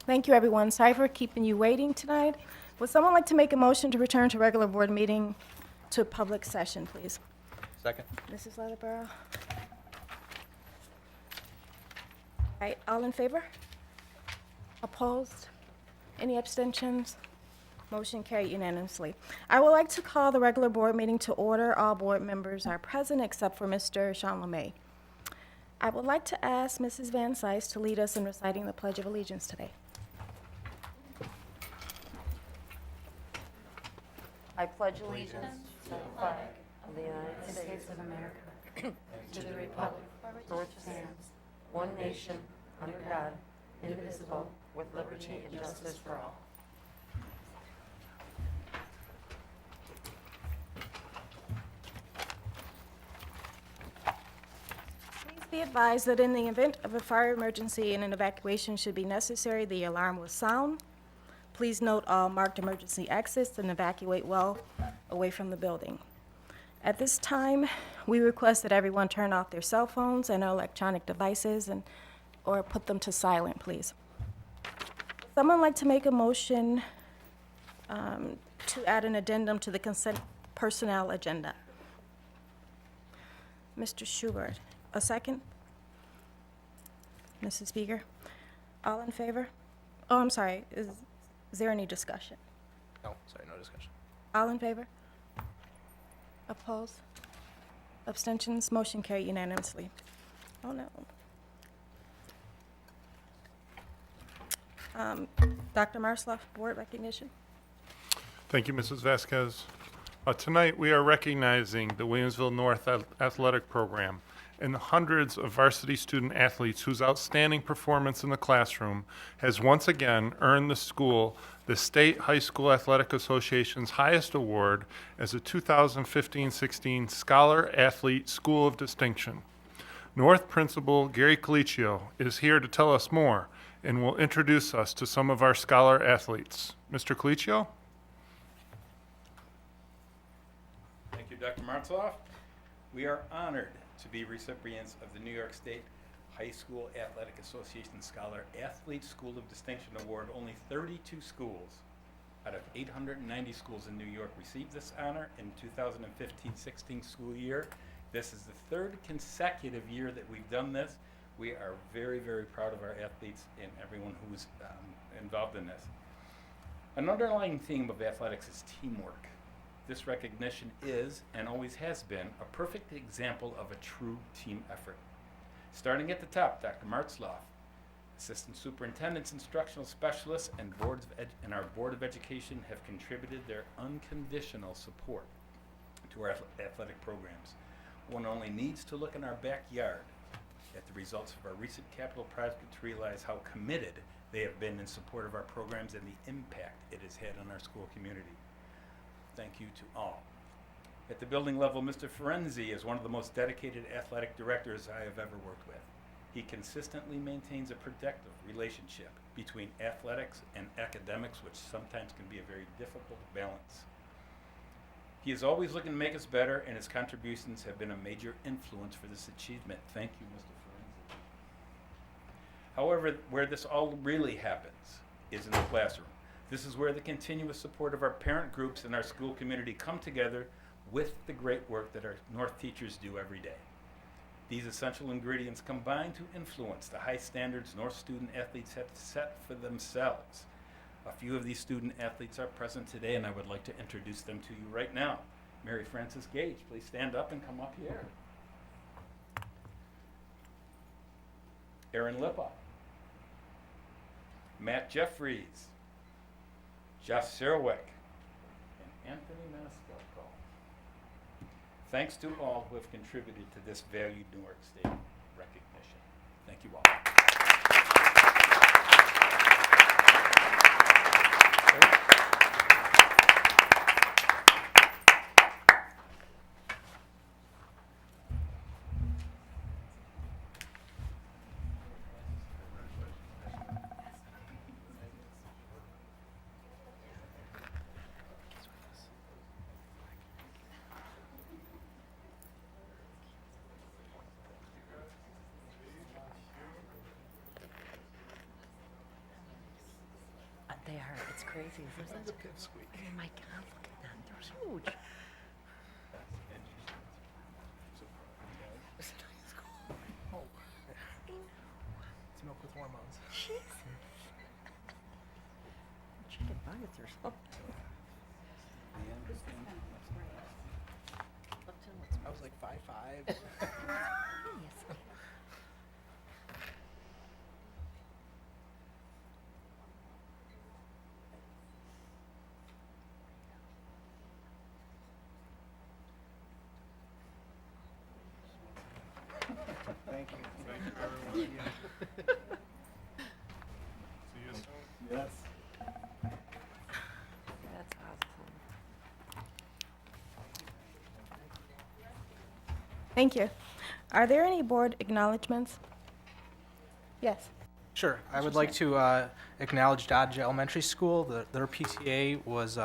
Thank you, everyone. Sorry for keeping you waiting tonight. Would someone like to make a motion to return to regular board meeting to public session, please? Second. Mrs. Leatherborough? All right, all in favor? Opposed? Any abstentions? Motion carried unanimously. I would like to call the regular board meeting to order. All board members are present except for Mr. Sean LeMay. I would like to ask Mrs. Van Sice to lead us in reciting the Pledge of Allegiance today. I pledge allegiance to the flag of the United States of America, to the republic for which it stands, one nation, under God, indivisible, with liberty and justice for all. Please be advised that in the event of a fire emergency and an evacuation should be necessary, the alarm will sound. Please note all marked emergency exits and evacuate well away from the building. At this time, we request that everyone turn off their cell phones and electronic devices or put them to silent, please. Would someone like to make a motion to add an addendum to the consent personnel agenda? Mr. Schubert, a second? Mrs. Beeger? All in favor? Oh, I'm sorry, is there any discussion? No, sorry, no discussion. All in favor? Opposed? Abstentions? Motion carried unanimously. Oh, no. Dr. Marsloff, board recognition. Thank you, Mrs. Vasquez. Tonight, we are recognizing the Williamsville North Athletic Program and the hundreds of varsity student athletes whose outstanding performance in the classroom has once again earned the school the State High School Athletic Association's highest award as a 2015-16 Scholar Athlete School of Distinction. North Principal Gary Colicchio is here to tell us more and will introduce us to some of our scholar athletes. Mr. Colicchio? Thank you, Dr. Martzoff. We are honored to be recipients of the New York State High School Athletic Association Scholar Athlete School of Distinction Award. Only 32 schools out of 890 schools in New York received this honor in 2015-16 school year. This is the third consecutive year that we've done this. We are very, very proud of our athletes and everyone who's involved in this. An underlying theme of athletics is teamwork. This recognition is, and always has been, a perfect example of a true team effort. Starting at the top, Dr. Martzloff, assistant superintendents, instructional specialists, and our Board of Education have contributed their unconditional support to our athletic programs. One only needs to look in our backyard at the results of our recent capital project to realize how committed they have been in support of our programs and the impact it has had on our school community. Thank you to all. At the building level, Mr. Ferenzi is one of the most dedicated athletic directors I have ever worked with. He consistently maintains a productive relationship between athletics and academics, which sometimes can be a very difficult balance. He is always looking to make us better, and his contributions have been a major influence for this achievement. Thank you, Mr. Ferenzi. However, where this all really happens is in the classroom. This is where the continuous support of our parent groups and our school community come together with the great work that our North teachers do every day. These essential ingredients combine to influence the high standards North student athletes have set for themselves. A few of these student athletes are present today, and I would like to introduce them to you right now. Mary Frances Gage, please stand up and come up here. Aaron Lippa. Matt Jeffries. Josh Serwick, and Anthony Maniscalco. Thanks to all who have contributed to this valued New York State recognition. Thank you all. crazy. That's a good squeak. Oh my God, look at that. They're huge. It's milk with hormones. Chicken nuggets or something. I was like 5'5". Thank you. See you soon. Yes. That's awesome. Thank you. Are there any board acknowledgements? Yes. Sure. I would like to acknowledge Dodge Elementary School. Their PTA was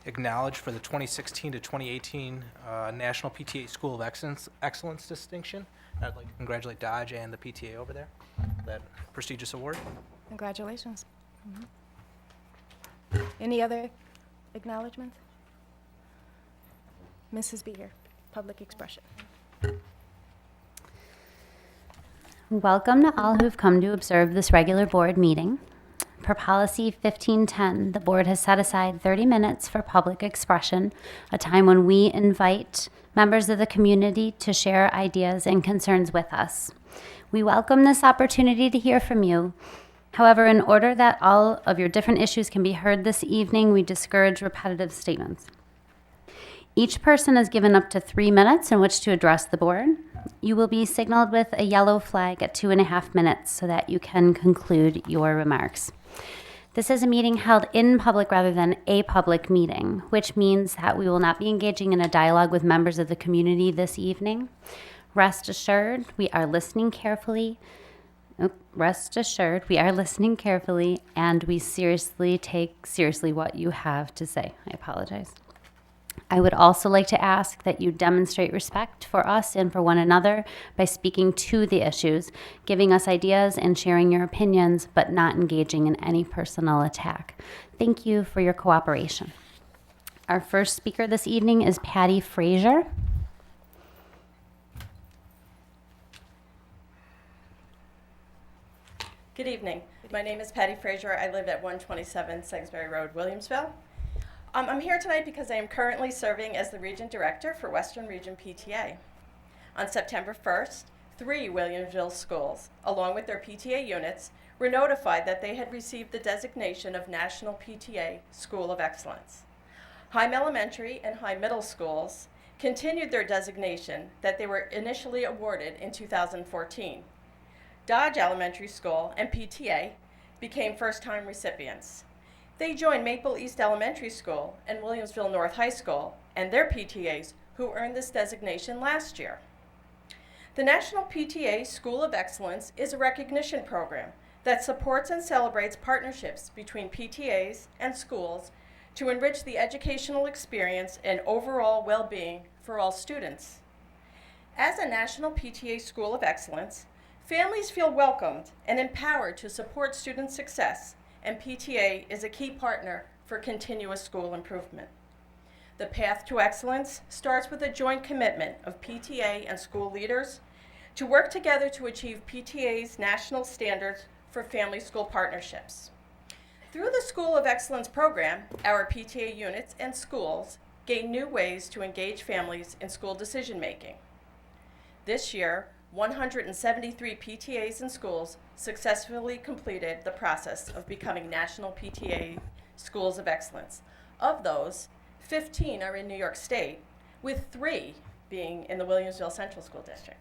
acknowledged for the 2016 to 2018 National PTA School of Excellence distinction. I'd like to congratulate Dodge and the PTA over there, that prestigious award. Congratulations. Mhm. Any other acknowledgements? Mrs. Beer, public expression. Welcome to all who've come to observe this regular board meeting. Per policy 1510, the board has set aside 30 minutes for public expression, a time when we invite members of the community to share ideas and concerns with us. We welcome this opportunity to hear from you. However, in order that all of your different issues can be heard this evening, we discourage repetitive statements. Each person is given up to 3 minutes in which to address the board. You will be signaled with a yellow flag at 2.5 minutes so that you can conclude your remarks. This is a meeting held in public rather than a public meeting, which means that we will not be engaging in a dialogue with members of the community this evening. Rest assured, we are listening carefully. And we take seriously what you have to say. I apologize. I would also like to ask that you demonstrate respect for us and for one another by speaking to the issues, giving us ideas and sharing your opinions, but not engaging in any personal attack. Thank you for your cooperation. Our first speaker this evening is Patty Frazier. Good evening. My name is Patty Frazier. I live at 127 Sainsbury Road, Williamsville. I'm here tonight because I am currently serving as the Region Director for Western Region PTA. On September 1st, 3 Williamsville schools, along with their PTA units, were notified that they had received the designation of National PTA School of Excellence. Heim Elementary and Heim Middle Schools continued their designation that they were initially awarded in 2014. Dodge Elementary School and PTA became first-time recipients. They joined Maple East Elementary School and Williamsville North High School and their PTAs who earned this designation last year. The National PTA School of Excellence is a recognition program that supports and celebrates partnerships between PTAs and schools to enrich the educational experience and overall well-being for all students. As a National PTA School of Excellence, families feel welcomed and empowered to support student success, and PTA is a key partner for continuous school improvement. The path to excellence starts with a joint commitment of PTA and school leaders to work together to achieve PTA's national standards for family-school partnerships. Through the School of Excellence program, our PTA units and schools gain new ways to engage families in school decision-making. This year, 173 PTAs and schools successfully completed the process of becoming National PTA Schools of Excellence. Of those, 15 are in New York State, with 3 being in the Williamsville Central School District.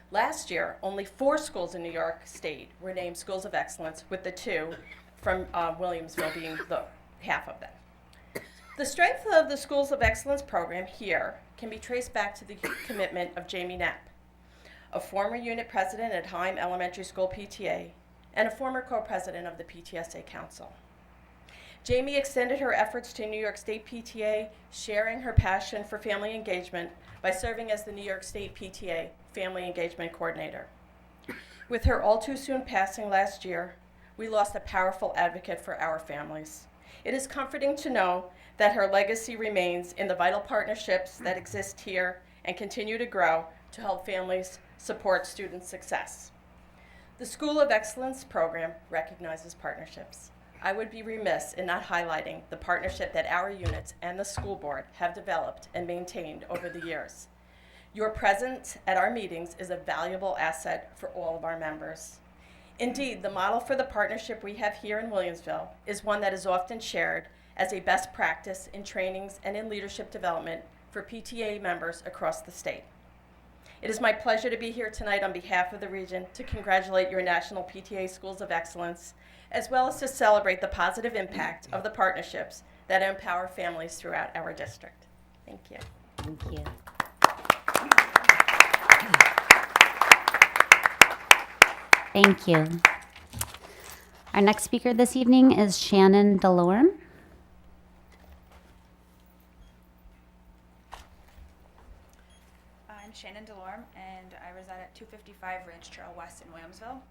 Last year, only 4 schools in New York State were named Schools of Excellence, with the 2 from Williamsville being the half of them. The strength of the Schools of Excellence program here can be traced back to the commitment of Jamie Knapp, a former unit president at Heim Elementary School PTA, and a former co-president of the PTSA Council. Jamie extended her efforts to New York State PTA, sharing her passion for family engagement by serving as the New York State PTA Family Engagement Coordinator. With her all too soon passing last year, we lost a powerful advocate for our families. It is comforting to know that her legacy remains in the vital partnerships that exist here and continue to grow to help families support student success. The School of Excellence program recognizes partnerships. I would be remiss in not highlighting the partnership that our units and the school board have developed and maintained over the years. Your presence at our meetings is a valuable asset for all of our members. Indeed, the model for the partnership we have here in Williamsville is one that is often shared as a best practice in trainings and in leadership development for PTA members across the state. It is my pleasure to be here tonight on behalf of the region to congratulate your National PTA Schools of Excellence, as well as to celebrate the positive impact of the partnerships that empower families throughout our district. Thank you. Thank you. Thank you. Our next speaker this evening is Shannon Delorme. I'm Shannon Delorme, and I reside at 255 Ranch Trail West in Williamsville.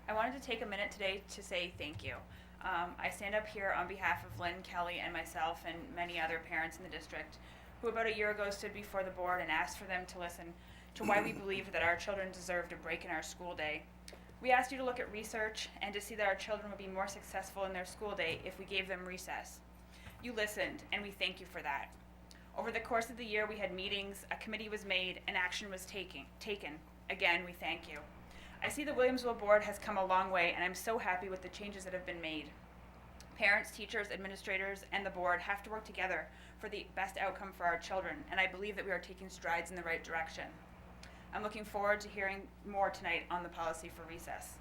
I wanted to take a minute today to say thank you. I stand up here on behalf of Lynn, Kelly, and myself, and many other parents in the district who about a year ago stood before the board and asked for them to listen to why we believed that our children deserved a break in our school day. We asked you to look at research and to see that our children would be more successful in their school day if we gave them recess. You listened, and we thank you for that. Over the course of the year, we had meetings, a committee was made, and action was taken. Again, we thank you. I see the Williamsville board has come a long way, and I'm so happy with the changes that have been made. Parents, teachers, administrators, and the board have to work together for the best outcome for our children, and I believe that we are taking strides in the right direction. I'm looking forward to hearing more tonight on the policy for recess.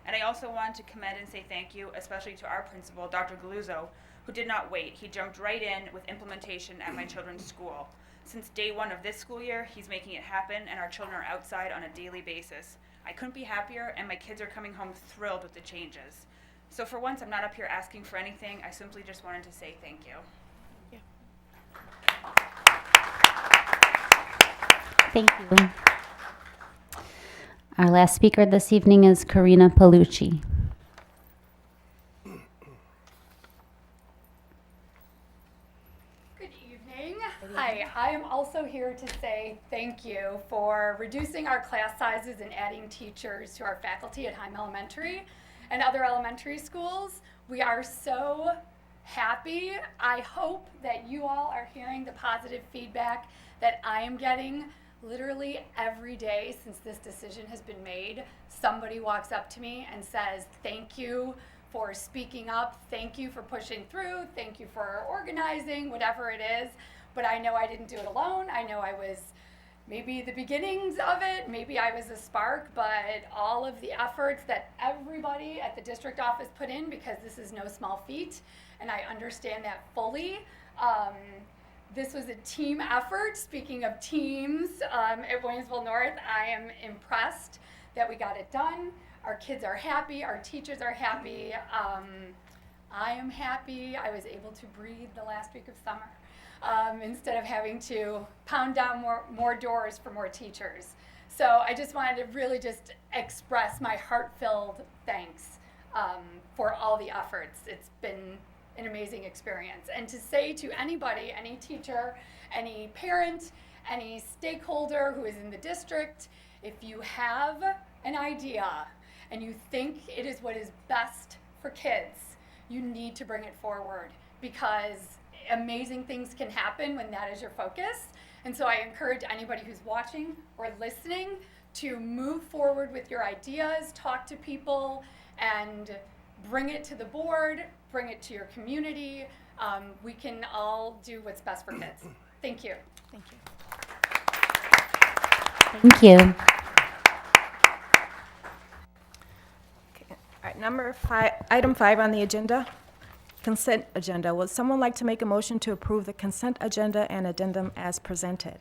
And I also want to commend and say thank you, especially to our principal, Dr. Galuzzo, who did not wait. He jumped right in with implementation at my children's school. Since day one of this school year, he's making it happen, and our children are outside on a daily basis. I couldn't be happier, and my kids are coming home thrilled with the changes. So for once, I'm not up here asking for anything. I simply just wanted to say thank you. Thank you. Our last speaker this evening is Karina Palucci. Good evening. Hi, I am also here to say thank you for reducing our class sizes and adding teachers to our faculty at Heim Elementary and other elementary schools. We are so happy. I hope that you all are hearing the positive feedback that I am getting. Literally every day since this decision has been made, somebody walks up to me and says, thank you for speaking up, thank you for pushing through, thank you for organizing, whatever it is. But I know I didn't do it alone. I know I was maybe the beginnings of it, maybe I was a spark, but all of the efforts that everybody at the district office put in, because this is no small feat, and I understand that fully. This was a team effort. Speaking of teams, at Williamsville North, I am impressed that we got it done. Our kids are happy, our teachers are happy. I am happy I was able to breathe the last week of summer instead of having to pound down more doors for more teachers. So I just wanted to really just express my heart-filled thanks for all the efforts. It's been an amazing experience. And to say to anybody, any teacher, any parent, any stakeholder who is in the district, if you have an idea and you think it is what is best for kids, you need to bring it forward, because amazing things can happen when that is your focus. And so I encourage anybody who's watching or listening to move forward with your ideas, talk to people, and bring it to the board, bring it to your community. We can all do what's best for kids. Thank you. Thank you. Thank you. Okay. All right, item 5 on the agenda, consent agenda. Would someone like to make a motion to approve the consent agenda and addendum as presented?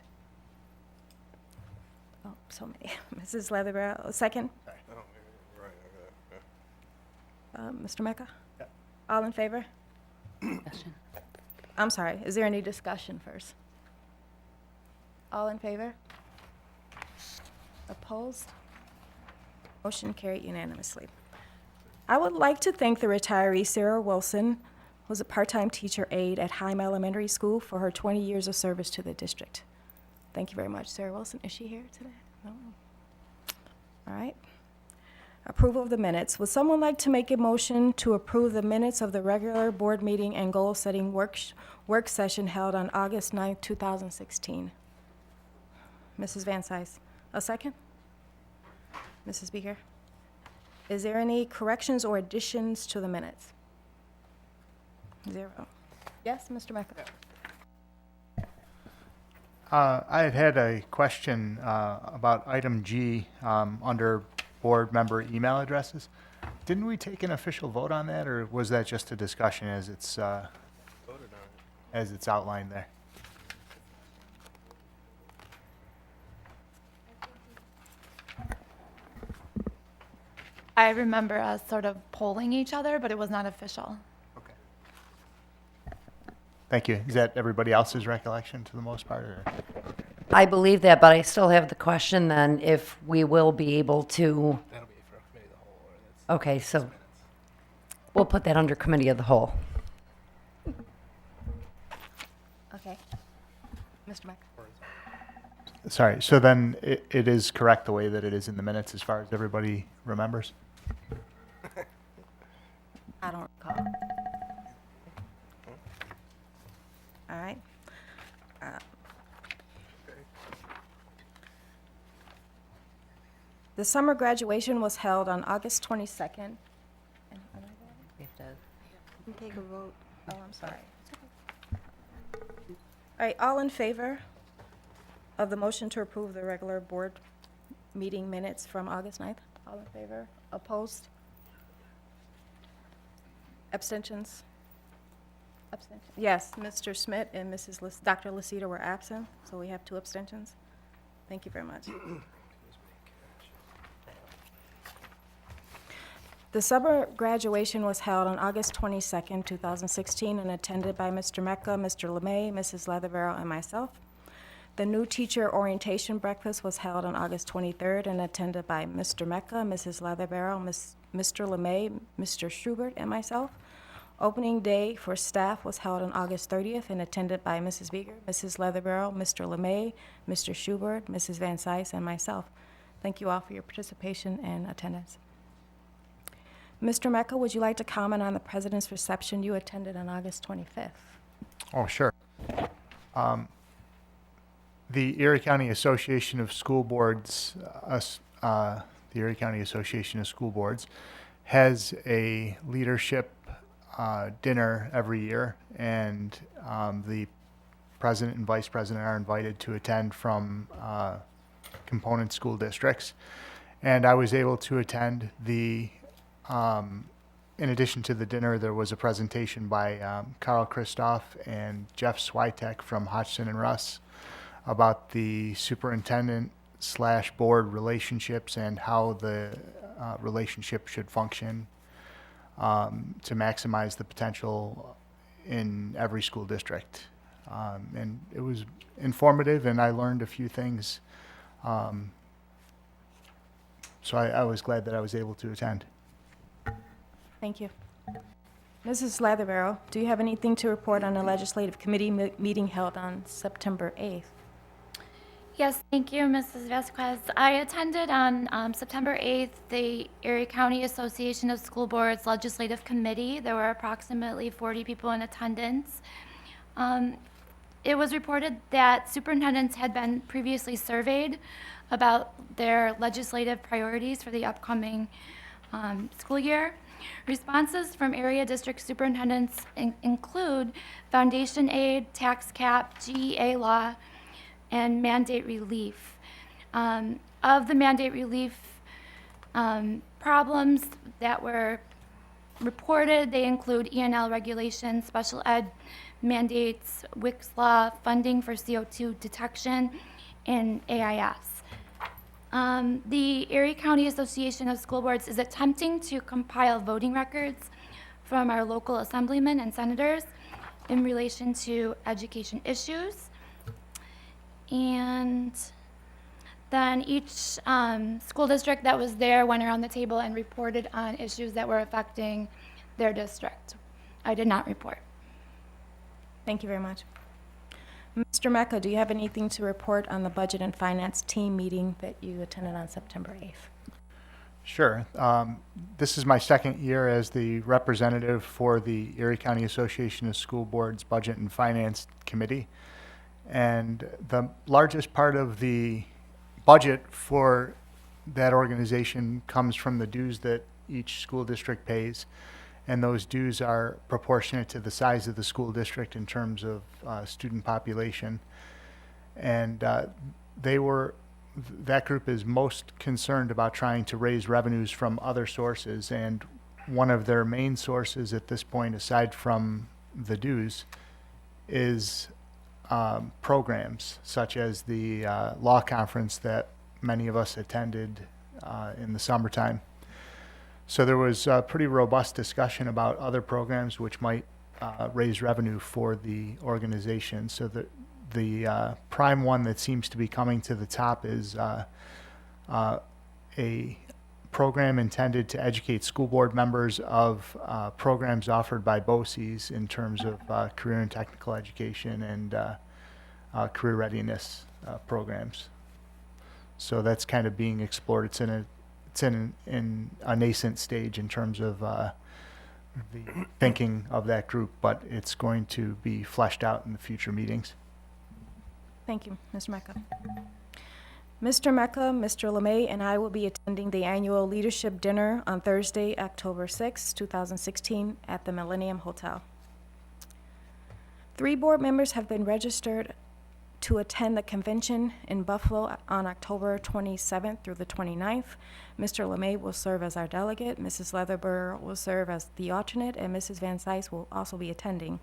Oh, so many. Mrs. Leatherborough, second? Mr. Mecca? Yeah. All in favor? Discussion. I'm sorry, is there any discussion first? All in favor? Opposed? Motion carried unanimously. I would like to thank the retiree Sarah Wilson, was a part-time teacher aide at Heim Elementary School for her 20 years of service to the district. Thank you very much. Sarah Wilson, is she here today? No. All right. Approval of the minutes. Would someone like to make a motion to approve the minutes of the regular board meeting and goal-setting work session held on August 9th, 2016? Mrs. Van Cise. A second? Mrs. Beeker? Is there any corrections or additions to the minutes? Zero. Yes, Mr. Mecca? I had a question about item G under board member email addresses. Didn't we take an official vote on that, or was that just a discussion as it's outlined there? I remember us sort of polling each other, but it was not official. Okay. Thank you. Is that everybody else's recollection to the most part, or? I believe that, but I still have the question then if we will be able to, That'll be for committee of the whole. Or that's okay, so we'll put that under committee of the whole. Okay. Mr. Mecca? Sorry, so then it is correct the way that it is in the minutes as far as everybody remembers? I don't recall. All right. The summer graduation was held on August 22nd. We have to You can take a vote. Oh, I'm sorry. All right, all in favor of the motion to approve the regular board meeting minutes from August 9th? All in favor? Opposed? Abstentions? Abstentions? Yes, Mr. Schmidt and Dr. Lucida were absent, so we have 2 abstentions. Thank you very much. The summer graduation was held on August 22nd, 2016, and attended by Mr. Mecca, Mr. LeMay, Mrs. Leatherbarrow, and myself. The new teacher orientation breakfast was held on August 23rd and attended by Mr. Mecca, Mrs. Leatherbarrow, Mr. LeMay, Mr. Schubert, and myself. Opening day for staff was held on August 30th and attended by Mrs. Beeger, Mrs. Leatherbarrow, Mr. LeMay, Mr. Schubert, Mrs. Van Cise, and myself. Thank you all for your participation and attendance. Mr. Mecca, would you like to comment on the president's reception you attended on August 25th? Oh, sure. The Erie County Association of School Boards, the Erie County Association of School Boards has a leadership dinner every year, and the president and vice president are invited to attend from component school districts. And I was able to attend the in addition to the dinner, there was a presentation by Carl Christoph and Jeff Switek from Hodgson and Russ about the superintendent/board relationships and how the relationship should function to maximize the potential in every school district. And it was informative, and I learned a few things. So I was glad that I was able to attend. Thank you. Mrs. Leatherbarrow, do you have anything to report on the legislative committee meeting held on September 8th? Yes, thank you, Mrs. Vasquez. I attended on September 8th the Erie County Association of School Boards Legislative Committee. There were approximately 40 people in attendance. It was reported that superintendents had been previously surveyed about their legislative priorities for the upcoming school year. Responses from area district superintendents include foundation aid, tax cap, GEA law, and mandate relief. Of the mandate relief problems that were reported, they include ENL regulations, special ed mandates, WICS law, funding for CO2 detection, and AIS. The Erie County Association of School Boards is attempting to compile voting records from our local assemblymen and senators in relation to education issues. And then each school district that was there went around the table and reported on issues that were affecting their district. I did not report. Thank you very much. Mr. Mecca, do you have anything to report on the Budget and Finance team meeting that you attended on September 8th? Sure. This is my second year as the representative for the Erie County Association of School Boards Budget and Finance Committee. And the largest part of the budget for that organization comes from the dues that each school district pays. And those dues are proportionate to the size of the school district in terms of student population. And that group is most concerned about trying to raise revenues from other sources. And one of their main sources at this point, aside from the dues, is programs such as the law conference that many of us attended in the summertime. So there was a pretty robust discussion about other programs which might raise revenue for the organization. So the prime one that seems to be coming to the top is a program intended to educate school board members of programs offered by BOCES in terms of career and technical education and career readiness programs. So that's kind of being explored. It's in a nascent stage in terms of the thinking of that group, but it's going to be fleshed out in the future meetings. Thank you, Mr. Mecca. Mr. Mecca, Mr. LeMay, and I will be attending the annual leadership dinner on Thursday, October 6, 2016, at the Millennium Hotel. 3 board members have been registered to attend the convention in Buffalo on October 27th through the 29th. Mr. LeMay will serve as our delegate, Mrs. Leatherburger will serve as the alternate, and Mrs. Van Cise will also be attending.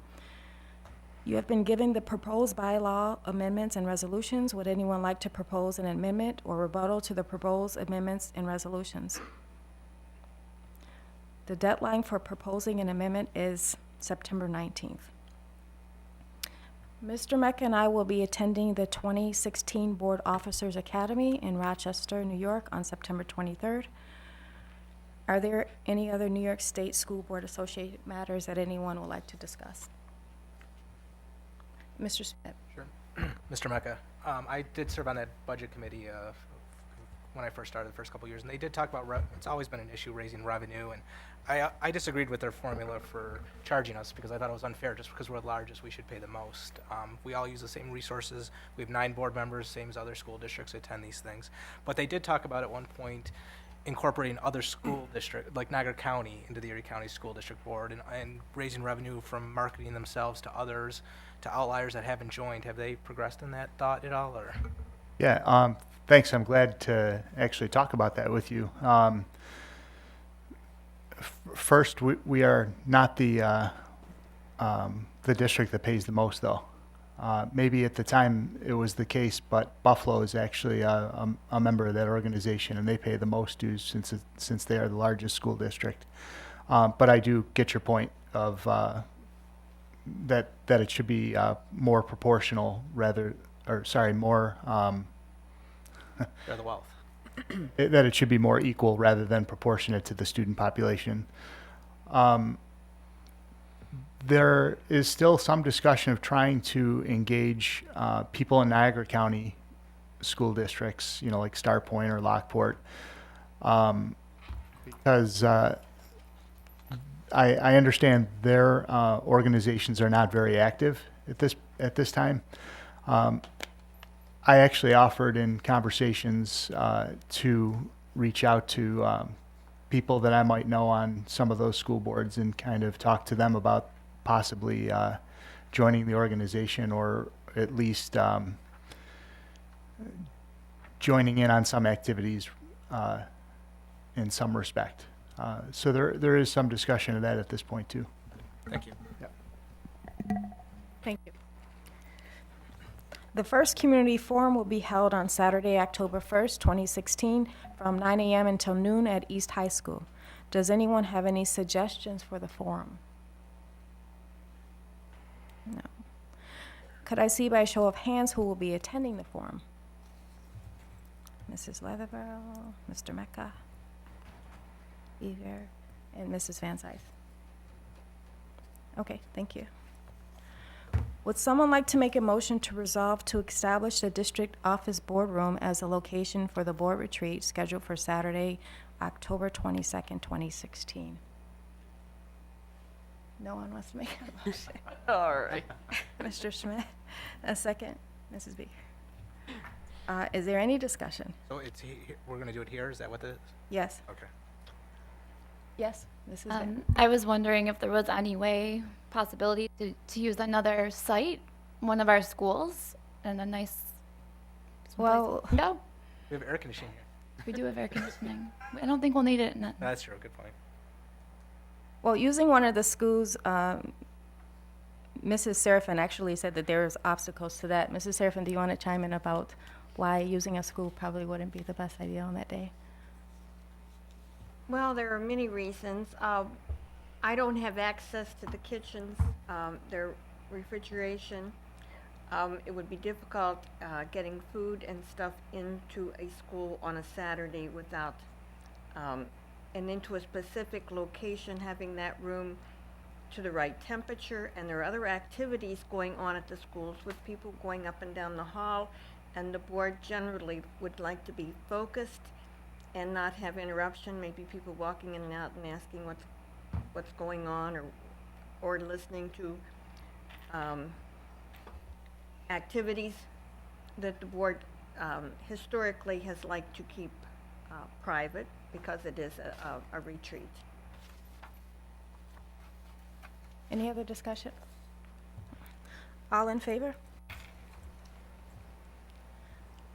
You have been given the proposed bylaw amendments and resolutions. Would anyone like to propose an amendment or rebuttal to the proposed amendments and resolutions? The deadline for proposing an amendment is September 19th. Mr. Mecca and I will be attending the 2016 Board Officers Academy in Rochester, New York on September 23rd. Are there any other New York State School Board Associated matters that anyone would like to discuss? Mr. Smith. Sure. Mr. Mecca, I did serve on that budget committee when I first started the first couple years, and they did talk about it's always been an issue raising revenue, and I disagreed with their formula for charging us because I thought it was unfair. Just because we're the largest, we should pay the most. We all use the same resources. We have 9 board members, same as other school districts attend these things. But they did talk about at one point incorporating other school districts, like Niagara County, into the Erie County School District Board, and raising revenue from marketing themselves to others, to outliers that haven't joined. Have they progressed in that thought at all, or? Yeah, thanks. I'm glad to actually talk about that with you. First, we are not the district that pays the most, though. Maybe at the time it was the case, but Buffalo is actually a member of that organization, and they pay the most dues since they are the largest school district. But I do get your point of that it should be more proportional more. Share the wealth. That it should be more equal rather than proportionate to the student population. There is still some discussion of trying to engage people in Niagara County school districts, like Star Point or Lockport, because I understand their organizations are not very active at this time. I actually offered in conversations to reach out to people that I might know on some of those school boards and kind of talk to them about possibly joining the organization, or at least joining in on some activities in some respect. So there is some discussion of that at this point too. Thank you. Thank you. The first community forum will be held on Saturday, October 1st, 2016, from 9 a.m. until noon at East High School. Does anyone have any suggestions for the forum? No. Could I see by a show of hands who will be attending the forum? Mrs. Leatherburger, Mr. Mecca, Eger, and Mrs. Van Cise. Okay, thank you. Would someone like to make a motion to resolve to establish the district office boardroom as a location for the board retreat scheduled for Saturday, October 22nd, 2016? No one wants to make a motion. All right. Mr. Schmidt, a second. Mrs. B. Is there any discussion? So we're going to do it here? Is that what it is? Yes. Okay. Yes, Mrs. B. I was wondering if there was any way, possibility to use another site, one of our schools, and a nice. Well, No, We have air conditioning here. we do have air conditioning. I don't think we'll need it. That's true. Good point. well, using one of the schools, Mrs. Seraphin actually said that there was obstacles to that. Mrs. Seraphin, do you want to chime in about why using a school probably wouldn't be the best idea on that day? Well, there are many reasons. I don't have access to the kitchens, their refrigeration. It would be difficult getting food and stuff into a school on a Saturday without, and into a specific location, having that room to the right temperature. And there are other activities going on at the schools with people going up and down the hall, and the board generally would like to be focused and not have interruption, maybe people walking in and out and asking what's going on, or listening to activities that the board historically has liked to keep private because it is a retreat. Any other discussion? All in favor?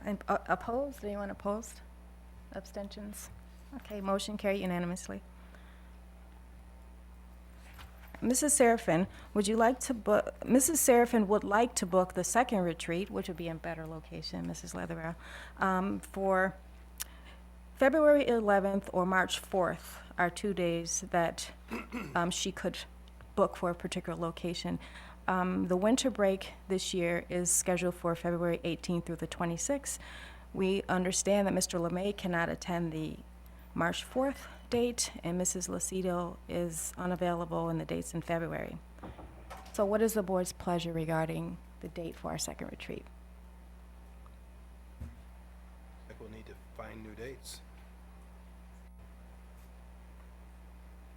And, opposed? Anyone opposed? Abstentions? Okay, motion carried unanimously. Mrs. Seraphin, would you like to book, Mrs. Seraphin would like to book the second retreat, which would be in better location, Mrs. Leatherell, for February 11th or March 4th are 2 days that she could book for a particular location. The winter break this year is scheduled for February 18th through the 26th. We understand that Mr. LeMay cannot attend the March 4th date, and Mrs. Lucido is unavailable in the dates in February. So what is the board's pleasure regarding the date for our second retreat? I think we'll need to find new dates.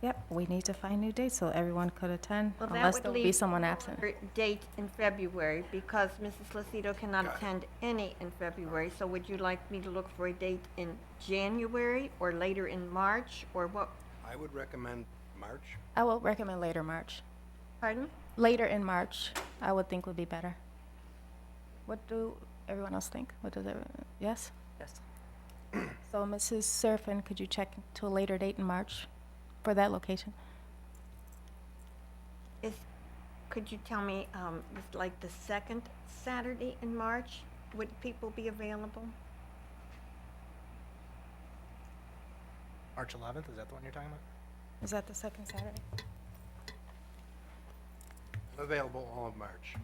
Yep, we need to find new dates so everyone could attend, Well, that unless would there will be leave someone absent. another date in February, because Mrs. Lucido cannot attend any in February. So would you like me to look for a date in January or later in March, or what? I would recommend March. I will recommend later March. Pardon? Later in March, I would think would be better. What do everyone else think? What does everyone, yes? Yes. So Mrs. Seraphin, could you check to a later date in March for that location? Could you tell me, it's like the second Saturday in March, would people be available? March 11th, is that the one you're talking about? Is that the second Saturday? I'm available all of March.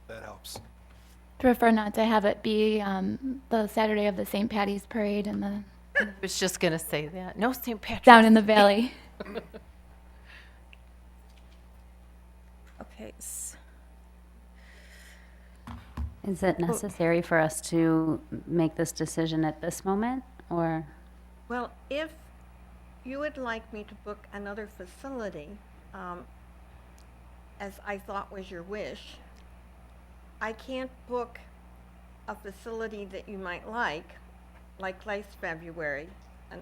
That helps. prefer not to have it be the Saturday of the St. Patty's Parade and the I was just gonna say that. No St. Patrick's. down in the valley. Okay. Is it necessary for us to make this decision at this moment, or? Well, if you would like me to book another facility, as I thought was your wish, I can't book a facility that you might like last February, and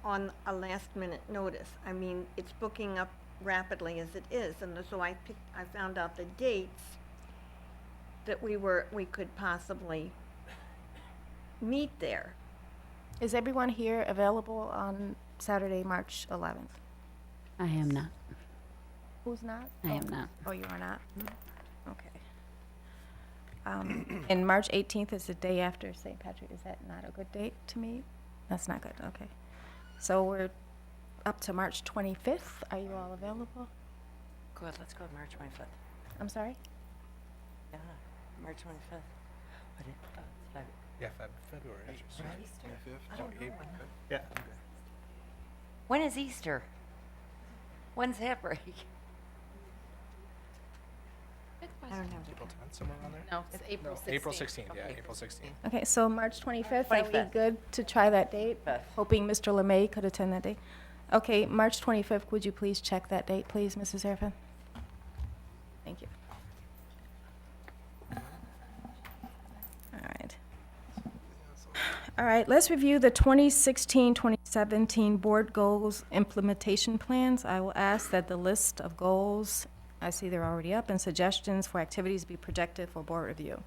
on a last-minute notice. I mean, it's booking up rapidly as it is, and so I found out the dates that we could possibly meet there. Is everyone here available on Saturday, March 11th? I am not. Who's not? I am not. Oh, you are not? Okay. And March 18th is the day after St. Patrick. Is that not a good date to meet? That's not good, okay. So we're up to March 25th. Are you all available? Good, let's go March 25th. I'm sorry? Yeah, March 25th. What is, Yeah, February. Easter? I 25th, don't know. 28th. Yeah. When is Easter? When's that break? It's I don't have April 10th, somewhere around there? No, it's April 16th. April 16th, yeah, April 16th. Okay, so March 25th, are we 25th. good to try that date? 25th. Hoping Mr. LeMay could attend that date. Okay, March 25th, would you please check that date, please, Mrs. Serafin? Thank you. All right. All right, let's review the 2016-2017 board goals implementation plans. I will ask that the list of goals, I see they're already up, and suggestions for activities be projected for board review.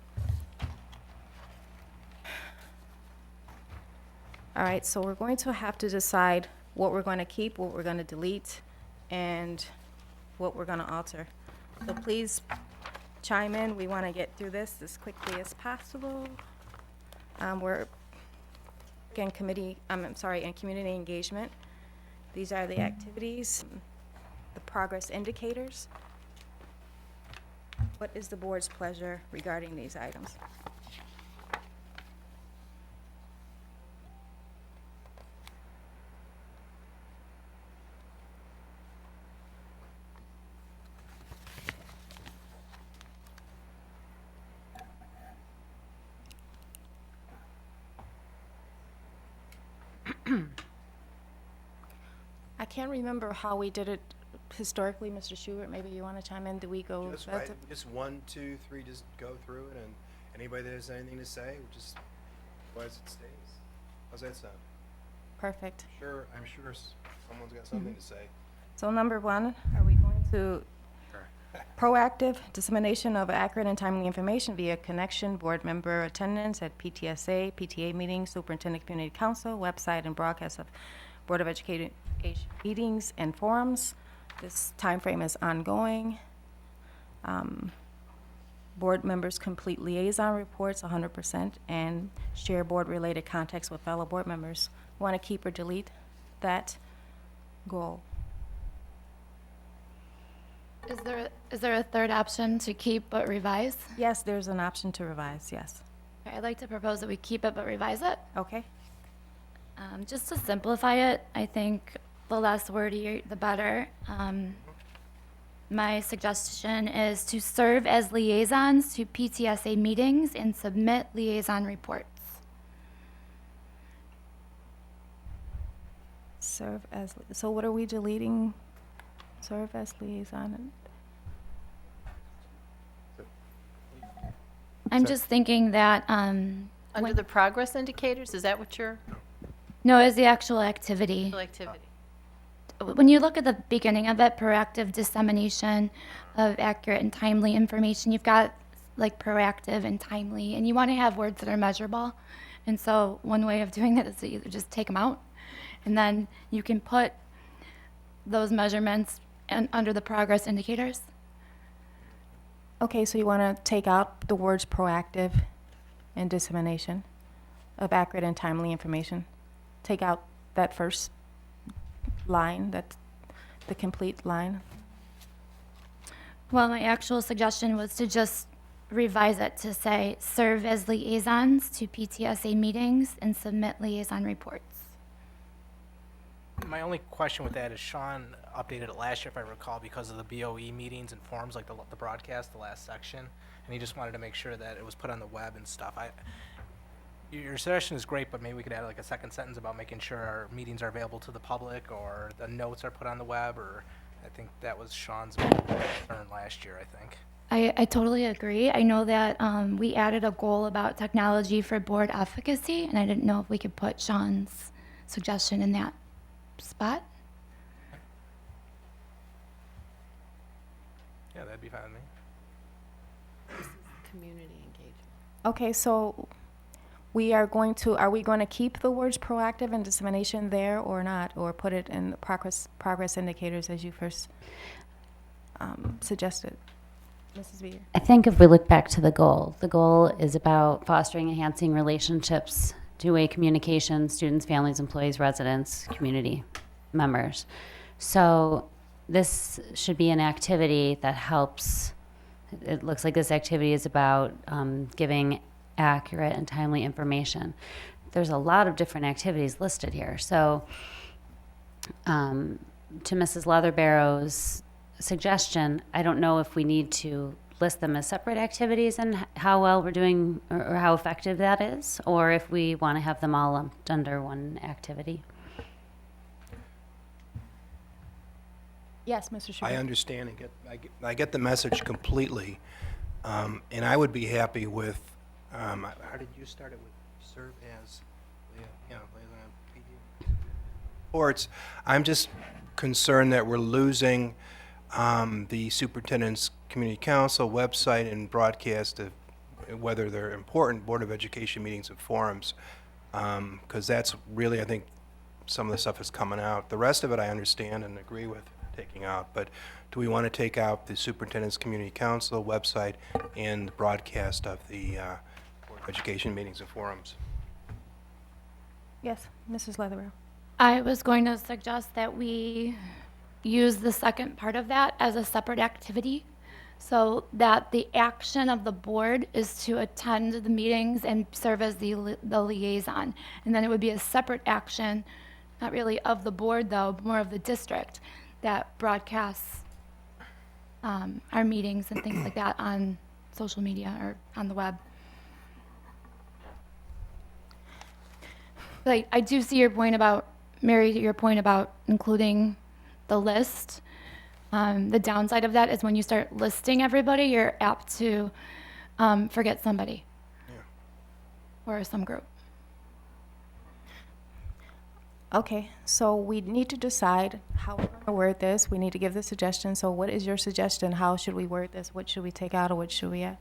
All right, so we're going to have to decide what we're going to keep, what we're going to delete, and what we're going to alter. So please chime in. We want to get through this as quickly as possible. We're in committee, I'm sorry, in community engagement. These are the activities, the progress indicators. What is the board's pleasure regarding these items? I can't remember how we did it historically, Mr. Schubert. Maybe you want to chime in. Do we go? Just that's write, just 1, 2, 3, just go through it, and anybody that has anything to say, we just, otherwise it stays. How's that sound? perfect. Sure, I'm sure someone's got something to say. So number one, are we going to proactive dissemination of accurate and timely information via connection, board member attendance at PTSA, PTA meetings, superintendent community council, website, and broadcast of Board of Education meetings and forums. This time frame is ongoing. Board members complete liaison reports 100% and share board-related contacts with fellow board members. Want to keep or delete that goal? Is there a third option to keep but revise? Yes, there's an option to revise, yes. Okay, I'd like to propose that we keep it but revise it. Okay, Just to simplify it, I think the less wordy, the better. My suggestion is to serve as liaisons to PTSA meetings and submit liaison reports. serve as, so what are we deleting? Serve as liaison. I'm just thinking that, Under when- the progress indicators, is that what your no, as the actual activity. activity? When you look at the beginning of it, proactive dissemination of accurate and timely information, you've got like proactive and timely, and you want to have words that are measurable. And so one way of doing that is to either just take them out, and then you can put those measurements under the progress indicators. Okay, so you want to take out the words proactive and dissemination of accurate and timely information. Take out that first line, that the complete line. Well, my actual suggestion was to just revise it to say, serve as liaisons to PTSA meetings and submit liaison reports. My only question with that is Sean updated it last year, if I recall, because of the BOE meetings and forums, like the broadcast, the last section, and he just wanted to make sure that it was put on the web and stuff. Your suggestion is great, but maybe we could add like a second sentence about making sure our meetings are available to the public, or the notes are put on the web, or I think that was Sean's concern last year, I think. I totally agree. I know that we added a goal about technology for board efficacy, and I didn't know if we could put Sean's suggestion in that spot. Yeah, that'd be fine with me. Community engagement. Okay, so are we going to keep the words proactive and dissemination there or not? Or put it in the progress indicators as you first suggested? Mrs. Beer. I think if we look back to the goal is about fostering, enhancing relationships, two-way communication, students, families, employees, residents, community members. So this should be an activity that helps. It looks like this activity is about giving accurate and timely information. There's a lot of different activities listed here. So to Mrs. Leatherbarrow's suggestion, I don't know if we need to list them as separate activities and how well we're doing or how effective that is, or if we want to have them all lumped under one activity. Yes, Mr. Schubert. I understand and I get the message completely. And I would be happy with, how did you start it with serve as, liaison PD? Reports. I'm just concerned that we're losing the superintendent's community council website and broadcast of whether they're important Board of Education meetings and forums, because that's really, I think, some of the stuff is coming out. The rest of it I understand and agree with taking out, but do we want to take out the superintendent's community council website and the broadcast of the Board of Education meetings and forums? Yes, Mrs. Leatherbrow. I was going to suggest that we use the second part of that as a separate activity, so that the action of the board is to attend the meetings and serve as the liaison. And then it would be a separate action, not really of the board though, more of the district, that broadcasts our meetings and things like that on social media or on the web. Like, I do see your point about, Mary, your point about including the list. The downside of that is when you start listing everybody, you're apt to forget somebody. Yeah. Or some group. Okay, so we need to decide how we're going to word this. We need to give the suggestion. So what is your suggestion? How should we word this? What should we take out or what should we add?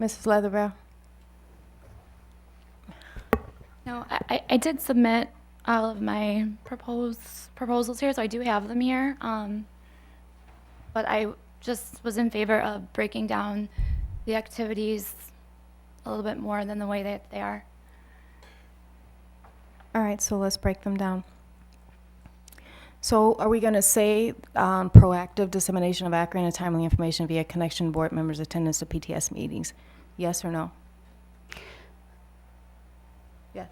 Mrs. Leatherbrow? No, I did submit all of my proposals here, so I do have them here. But I just was in favor of breaking down the activities a little bit more than the way that they are. All right, so let's break them down. So are we going to say proactive dissemination of accurate and timely information via connection board members' attendance to PTS meetings? Yes or no? Yes.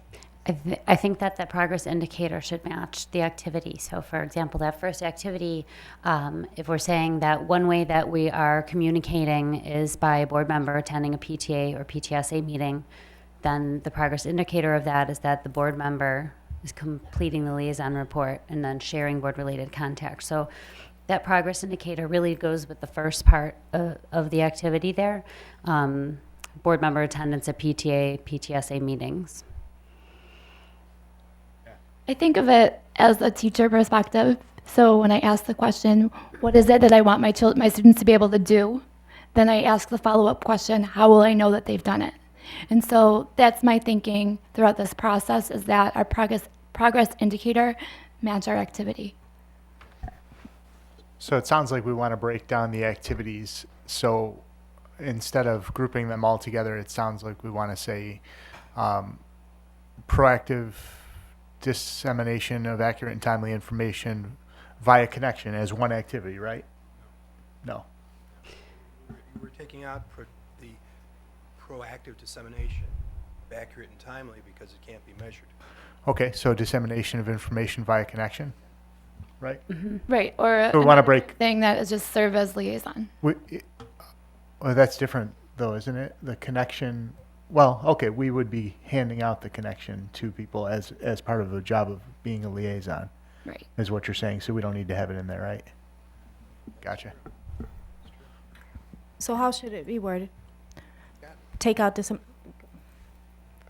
I think that the progress indicator should match the activity. So for example, that first activity, if we're saying that one way that we are communicating is by a board member attending a PTA or PTSA meeting, then the progress indicator of that is that the board member is completing the liaison report and then sharing board-related contacts. So that progress indicator really goes with the first part of the activity there, board member attendance at PTA, PTSA meetings. I think of it as a teacher perspective. So when I ask the question, what is it that I want my students to be able to do? Then I ask the follow-up question, how will I know that they've done it? And so that's my thinking throughout this process, is that our progress indicator match our activity. So it sounds like we want to break down the activities. So instead of grouping them all together, it sounds like we want to say proactive dissemination of accurate and timely information via connection as one activity, right? No. We're taking out the proactive dissemination of accurate and timely because it can't be measured. Okay, so dissemination of information via connection, right? Right, or So we want to break. thing that is just serve as liaison. Well, that's different though, isn't it? The connection. Well, okay, we would be handing out the connection to people as part of the job of being a liaison, Right. is what you're saying. So we don't need to have it in there, right? Gotcha. So how should it be worded? Take out Go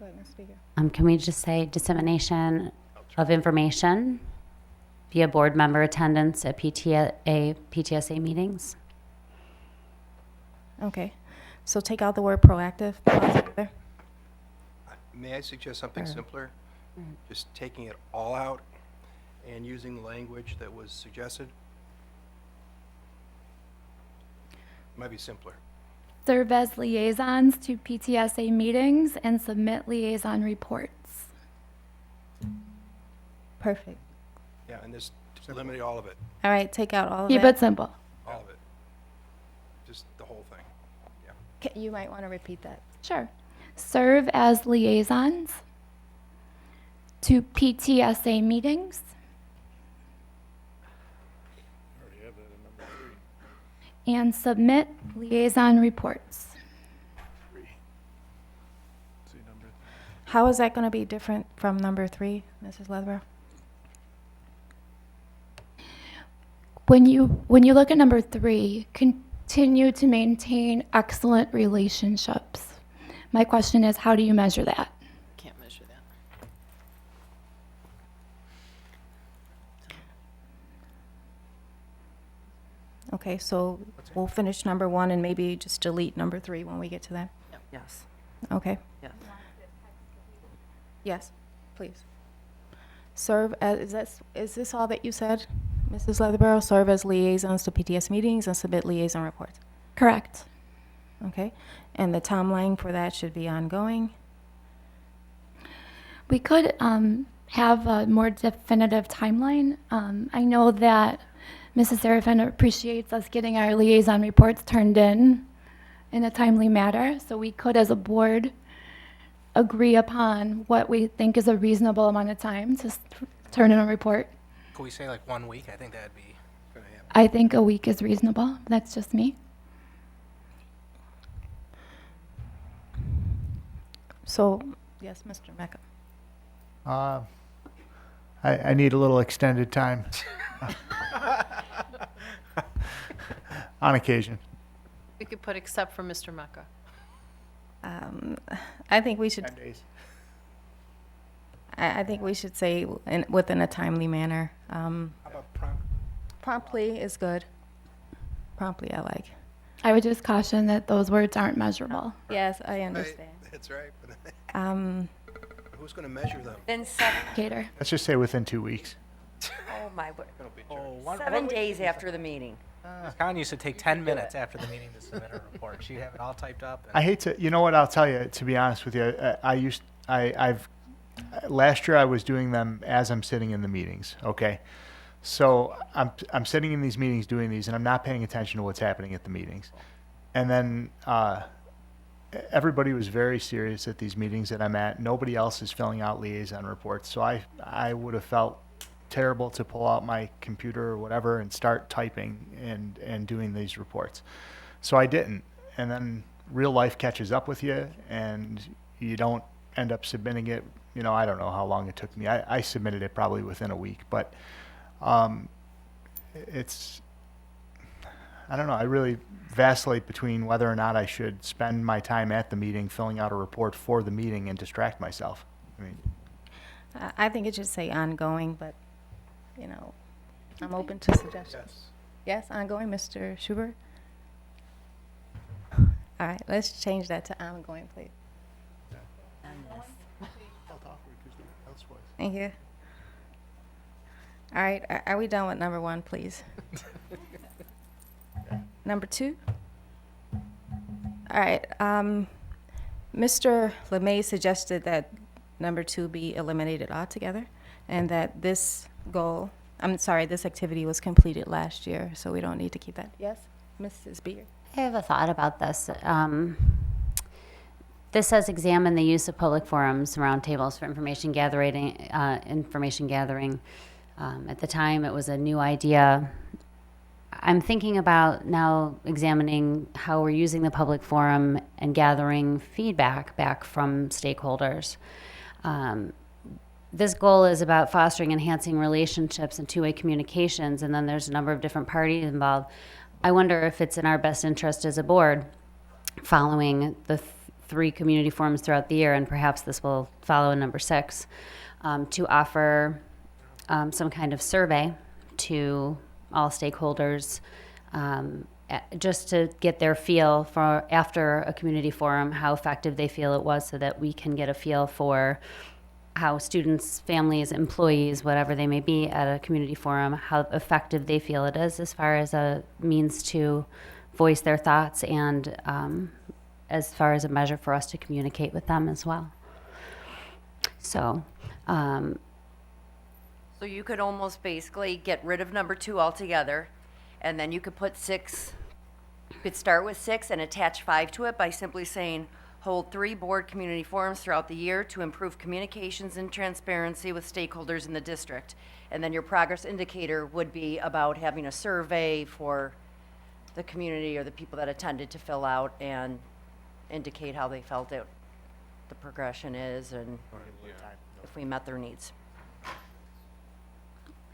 ahead, Ms. Speaker. Can we just say dissemination of information via board member attendance at PTSA meetings? Okay, so take out the word proactive. altogether. May I suggest something simpler? Just taking it all out and using the language that was suggested? Might be simpler. Serve as liaisons to PTSA meetings and submit liaison reports. Perfect. Yeah, and just eliminate all of it, All right, take out all of Keep that. it simple. all of it. Just the whole thing. You might want to repeat that. Sure. Serve as liaisons to PTSA meetings and submit liaison reports. How is that going to be different from number 3, Mrs. Leatherborough? When you look at number 3, continue to maintain excellent relationships. My question is, how do you measure that? Can't measure that. Okay, so we'll finish number 1 and maybe just delete number 3 when we get to that. Yes. Okay. Yes. Yes, please. Serve as, is this all that you said, Mrs. Leatherborough? Serve as liaisons to PTS meetings and submit liaison reports. Correct. Okay, and the timeline for that should be ongoing. We could have a more definitive timeline. I know that Mrs. Serafin appreciates us getting our liaison reports turned in a timely manner, so we could, as a board, agree upon what we think is a reasonable amount of time to turn in a report. Could we say like 1 week? I think that'd be gonna happen. I think a week is reasonable. That's just me. So, yes, Mr. Mecca. I need a little extended time. On occasion. We could put except for Mr. Mecca. I think we should. 10 days. I think we should say within a timely manner. How about prompt? Promptly is good. Promptly, I like. I would just caution that those words aren't measurable. Yes, I understand. That's right. But who's going to measure them? Then 7, Cater. Let's just say within 2 weeks. oh my word, Oh, 7 days after the meeting. Ms. Conn used to take 10 minutes after the meeting to submit a report. She'd have it all typed up. I hate to, you know what, I'll tell you, to be honest with you, last year I was doing them as I'm sitting in the meetings, okay? So I'm sitting in these meetings doing these, and I'm not paying attention to what's happening at the meetings. And then everybody was very serious at these meetings that I'm at. Nobody else is filling out liaison reports. So I would have felt terrible to pull out my computer or whatever and start typing and doing these reports. So I didn't. And then real life catches up with you, and you don't end up submitting it. You know, I don't know how long it took me. I submitted it probably within a week, but it's, I don't know, I really vacillate between whether or not I should spend my time at the meeting filling out a report for the meeting and distract myself. I mean, I think it should say ongoing, but, you know, I'm open to suggestions. Yes, ongoing, Mr. Schubert? All right, let's change that to ongoing, please. Thank you. All right, are we done with number 1, please? Number 2? All right, Mr. LeMay suggested that number 2 be eliminated altogether, and that this this activity was completed last year, so we don't need to keep that. Yes, Mrs. Beer? I have a thought about this. This says examine the use of public forums, roundtables for information gathering. At the time, it was a new idea. I'm thinking about now examining how we're using the public forum and gathering feedback back from stakeholders. This goal is about fostering, enhancing relationships and two-way communications, and then there's a number of different parties involved. I wonder if it's in our best interest as a board, following the 3 community forums throughout the year, and perhaps this will follow in number 6, to offer some kind of survey to all stakeholders, just to get their feel for, after a community forum, how effective they feel it was, so that we can get a feel for how students, families, employees, whatever they may be at a community forum, how effective they feel it is as far as a means to voice their thoughts, and as far as a measure for us to communicate with them as well. So, So you could almost basically get rid of number 2 altogether, and then you could put 6, you could start with 6 and attach 5 to it by simply saying, hold 3 board community forums throughout the year to improve communications and transparency with stakeholders in the district. And then your progress indicator would be about having a survey for the community or the people that attended to fill out and indicate how they felt the progression is and if we met their needs.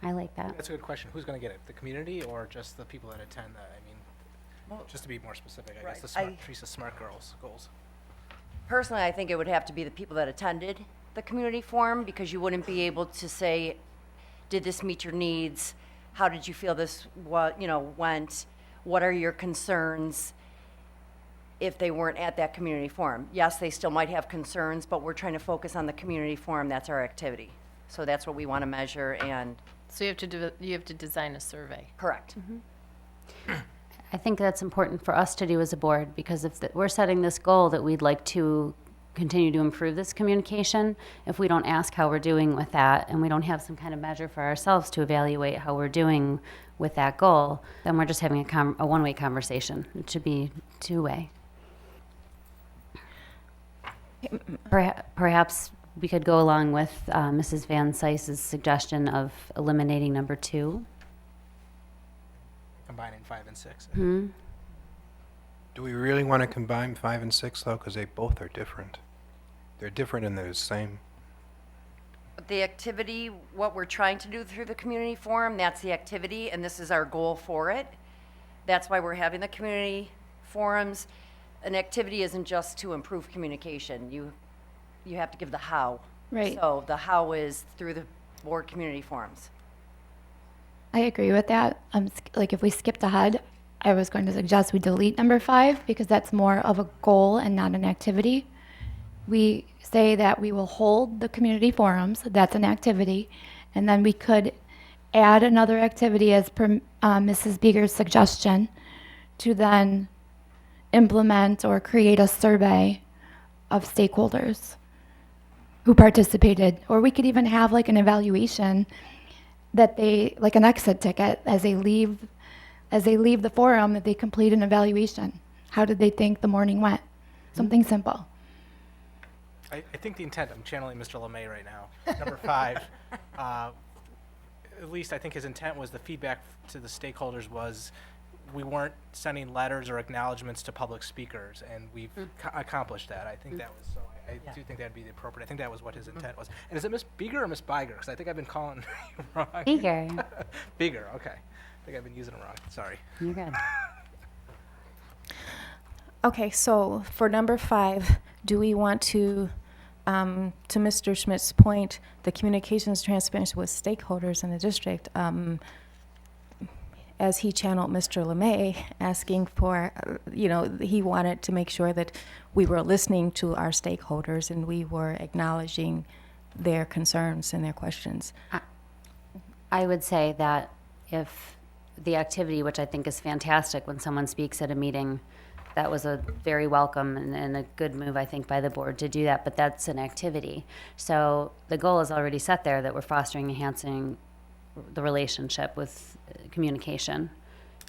I like that. That's a good question. Who's going to get it? The community or just the people that attend that? I mean, just to be more specific, I guess the smart, Teresa's smart goals. Personally, I think it would have to be the people that attended the community forum, because you wouldn't be able to say, did this meet your needs? How did you feel this went? What are your concerns if they weren't at that community forum? Yes, they still might have concerns, but we're trying to focus on the community forum. That's our activity. So that's what we want to measure and. So you have to design a survey. Correct. I think that's important for us to do as a board, because if we're setting this goal that we'd like to continue to improve this communication, if we don't ask how we're doing with that and we don't have some kind of measure for ourselves to evaluate how we're doing with that goal, then we're just having a one-way conversation. It should be two-way. Perhaps we could go along with Mrs. Van Sice's suggestion of eliminating number 2. Combining 5 and 6. Hmm? Do we really want to combine 5 and 6, though? Because they both are different. They're different and they're the same. The activity, what we're trying to do through the community forum, that's the activity, and this is our goal for it. That's why we're having the community forums. An activity isn't just to improve communication. You have to give the how. Right. So the how is through the board community forums. I agree with that. Like if we skipped ahead, I was going to suggest we delete number 5 because that's more of a goal and not an activity. We say that we will hold the community forums, that's an activity, and then we could add another activity as per Mrs. Beeger's suggestion to then implement or create a survey of stakeholders who participated. Or we could even have like an evaluation that they, like an exit ticket, as they leave the forum, that they complete an evaluation. How did they think the morning went? Something simple. I think the intent, I'm channeling Mr. LeMay right now. Number 5, at least I think his intent was the feedback to the stakeholders was we weren't sending letters or acknowledgements to public speakers, and we've accomplished that. I think that was, so I do think that'd be the appropriate. I think that was what his intent was. And is it Miss Beeger or Miss Biger? Because I think I've been calling you wrong. Beeger. Beeger, okay. I think I've been using them wrong. Sorry. You're good. Okay, so for number 5, do we want to Mr. Schmidt's point, the communications transparency with stakeholders in the district, as he channeled Mr. LeMay, asking for, he wanted to make sure that we were listening to our stakeholders and we were acknowledging their concerns and their questions. I would say that if the activity, which I think is fantastic when someone speaks at a meeting, that was a very welcome and a good move, I think, by the board to do that, but that's an activity. So the goal is already set there, that we're fostering, enhancing the relationship with communication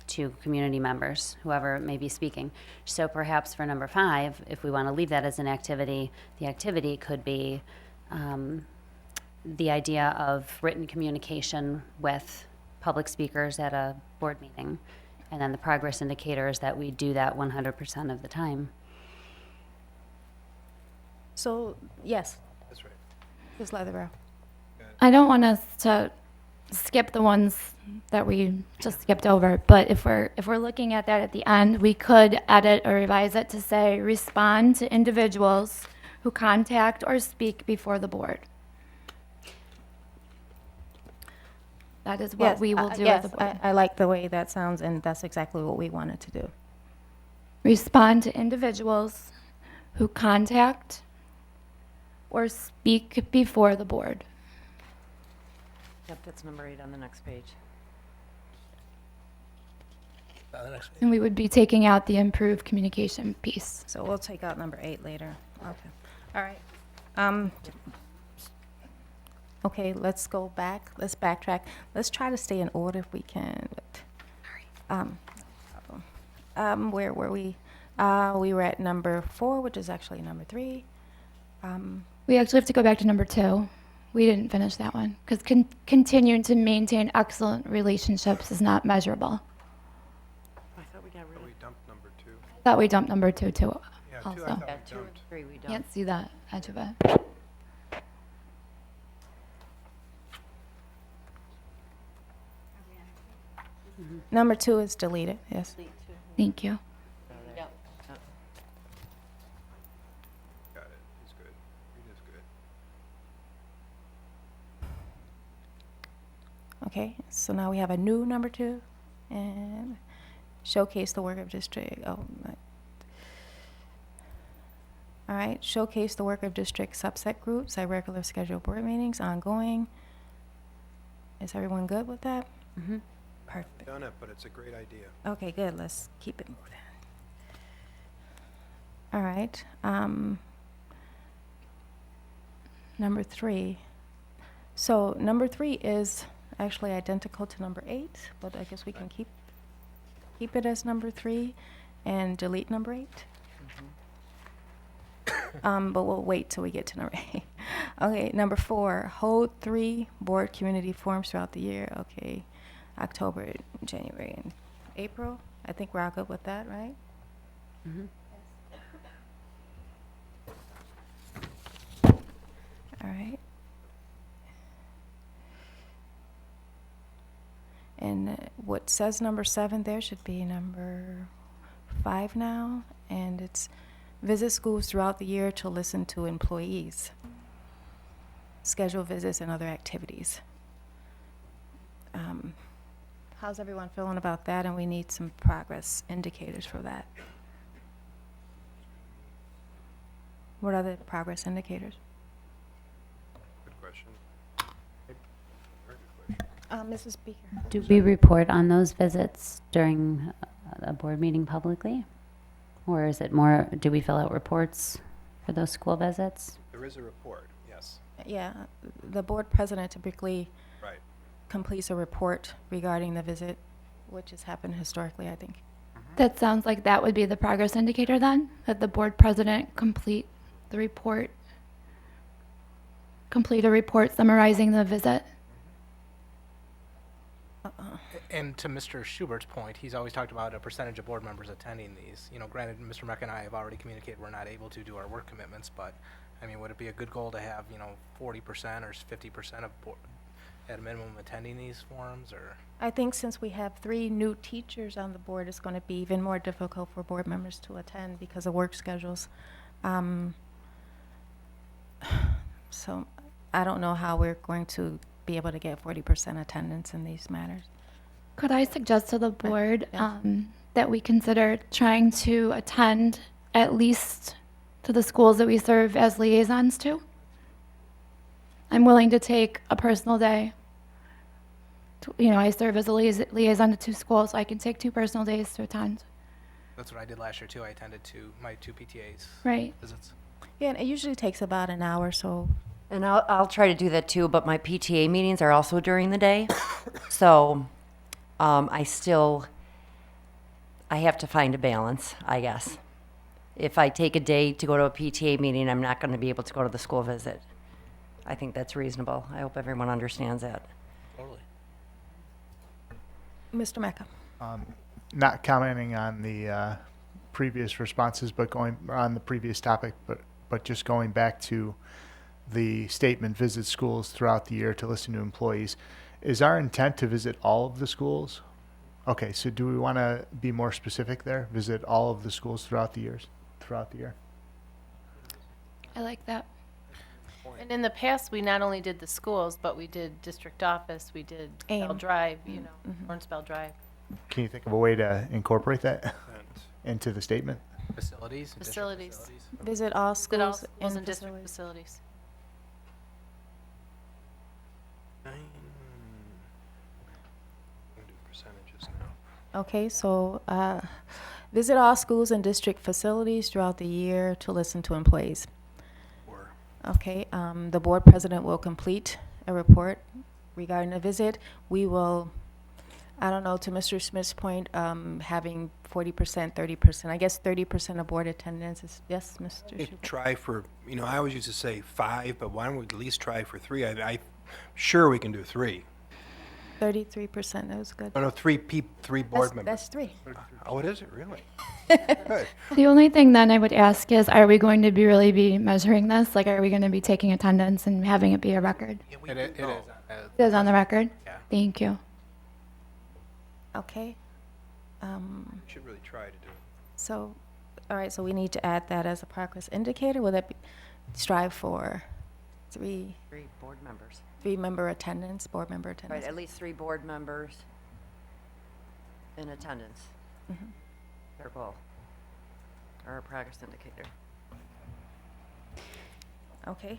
to community members, whoever may be speaking. So perhaps for number 5, if we want to leave that as an activity, the activity could be the idea of written communication with public speakers at a board meeting. And then the progress indicator is that we do that 100% of the time. So, yes, That's right. Ms. Leatherborough. I don't want us to skip the ones that we just skipped over, but if we're looking at that at the end, we could edit or revise it to say respond to individuals who contact or speak before the board. That is what we will do as a board. I like the way that sounds, and that's exactly what we wanted to do. Respond to individuals who contact or speak before the board. Yep, that's number 8 on the next page. The next page. And we would be taking out the improved communication piece. So we'll take out number 8 later. Okay. All right. Okay, let's go back. Let's backtrack. Let's try to stay in order if we can. Where were we? We were at number 4, which is actually number 3. We actually have to go back to number 2. We didn't finish that one because continuing to maintain excellent relationships is not measurable. I thought we got rid Thought we dumped number 2 too. Yeah, also. two, I thought Yeah, we 2 and dumped. 3 we don't. Can't see that edge of it. Number 2 is deleted, yes. Thank you. Yep. Got it. He's good. It is good. Okay, so now we have a new number 2, and showcase the work of district, all right, showcase the work of district subset groups at regular scheduled board meetings, ongoing. Is everyone good with that? Mhm. Perfect. Done it, but it's a great idea. Okay, good, let's keep it moving. All right, number 3. So number 3 is actually identical to number 8, but I guess we can keep it as number 3 and delete number 8. But we'll wait till we get to number 8. Okay, number 4, hold 3 board community forums throughout the year. Okay, October, January, and April. I think we're all good with that, right? Mhm. All right. And what says number 7 there should be number 5 now, and it's visit schools throughout the year to listen to employees, schedule visits and other activities. How's everyone feeling about that? And we need some progress indicators for that. What are the progress indicators? Good question. Very good question. Mrs. Speaker. Do we report on those visits during a board meeting publicly? Or is it more, do we fill out reports for those school visits? There is a report, yes. Yeah, the board president typically Right. completes a report regarding the visit, which has happened historically, I think. That sounds like that would be the progress indicator then, that the board president complete a report summarizing the visit. And to Mr. Schubert's point, he's always talked about a percentage of board members attending these. You know, granted, Mr. Meck and I have already communicated we're not able to do our work commitments, but, I mean, would it be a good goal to have, 40% or 50% of board, at a minimum, attending these forums, or? I think since we have 3 new teachers on the board, it's going to be even more difficult for board members to attend because of work schedules. So I don't know how we're going to be able to get 40% attendance in these matters. Could I suggest to the board yes. that we consider trying to attend at least to the schools that we serve as liaisons to? I'm willing to take a personal day. I serve as a liaison to 2 schools, so I can take 2 personal days to attend. That's what I did last year, too. I attended my 2 PTAs Right. visits. Yeah, and it usually takes about an hour, so And I'll try to do that too, but my PTA meetings are also during the day. So I have to find a balance, I guess. If I take a day to go to a PTA meeting, I'm not going to be able to go to the school visit. I think that's reasonable. I hope everyone understands that. Totally. Mr. Mecca. Not commenting on the previous responses, but going on the previous topic, but just going back to the statement, visit schools throughout the year to listen to employees. Is our intent to visit all of the schools? Okay, so do we want to be more specific there? Visit all of the schools throughout the year? I like that. And in the past, we not only did the schools, but we did district office, we did Bell AIM. Drive, Lawrence Bell Drive. Can you think of a way to incorporate that And into the statement? Facilities? district Facilities. Visit all Did all schools schools and and district facilities. facilities. I'm gonna do percentages now. Okay, so visit all schools and district facilities throughout the year to listen to employees. Or Okay, the board president will complete a report regarding the visit. We will, I don't know, to Mr. Smith's point, having 40%, 30%, I guess 30% of board attendance is, yes, Mr. we Schubert? try for, I always used to say 5, but why don't we at least try for 3? I'm sure we can do 3. 33%, that was good. Oh, no, three board members. That's 3. Oh, it is it, really? Good. The only thing then I would ask is, are we going to really be measuring this? Like, are we going to be taking attendance and having it be a record? It is. It is on the record? Yeah. Thank you. Okay. We should really try to do it. So, all right, so we need to add that as a progress indicator. Will that be, strive for 3 board members. member attendance, board member Right, attendance? at least 3 board members in attendance. Mhm. Their goal. Or a progress indicator. Okay.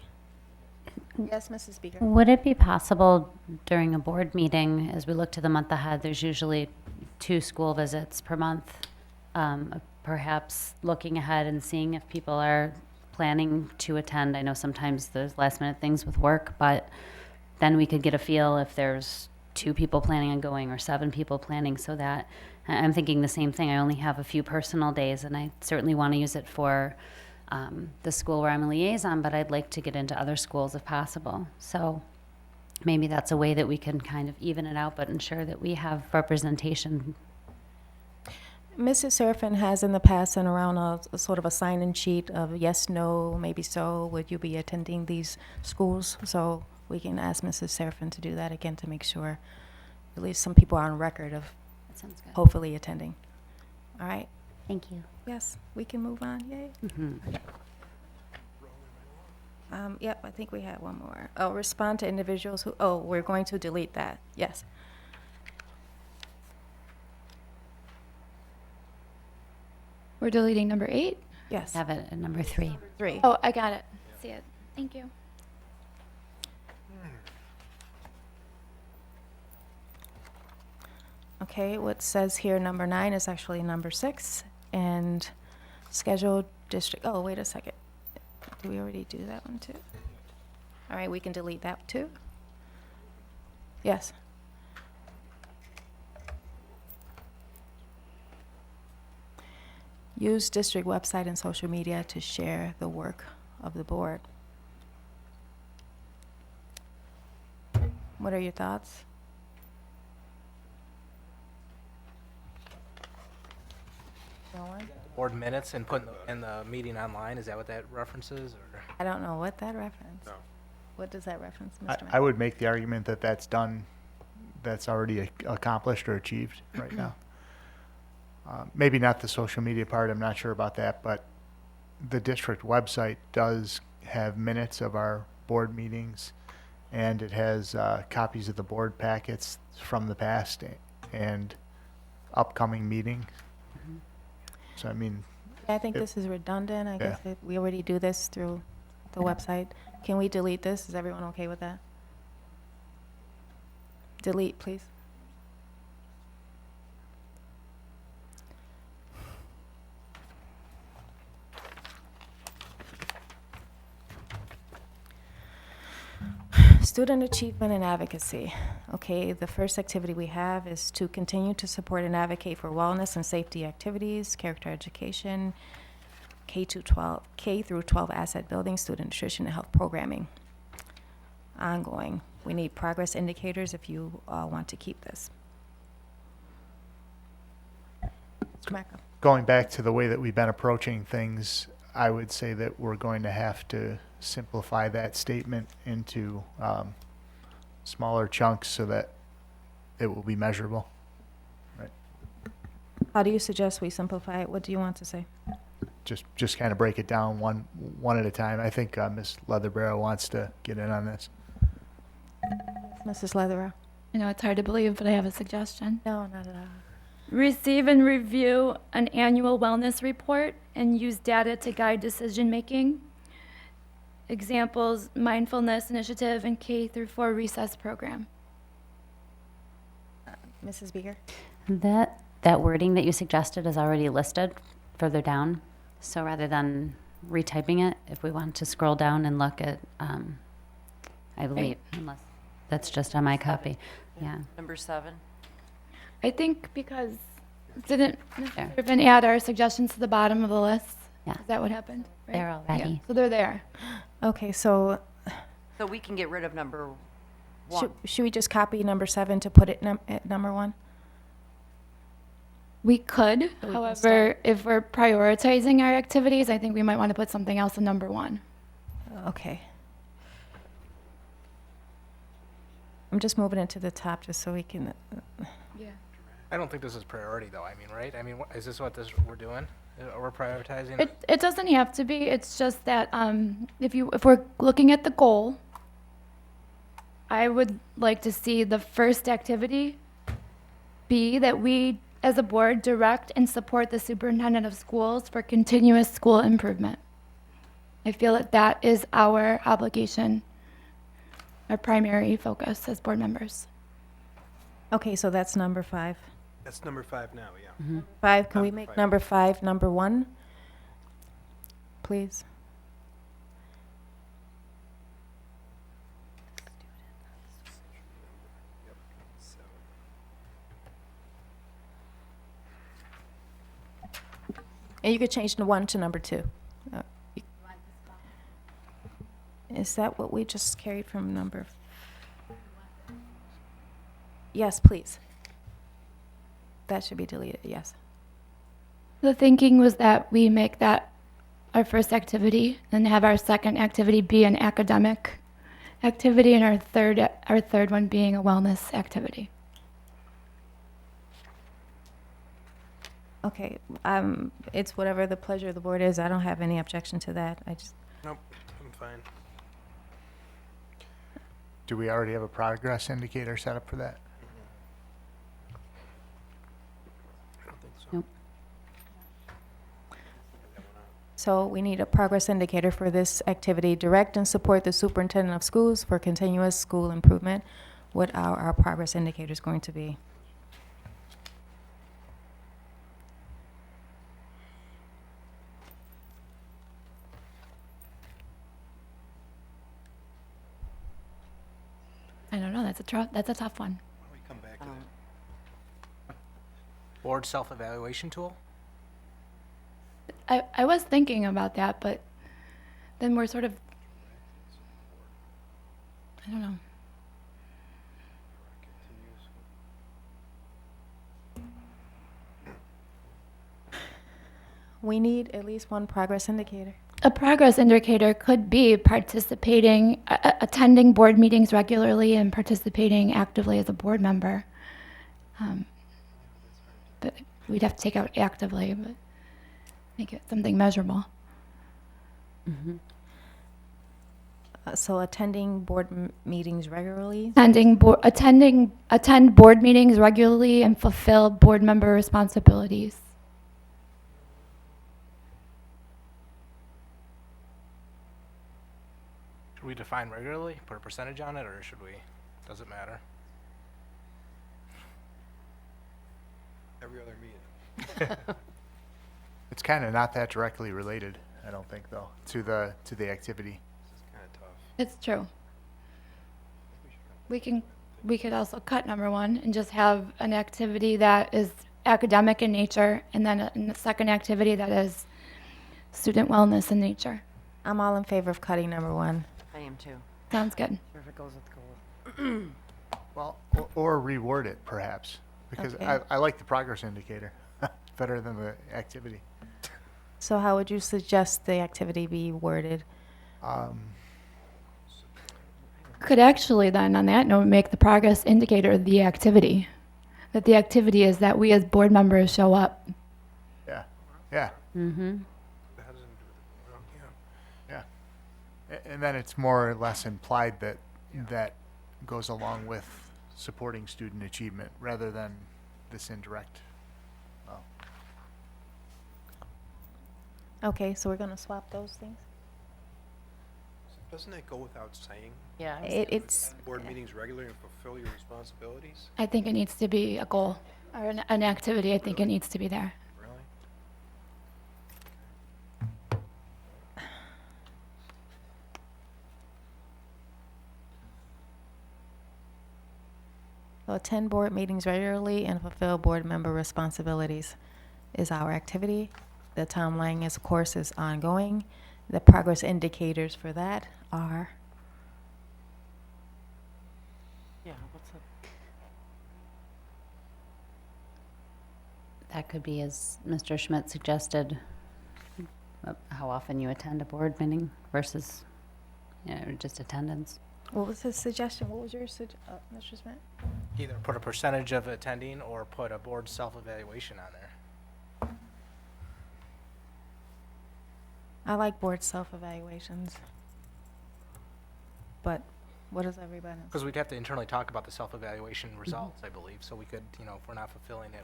Yes, Mrs. Speaker. Would it be possible during a board meeting, as we look to the month ahead, there's usually 2 school visits per month, perhaps looking ahead and seeing if people are planning to attend? I know sometimes there's last minute things with work, but then we could get a feel if there's 2 people planning on going or 7 people planning, so that I'm thinking the same thing. I only have a few personal days, and I certainly want to use it for the school where I'm a liaison, but I'd like to get into other schools if possible. So maybe that's a way that we can kind of even it out, but ensure that we have representation. Mrs. Serafin has in the past sent around a sort of a sign-in sheet of yes, no, maybe so. Would you be attending these schools? So we can ask Mrs. Serafin to do that again to make sure at least some people are on record of That sounds good. hopefully attending. All right. Thank you. Yes, we can move on. Yay. Yep, I think we had one more. Oh, respond to individuals who, oh, we're going to delete that. Yes. We're deleting number 8? Yes. Have it at number 3. 3. Oh, I got it. See it. Thank you. Okay, what says here number 9 is actually number 6. And scheduled district, oh, wait a second. Did we already do that one too? All right, we can delete that too. Yes. Use district website and social media to share the work of the board. What are your thoughts? Nolan? Board minutes and putting in the meeting online, is that what that references, or? I don't know what that reference. No. What does that reference, Mr. I would make the argument that that's done, that's already accomplished or achieved right now. Maybe not the social media part, I'm not sure about that, but the district website does have minutes of our board meetings, and it has copies of the board packets from the past and upcoming meeting. So, I mean, I think It- this is redundant. I guess if we already do this through the website. Can we delete this? Is everyone okay with that? Delete, please. Student achievement and advocacy. Okay, the first activity we have is to continue to support and advocate for wellness and safety activities, character education, K through 12 asset building, student nutrition and health programming. Ongoing. We need progress indicators if you want to keep this. Mr. Marco. going back to the way that we've been approaching things, I would say that we're going to have to simplify that statement into smaller chunks so that it will be measurable. Right. How do you suggest we simplify it? What do you want to say? Just kind of break it down one at a time. I think Ms. Leatherbarrow wants to get in on this. Mrs. Leatherow? I know it's hard to believe, but I have a suggestion. No, not at all. Receive and review an annual wellness report and use data to guide decision-making. Examples, mindfulness initiative and K through 4 recess program. Mrs. Beeger? That wording that you suggested is already listed further down. So rather than retyping it, if we want to scroll down and look at, I believe, unless that's just on my copy. Yeah. Number 7. I think because didn't Mr. Irvin add our suggestions to the bottom of the list? Yeah. Is that what happened? Right? They're already. Yeah, so they're there. Okay, so So we can get rid of number Should we just copy number 7 to put it at number 1? We could, we can however, if we're prioritizing our activities, I think we might want to put something else in number 1. Okay. I'm just moving it to the top just so we can, Yeah. I don't think this is priority though, I mean, right? I mean, is this what we're doing? We're prioritizing? It doesn't have to be. It's just that if we're looking at the goal, I would like to see the first activity be that we, as a board, direct and support the superintendent of schools for continuous school improvement. I feel that that is our obligation, our primary focus as board members. okay, so that's number 5. That's number 5 now, yeah. 5, can we Number make 5. number 5 number 1? Please. So, And you could change the 1 to number 2. Is that what we just carried from number? Yes, please. That should be deleted, yes. The thinking was that we make that our first activity and have our second activity be an academic activity and our third one being a wellness activity. Okay, it's whatever the pleasure of the board is. I don't have any objection to that. I just, nope, I'm fine. Do we already have a progress indicator set up for that? I don't think so. Nope. so we need a progress indicator for this activity. Direct and support the superintendent of schools for continuous school improvement. What are our progress indicators going to be? I don't know. That's a tough one. Why don't we come back to that? Board self-evaluation tool? I was thinking about that, but then we're sort of, I don't know. We need at least one progress indicator. A progress indicator could be participating, attending board meetings regularly and participating actively as a board member. But we'd have to take out actively, but make it something measurable. So attending board meetings regularly. Attend board meetings regularly and fulfill board member responsibilities. Should we define regularly, put a percentage on it, or should we, does it matter? Every other meeting. It's kind of not that directly related, I don't think, though, to the activity. This is kind of tough. It's true. We should come We could also cut number 1 and just have an activity that is academic in nature, and then a second activity that is student wellness in nature. I'm all in favor of cutting number 1. I am too. Sounds good. Sure if it goes with the goal. Well, or reward it, perhaps, because Okay. I like the progress indicator better than the activity. So how would you suggest the activity be worded? Could actually then, on that note, make the progress indicator the activity. That the activity is that we as board members show up. Yeah, yeah, Mm-hmm. That has nothing to do with the goal, yeah. yeah. And then it's more or less implied that that goes along with supporting student achievement rather than this indirect. Well, Okay, so we're going to swap those things? Doesn't that go without saying? Yeah. It's, Attend board meetings regularly and fulfill your responsibilities? I think it needs to be a goal or an activity. I think it needs to be there. Really? so attend board meetings regularly and fulfill board member responsibilities is our activity. The timeline is, of course, is ongoing. The progress indicators for that are That could be, as Mr. Schmidt suggested, how often you attend a board meeting versus, just attendance. What was his suggestion? What was your Mr. Smith? Either put a percentage of attending or put a board self-evaluation on there. I like board self-evaluations. But what does everybody else? Because we'd have to internally talk about the self-evaluation results, I believe, so we could, if we're not fulfilling it,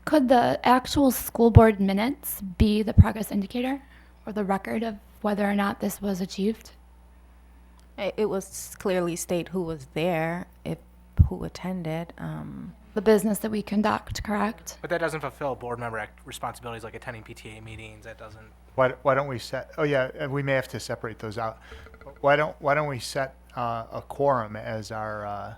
Could the actual school board minutes be the progress indicator or the record of whether or not this was achieved? It was clearly state who was there, who attended. The business that we conduct, correct? But that doesn't fulfill board member responsibilities like attending PTA meetings. That doesn't. Why don't we set, oh yeah, and we may have to separate those out. Why don't we set a quorum as our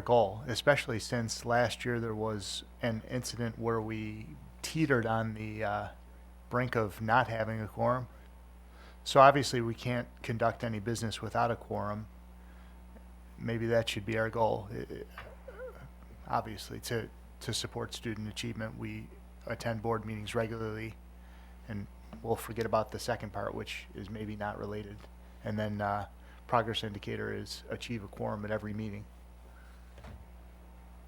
goal, especially since last year there was an incident where we teetered on the brink of not having a quorum. So obviously we can't conduct any business without a quorum. Maybe that should be our goal. Obviously, to support student achievement, we attend board meetings regularly, and we'll forget about the second part, which is maybe not related. And then progress indicator is achieve a quorum at every meeting.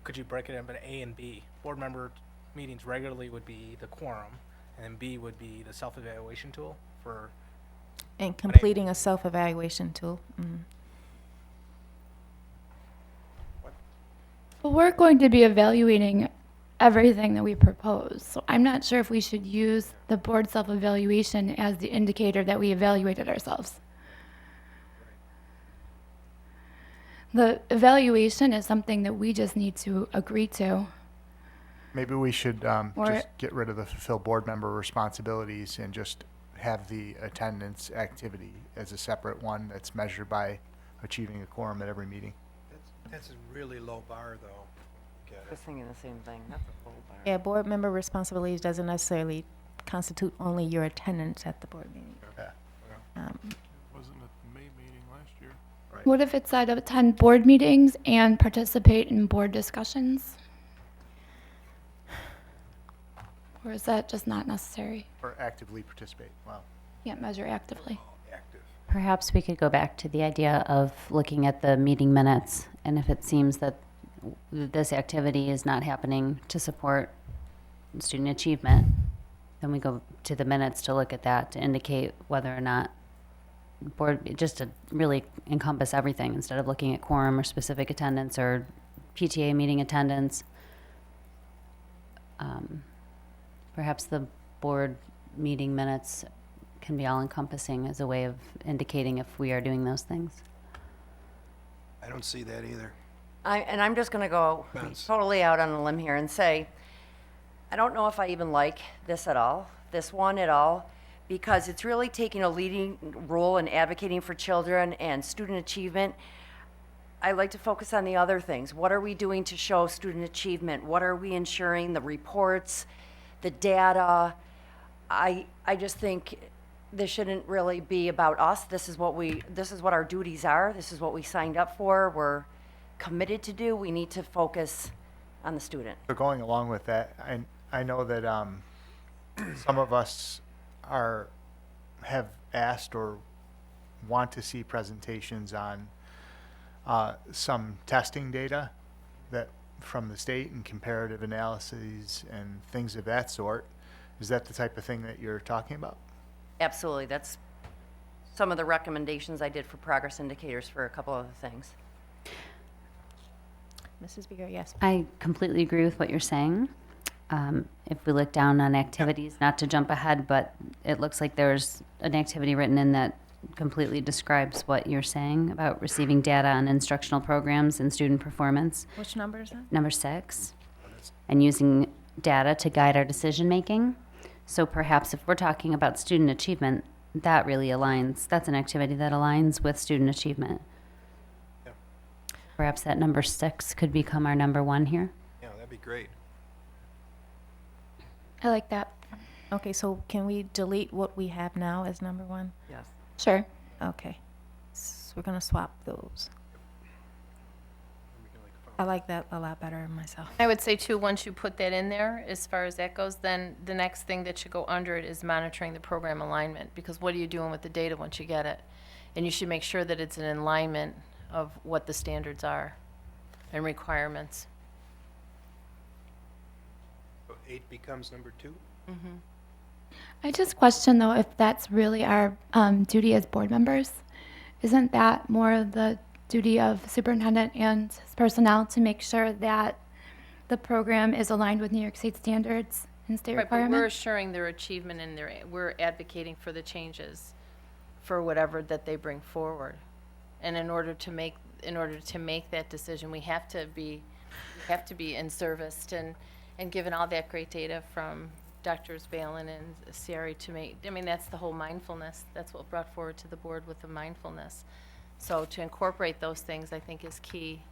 Could you break it into A and B? Board member meetings regularly would be the quorum, and then B would be the self-evaluation tool for. And completing a self-evaluation tool. Mm. Well, we're going to be evaluating everything that we propose. So I'm not sure if we should use the board self-evaluation as the indicator that we evaluated ourselves. The evaluation is something that we just need to agree to. Maybe we should Or- just get rid of the fulfill board member responsibilities and just have the attendance activity as a separate one that's measured by achieving a quorum at every meeting. That's a really low bar, though. I was thinking the same thing. That's a full bar. Yeah, board member responsibilities doesn't necessarily constitute only your attendance at the board meeting. Yeah. Wasn't at the May meeting last year. What if it said attend board meetings and participate in board discussions? Or is that just not necessary? Or actively participate. Wow. Can't measure actively. Active. Perhaps we could go back to the idea of looking at the meeting minutes, and if it seems that this activity is not happening to support student achievement, then we go to the minutes to look at that to indicate whether or not board, just to really encompass everything instead of looking at quorum or specific attendance or PTA meeting attendance. Perhaps the board meeting minutes can be all encompassing as a way of indicating if we are doing those things. I don't see that either. And I'm just going to go Bounce. totally out on a limb here and say, I don't know if I even like this at all, this one at all, because it's really taking a leading role in advocating for children and student achievement. I like to focus on the other things. What are we doing to show student achievement? What are we ensuring? The reports, the data. I just think this shouldn't really be about us. This is what our duties are. This is what we signed up for. We're committed to do. We need to focus on the student. So going along with that, I know that some of us have asked or want to see presentations on some testing data that from the state and comparative analyses and things of that sort. Is that the type of thing that you're talking about? Absolutely. That's some of the recommendations I did for progress indicators for a couple other things. Mrs. Beer, yes. I completely agree with what you're saying. If we look down on activities, not to jump ahead, but it looks like there's an activity written in that completely describes what you're saying about receiving data on instructional programs and student performance. Which number is that? Number 6, and using data to guide our decision making. So perhaps if we're talking about student achievement, that really aligns. That's an activity that aligns with student achievement. Yeah. Perhaps that number 6 could become our number 1 here. Yeah, that'd be great. I like that. Okay, so can we delete what we have now as number 1? Yes. Sure. Okay. So we're going to swap those. We can like I like that a lot better myself. I would say too, once you put that in there, as far as that goes, then the next thing that should go under it is monitoring the program alignment, because what are you doing with the data once you get it? And you should make sure that it's in alignment of what the standards are and requirements. So 8 becomes number 2? I just question though if that's really our duty as board members. Isn't that more the duty of superintendent and his personnel to make sure that the program is aligned with New York State standards and state Right, but we're requirements? assuring their achievement and we're advocating for the changes for whatever that they bring forward. And in order to make that decision, we have to be in service and given all that great data from Drs. Balin and Ciari to make, I mean, that's the whole mindfulness. That's what brought forward to the board with the mindfulness. So to incorporate those things, I think, is key,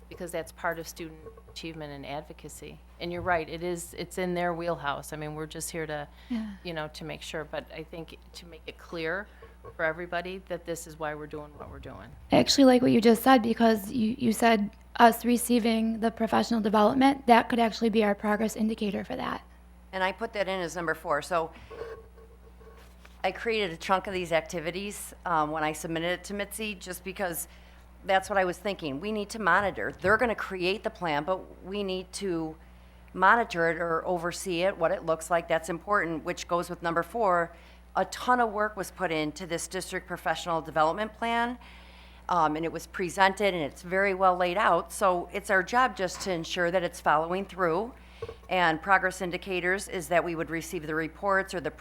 because that's part of student achievement and advocacy. And you're right, it's in their wheelhouse. I mean, we're just here to, to make sure, but I think to make it clear for everybody that this is why we're doing what we're doing. I actually like what you just said, because you said us receiving the professional development, that could actually be our progress indicator for that. And I put that in as number 4. So I created a chunk of these activities when I submitted it to Mitzi, just because that's what I was thinking. We need to monitor. They're going to create the plan, but we need to monitor it or oversee it, what it looks like. That's important, which goes with number 4. A ton of work was put into this district professional development plan, and it was presented, and it's very well laid out. So it's our job just to ensure that it's following through. And progress indicators is that we would receive the reports or the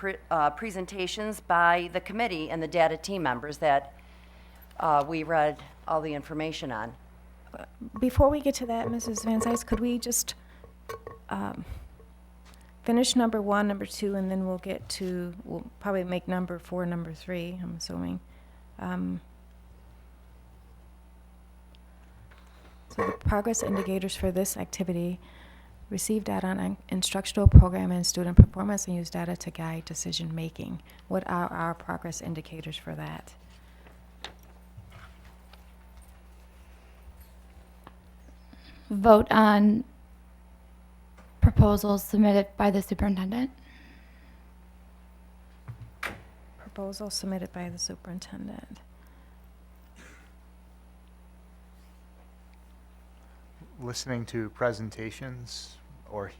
presentations by the committee and the data team members that we read all the information on. Before we get to that, Mrs. Van Cise, could we just finish number 1, number 2, and then we'll probably make number 4, number 3, I'm assuming. So the progress indicators for this activity: receive data on instructional program and student performance and use data to guide decision making. What are our progress indicators for that? Vote on proposals submitted by the superintendent. Proposal submitted by the superintendent. Listening to presentations or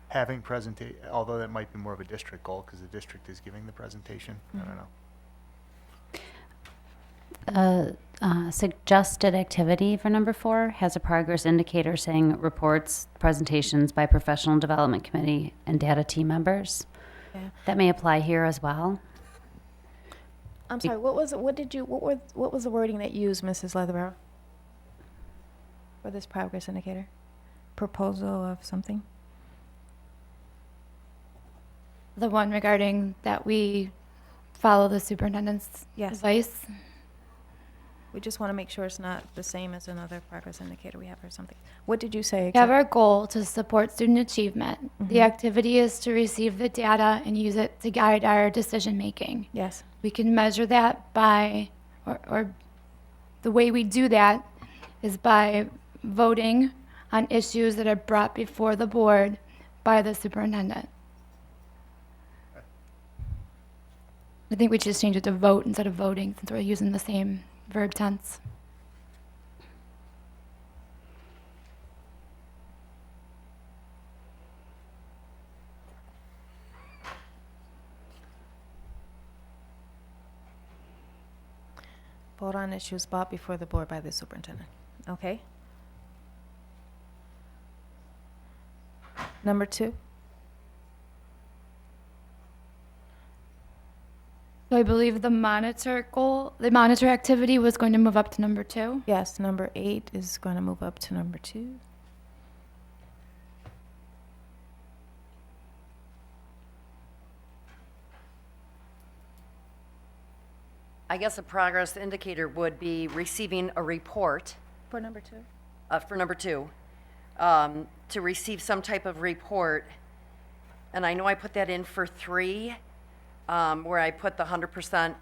having although that might be more of a district goal because the district is giving the presentation. I don't know. Suggested activity for number 4 has a progress indicator saying reports, presentations by professional development committee and data team members. Yeah. That may apply here as well. I'm sorry, what was the wording that you used, Mrs. Leatherborough, for this progress indicator? Proposal of something? The one regarding that we follow the superintendent's Yes. advice. We just want to make sure it's not the same as another progress indicator we have or something. What did you say? We have our goal to support student achievement. The activity is to receive the data and use it to guide our decision making. Yes. We can measure that by, or the way we do that is by voting on issues that are brought before the board by the superintendent. I think we should just change it to vote instead of voting, since we're using the same verb tense. Vote on issues brought before the board by the superintendent. Okay. Number 2. So I believe the monitor activity was going to move up to number 2. Yes, number 8 is going to move up to number 2. I guess a progress indicator would be receiving a report For number 2. for number 2, to receive some type of report. And I know I put that in for 3, where I put the 100%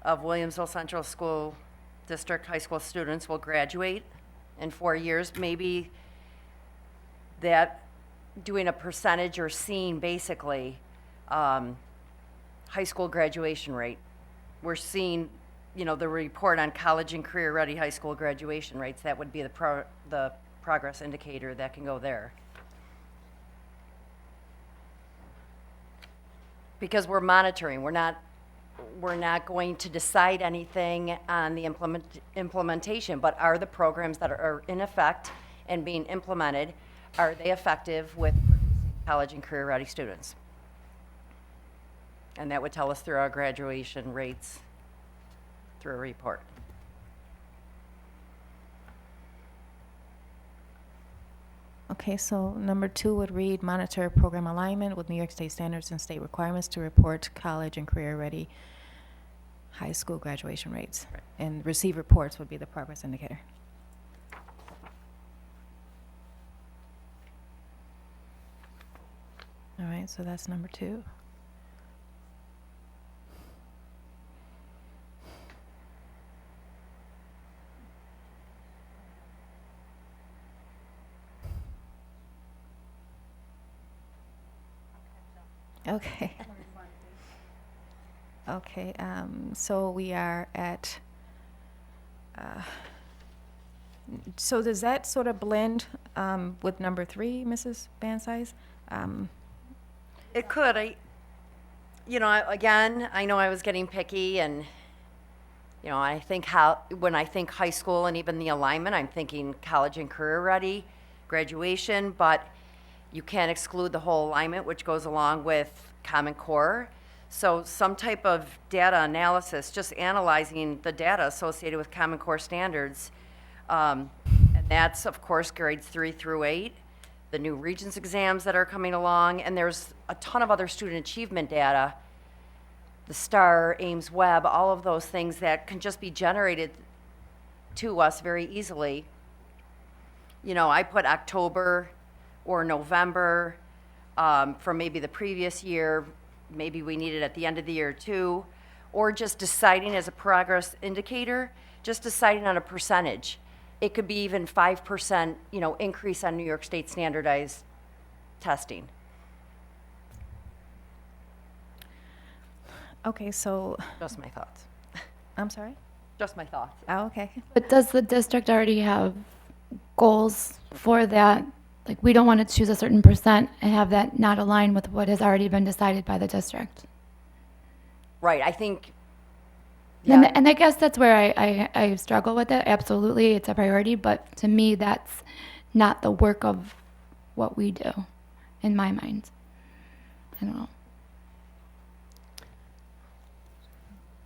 of Williamsville Central School District high school students will graduate in 4 years, maybe that doing a percentage or seeing basically high school graduation rate. We're seeing, you know, the report on college and career-ready high school graduation rates. That would be the progress indicator that can go there. Because we're monitoring, we're not going to decide anything on the implementation, but are the programs that are in effect and being implemented, are they effective with college and career-ready students? And that would tell us through our graduation rates through a report. Okay, so number 2 would read, monitor program alignment with New York State standards and state requirements to report college and career-ready high school graduation rates. Right. And receive reports would be the progress indicator. All right, so that's number 2. Okay. Okay, so we are at, so does that sort of blend with number 3, Mrs. Bansize? It could. Again, I know I was getting picky, and I think when I think high school and even the alignment, I'm thinking college and career ready, graduation, but you can't exclude the whole alignment, which goes along with Common Core. So some type of data analysis, just analyzing the data associated with Common Core standards, and that's of course grades 3 through 8. The new Regents exams that are coming along, and there's a ton of other student achievement data, the STAR, Ames Web, all of those things that can just be generated to us very easily. I put October or November from maybe the previous year, maybe we need it at the end of the year too, or just deciding as a progress indicator, just deciding on a percentage. It could be even 5%, increase on New York State standardized testing. Okay, so, Just my thoughts. I'm sorry? Just my thoughts. Oh, okay. But does the district already have goals for that? Like, we don't want to choose a certain percent and have that not align with what has already been decided by the district. Right, I think, And I guess that's where I struggle with it. Absolutely, it's a priority, but to me, that's not the work of what we do, in my mind. I don't know.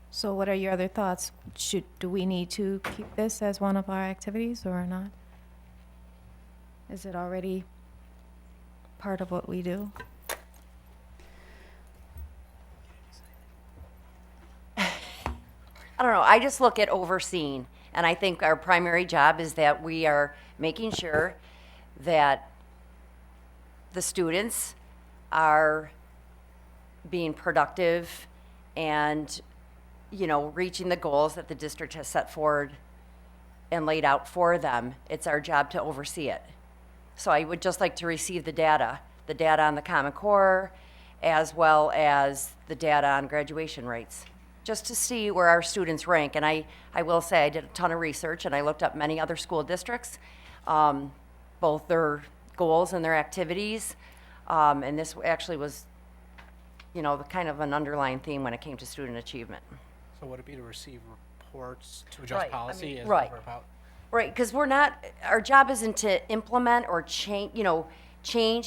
So what are your other thoughts? Do we need to keep this as one of our activities or not? Is it already part of what we do? I don't know, I just look at overseeing, and I think our primary job is that we are making sure that the students are being productive and, reaching the goals that the district has set forward and laid out for them. It's our job to oversee it. So I would just like to receive the data on the Common Core, as well as the data on graduation rates, just to see where our students rank. And I will say I did a ton of research, and I looked up many other school districts, both their goals and their activities. And this actually was, kind of an underlying theme when it came to student achievement. So would it be to receive reports to adjust Right, I policy? mean, as right. we're about? Right, because our job isn't to implement or change,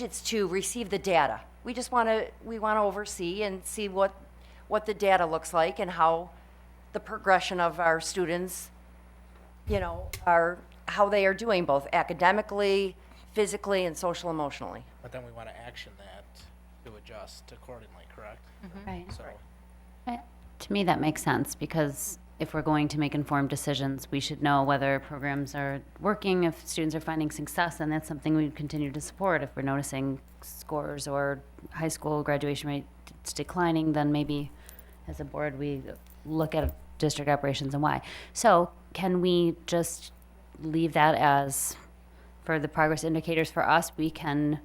it's to receive the data. We want to oversee and see what the data looks like and how the progression of our students, how they are doing both academically, physically, and social emotionally. But then we want to action that to adjust accordingly, correct? Right. So, To me, that makes sense, because if we're going to make informed decisions, we should know whether programs are working, if students are finding success, and that's something we continue to support. If we're noticing scores or high school graduation rate declining, then maybe as a board we look at district operations and why. So can we just leave that as, for the progress indicators for us, we can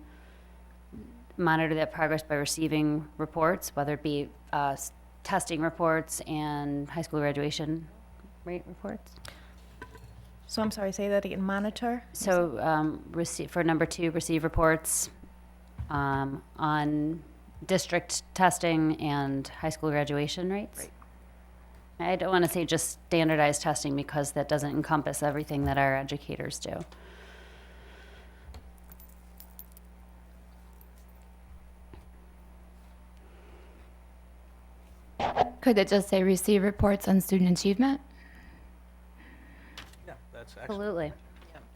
monitor that progress by receiving reports, whether it be testing reports and high school graduation rate reports. So I'm sorry, say that again, monitor? So for number 2, receive reports on district testing and high school graduation rates. Right. I don't want to say just standardized testing because that doesn't encompass everything that our educators do. Could it just say receive reports on student achievement? Yeah, that's excellent. Absolutely.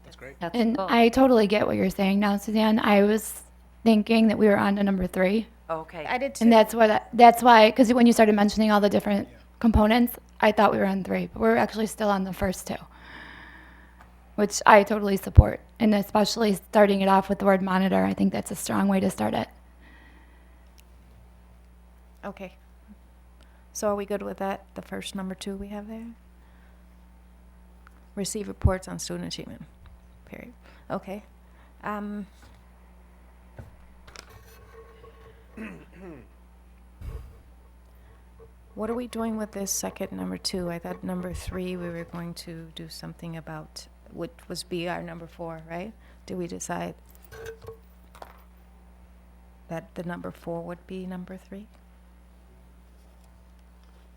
That's great. That's And cool. I totally get what you're saying now, Suzanne. I was thinking that we were on to number 3. Okay. I did too. And that's why, because when you started mentioning all the different components, I thought we were on 3, but we're actually still on the first 2, which I totally support. And especially starting it off with the word monitor, I think that's a strong way to start it. Okay. So are we good with that, the first number 2 we have there? Receive reports on student achievement, period. Okay. What are we doing with this second number 2? I thought number 3 we were going to do something about, which was be our number 4, right? Did we decide that the number 4 would be number 3?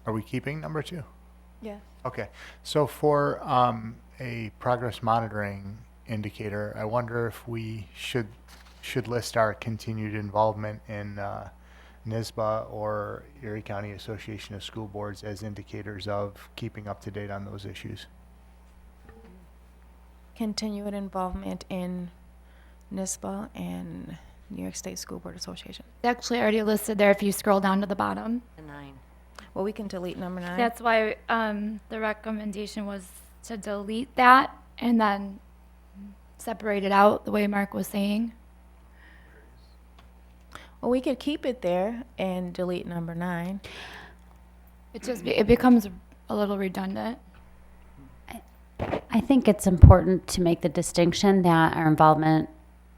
Are we keeping number 2? Yeah. Okay, so for a progress monitoring indicator, I wonder if we should list our continued involvement in NISBA or Erie County Association of School Boards as indicators of keeping up to date on those issues. Continued involvement in NISBA and New York State School Board Association. It's actually already listed there if you scroll down to the bottom. The 9. Well, we can delete number 9. That's why the recommendation was to delete that and then separate it out the way Mark was saying. Well, we could keep it there and delete number 9. It becomes a little redundant. I think it's important to make the distinction that our involvement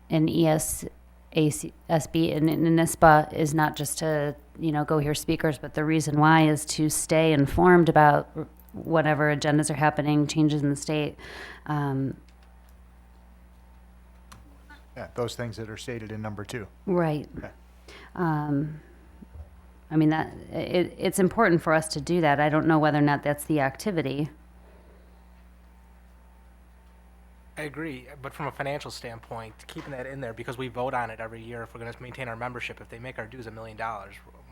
in ESASB and in NISBA is not just to, go hear speakers, but the reason why is to stay informed about whatever agendas are happening, changes in the state. Yeah, those things that are stated in number 2. Right. Okay. I mean, it's important for us to do that. I don't know whether or not that's the activity. I agree, but from a financial standpoint, keeping that in there, because we vote on it every year, if we're going to maintain our membership, if they make our dues $1 million,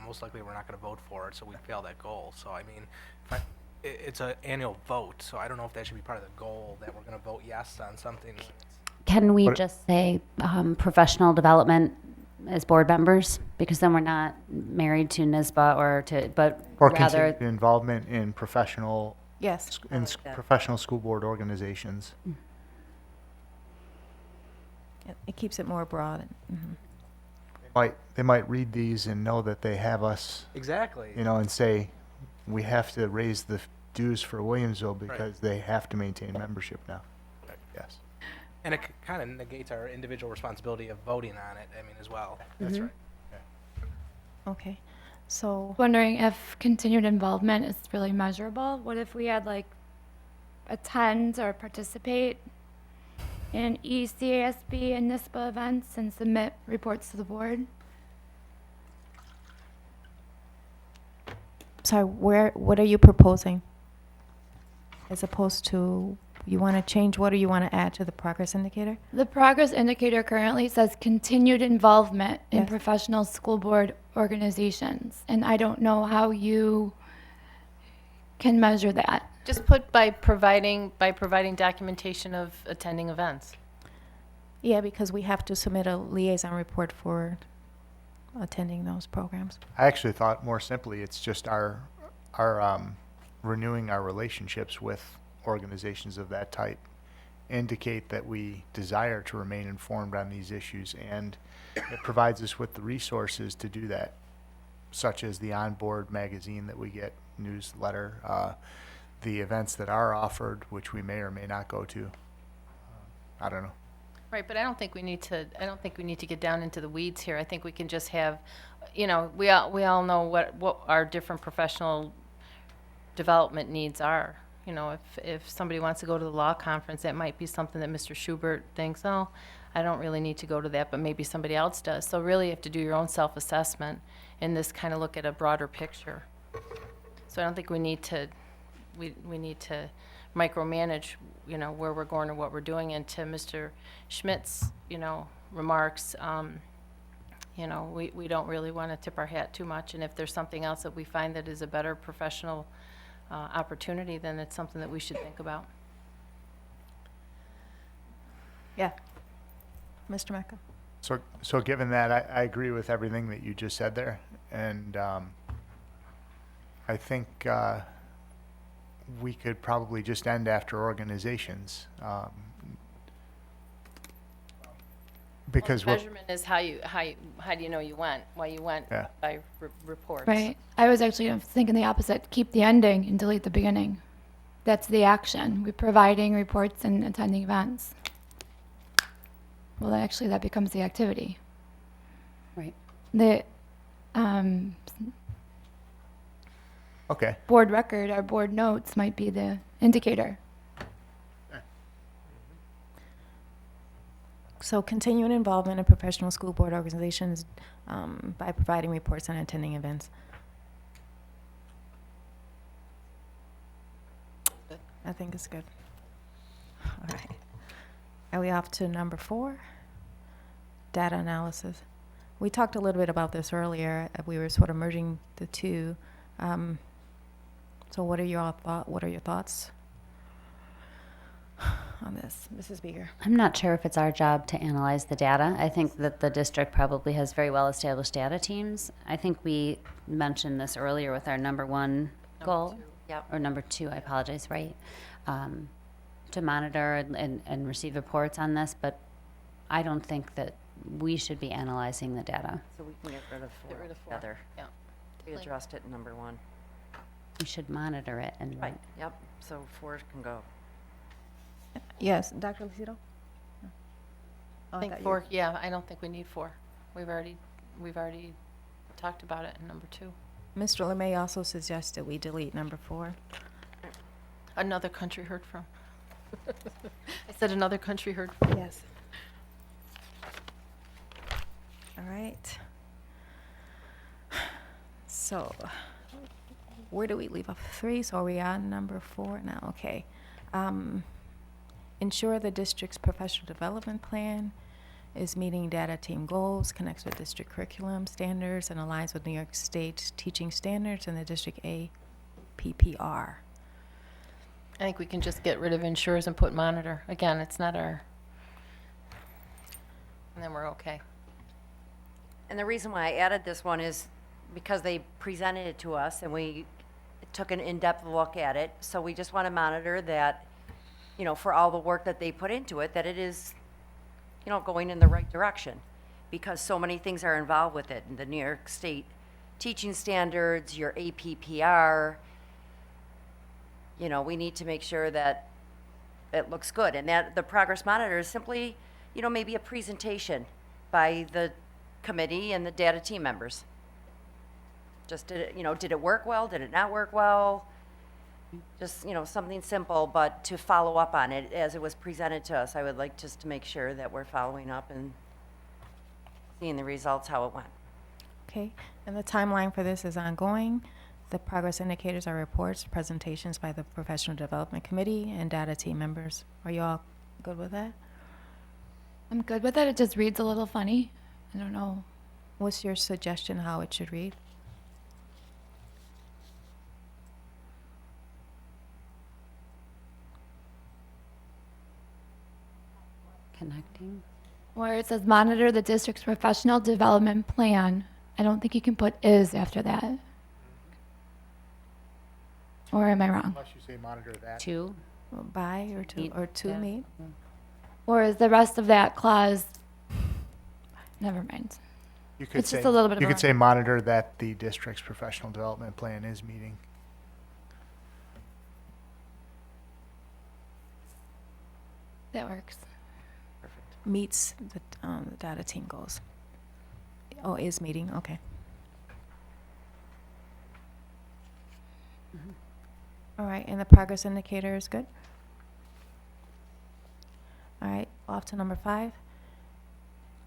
most likely we're not going to vote for it, so we fail that goal. So, I mean, it's an annual vote, so I don't know if that should be part of the goal, that we're going to vote yes on something. Can we just say professional development as board members? Because then we're not married to NISBA or rather continued involvement in professional Yes. professional school board organizations. It keeps it more broad. Mm-hmm. They might read these and know that they have us, Exactly. and say, we have to raise the dues for Williamsville because they have to maintain membership now. Right. Yes. And it kind of negates our individual responsibility of voting on it, as well. That's right. Okay. So, Wondering if continued involvement is really measurable. What if we had attend or participate in ECASB and NISBA events and submit reports to the board? sorry, what are you proposing? As opposed to, you want to change what, or you want to add to the progress indicator? The progress indicator currently says continued involvement in Yes. professional school board organizations. And I don't know how you can measure that. Just put by providing documentation of attending events. Yeah, because we have to submit a liaison report for attending those programs. I actually thought more simply, it's just our renewing our relationships with organizations of that type, indicate that we desire to remain informed on these issues, and it provides us with the resources to do that, such as the onboard magazine that we get, newsletter, the events that are offered, which we may or may not go to. I don't know. Right, but I don't think we need to get down into the weeds here. I think we can just have, you know, we all know what our different professional development needs are. You know, if somebody wants to go to the law conference, that might be something that Mr. Schubert thinks, oh, I don't really need to go to that, but maybe somebody else does. So really you have to do your own self-assessment and this kind of look at a broader picture. So I don't think we need to, we need to micromanage, you know, where we're going or what we're doing. And to Mr. Schmidt's, you know, remarks, you know, we don't really want to tip our hat too much. And if there's something else that we find that is a better professional opportunity, then it's something that we should think about. Yeah. Mr. Mecca? So given that, I agree with everything that you just said there, and I think we could probably just end after organizations, because Well, we're, measurement is how do you know you went? Well, you went Yeah. by reports. Right. I was actually thinking the opposite. Keep the ending and delete the beginning. That's the action. We're providing reports and attending events. Well, actually, that becomes the activity. Right. The okay. board record, our board notes might be the indicator. So continuing involvement in professional school board organizations by providing reports and attending events. I think it's good. All right. Are we off to number 4? Data analysis. We talked a little bit about this earlier. We were sort of merging the two. So what are your thoughts on this, Mrs. Beeger? I'm not sure if it's our job to analyze the data. I think that the district probably has very well-established data teams. I think we mentioned this earlier with our number 1 goal. Yep. Or number 2, I apologize, right? To monitor and receive reports on this, but I don't think that we should be analyzing the data. So we can get rid of 4 Get rid of 4. altogether. Yeah. We addressed it in number 1. We should monitor it and Right, yep, so 4 can go. Yes, Dr. Lucido? I think 4, yeah, I don't think we need 4. We've already talked about it in number 2. Mr. LeMay also suggested we delete number 4. Another country heard from. I said another country heard from. Yes. All right. So, where do we leave off? 3, so are we on number 4 now? Okay. Ensure the district's professional development plan is meeting data team goals, connects with district curriculum standards, and aligns with New York State teaching standards and the district APPR. I think we can just get rid of insurers and put monitor. Again, it's not our, and then we're okay. And the reason why I added this one is because they presented it to us and we took an in-depth look at it. So we just want to monitor that, you know, for all the work that they put into it, that it is, you know, going in the right direction. Because so many things are involved with it. The New York State teaching standards, your APPR, you know, we need to make sure that it looks good. And that the progress monitor is simply, you know, maybe a presentation by the committee and the data team members. Just did it, you know, did it work well? Did it not work well? Just, you know, something simple, but to follow up on it as it was presented to us. I would like just to make sure that we're following up and seeing the results, how it went. Okay, and the timeline for this is ongoing. The progress indicators are reports, presentations by the Professional Development Committee, and data team members. Are you all good with that? I'm good with it. It just reads a little funny. I don't know. What's your suggestion how it should read? Connecting. Where it says monitor the district's professional development plan, I don't think you can put is after that. Or am I wrong? Unless you say monitor that. 2. Or by or to, Meet, or to yeah. meet? Or is the rest of that clause, never mind. You could It's say, just a little bit of you a- could say monitor that the district's professional development plan is meeting. That works. meets the data team goals. Oh, is meeting, okay. All right, and the progress indicator is good? All right, off to number 5.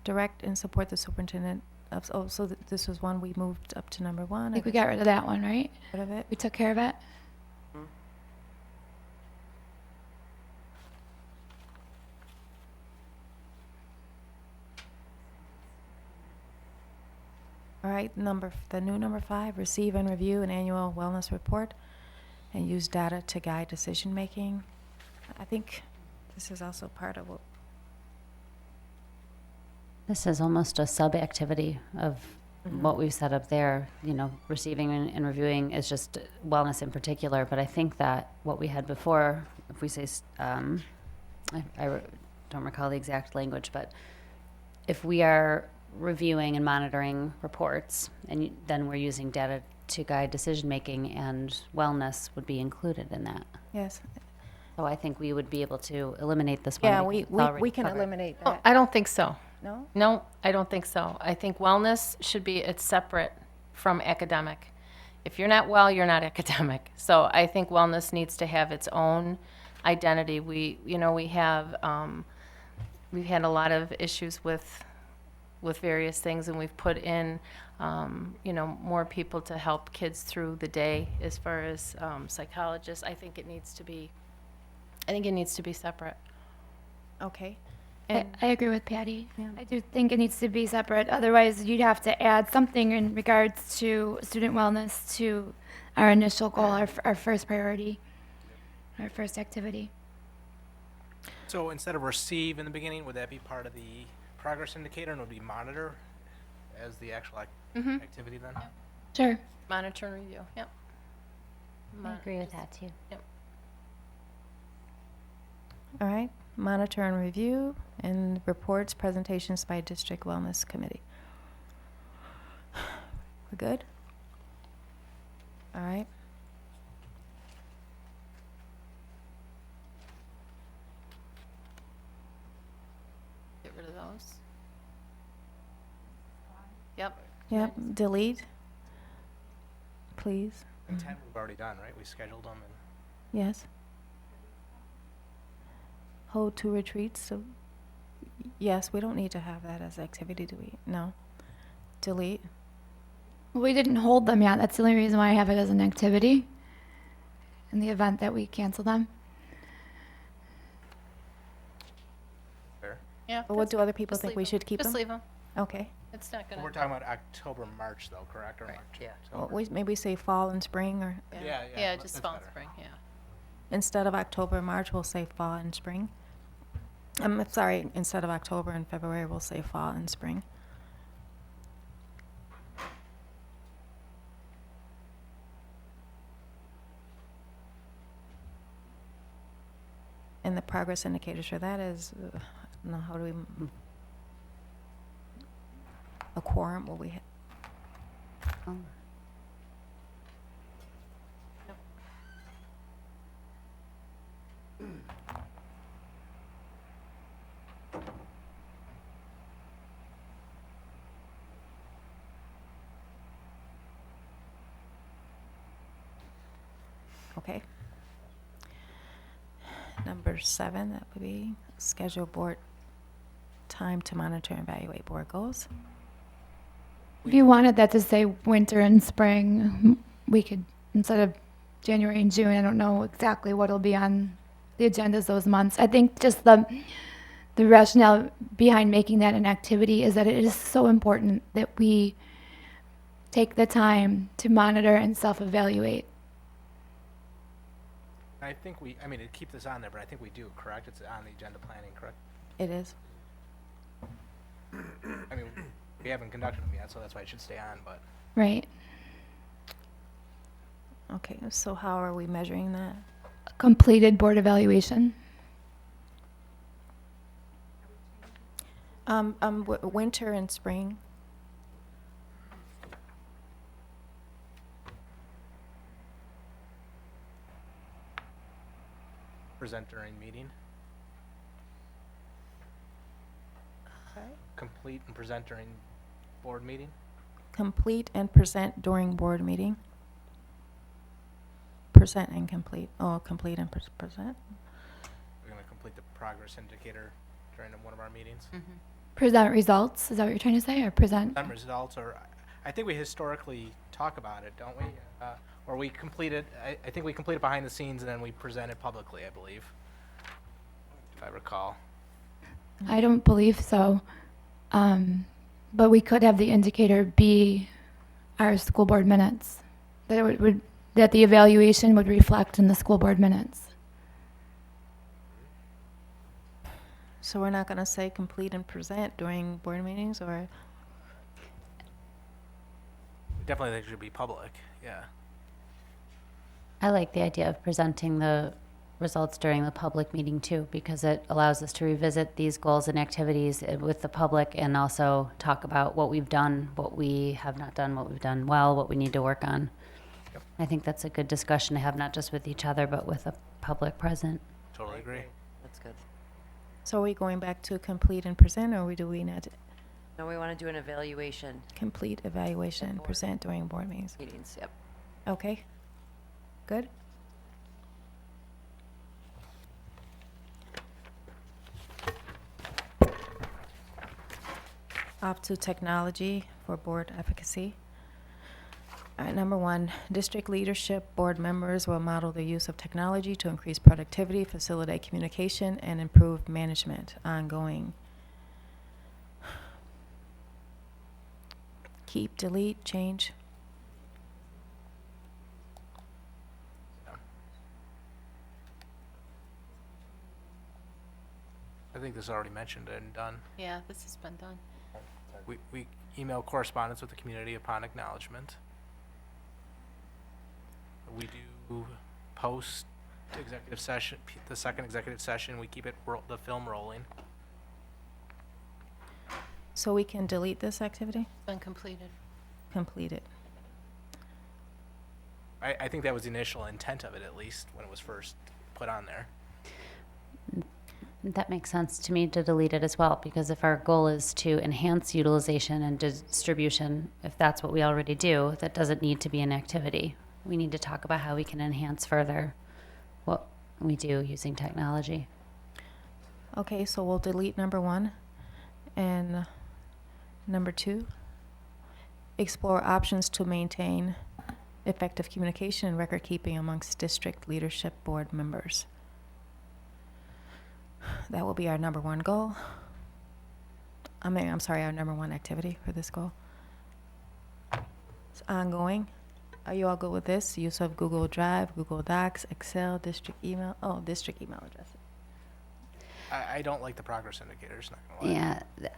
Direct and support the superintendent of, oh, so this was one we moved up to number 1. I think we got rid of that one, right? rid of it. We took care of it. All right, the new number 5, receive and review an annual wellness report and use data to guide decision-making. I think this is also part of what, This is almost a sub-activity of what we've set up there. You know, receiving and reviewing is just wellness in particular, but I think that what we had before, if we say, don't recall the exact language, but if we are reviewing and monitoring reports, and then we're using data to guide decision-making, and wellness would be included in that. yes. So I think we would be able to eliminate this one. Yeah, because we it's already we can covered. eliminate Oh, that. I don't think so. No? No, I don't think so. I think wellness should be, it's separate from academic. If you're not well, you're not academic. So I think wellness needs to have its own identity. We have, we've had a lot of issues with various things, and we've put in, more people to help kids through the day as far as psychologists. I think it needs to be separate. Okay. I agree with Patty. I do think it needs to be separate. Otherwise, you'd have to add something in regards to student wellness to our initial goal, our first priority, our first activity. So instead of receive in the beginning, would that be part of the progress indicator, and it would be monitor as the actual activity then? Sure. Monitor and review, yep. I agree with that too. Yep. All right, monitor and review, and reports, presentations by district wellness committee. We're good? All right. Get rid of those. Yep. Yep, delete, please. And 10 we've already done, right? We scheduled them, and Yes. Hold 2 retreats, so, yes, we don't need to have that as activity, do we? No. Delete. Well, we didn't hold them yet. That's the only reason why I have it as an activity in the event that we cancel them. fair. Yeah. But what do other people just think leave we 'em. should keep them? Just leave them. Okay. It's not We're gonna, talking about October, March, though, correct? Or Right, March? yeah. Well, October. maybe say fall and spring, or yeah, just that's fall and better. spring, yeah. instead of October and March, we'll say fall and spring. I'm sorry, instead of October and February, we'll say fall and spring. And the progress indicators for that is, I don't know, how do we, a quorum, will we, Oh. okay. Number 7, that would be schedule board time to monitor and evaluate board goals. If you wanted that to say winter and spring, we could, instead of January and June, I don't know exactly what'll be on the agendas those months. I think just the rationale behind making that an activity is that it is so important that we take the time to monitor and self-evaluate. I think I mean, to keep this on there, but I think we do, correct? It's on the agenda planning, correct? It is. I mean, we haven't conducted them yet, so that's why it should stay on, but Right. Okay, so how are we measuring that? Completed board evaluation. Winter and spring. present during meeting. Complete and present during board meeting. Complete and present during board meeting. Present and complete. Oh, complete and present. We're going to complete the progress indicator during one of our meetings. Present results, is that what you're trying to say, or present? Some results, or I think we historically talk about it, don't we? Or we complete it, I think we complete it behind the scenes and then we present it publicly, I believe, if I recall. I don't believe so. But we could have the indicator be our school board minutes. That it would that the evaluation would reflect in the school board minutes. So we're not going to say complete and present during board meetings, or? Definitely think it should be public, yeah. I like the idea of presenting the results during the public meeting too, because it allows us to revisit these goals and activities with the public and also talk about what we've done, what we have not done, what we've done well, what we need to work on. Yep. I think that's a good discussion to have, not just with each other, but with the public present. Totally agree. That's good. So are we going back to complete and present, or do we not? No, we want to do an evaluation Complete evaluation and present during board meetings. meetings, yep. Okay. Good. Off to technology for board efficacy. All right, number 1, district leadership board members will model the use of technology to increase productivity, facilitate communication, and improve management. Ongoing. Keep, delete, change. I think this is already mentioned and done. Yeah, this has been done. We email correspondence with the community upon acknowledgement. We do post executive session, the second executive session, we keep the film rolling. So we can delete this activity? It's been completed. Complete it. I think that was the initial intent of it, at least, when it was first put on there. That makes sense to me to delete it as well, because if our goal is to enhance utilization and distribution, if that's what we already do, that doesn't need to be an activity. We need to talk about how we can enhance further what we do using technology. Okay, so we'll delete number 1. And number 2, explore options to maintain effective communication and record keeping amongst district leadership board members. That will be our number 1 goal. our number 1 activity for this goal. It's ongoing. Are you all good with this? Use of Google Drive, Google Docs, Excel, district email. Oh, district email address. I don't like the progress indicators, not gonna lie. Yeah.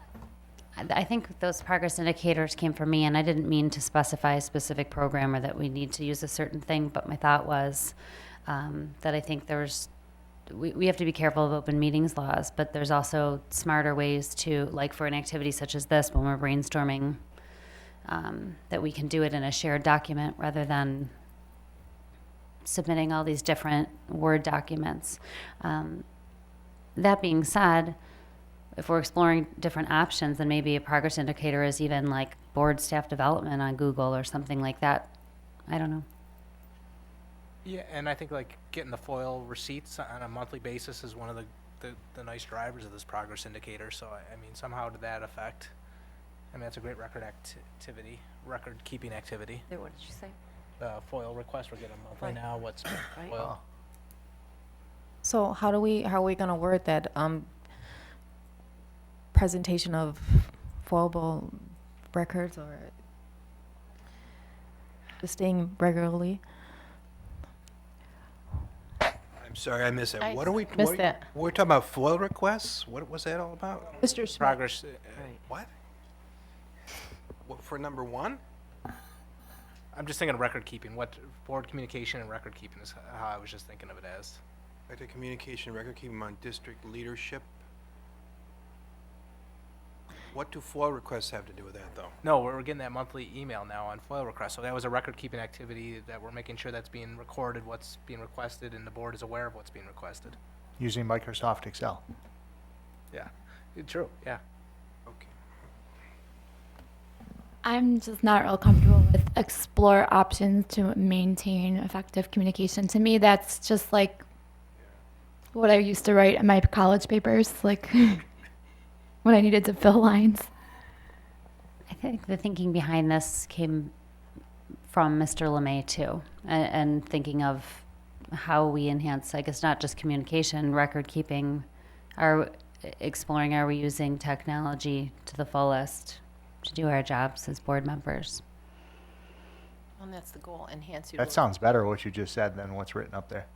I think those progress indicators came from me, and I didn't mean to specify a specific program or that we need to use a certain thing, but my thought was that I think we have to be careful of open meetings laws, but there's also smarter ways to, like for an activity such as this, when we're brainstorming, that we can do it in a shared document rather than submitting all these different Word documents. That being said, if we're exploring different options, then maybe a progress indicator is even like board staff development on Google or something like that. I don't know. Yeah, and I think like getting the FOIL receipts on a monthly basis is one of the nice drivers of this progress indicator. So I mean, somehow to that effect, I mean, that's a great record keeping activity. What did you say? FOIL requests, we're getting monthly Right. now. What's Right. FOIL? So how are we going to word that? Presentation of foilable records, or staying regularly? I'm sorry, I missed it. I What are we? missed that. We're talking about FOIL requests? What was that all about? Mr. Smith. Progress. Right. What? What, for number 1? I'm just thinking of record keeping. What board communication and record keeping is how I was just thinking of it as. Like the communication record keeping on district leadership. What do FOIL requests have to do with that, though? No, we're getting that monthly email now on FOIL requests. So that was a record keeping activity that we're making sure that's being recorded, what's being requested, and the board is aware of what's being requested. Using Microsoft Excel. Yeah, true. Yeah. I'm just not real comfortable with explore options to maintain effective communication. To me, that's just like what I used to write in my college papers, like when I needed to fill lines. I think the thinking behind this came from Mr. LeMay too, and thinking of how we enhance, I guess, not just communication, record keeping, exploring, are we using technology to the fullest to do our jobs as board members? And that's the goal, enhance That utilization. sounds better, what you just said, than what's written up there.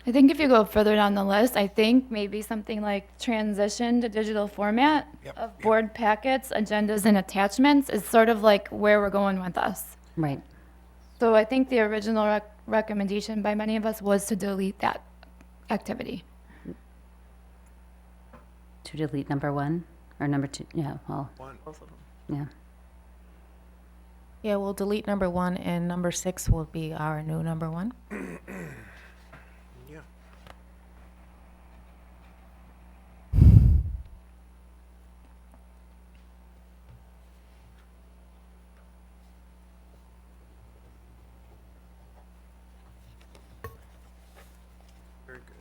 I think if you go further down the list, I think maybe something like transition to digital format of board packets, agendas, and attachments is sort of like where we're going with us. Right. So I think the original recommendation by many of us was to delete that activity. To delete number 1 or number 2? Yeah, well, Both of them. yeah. Yeah, we'll delete number 1, and number 6 will be our new number 1. Yeah. Very good.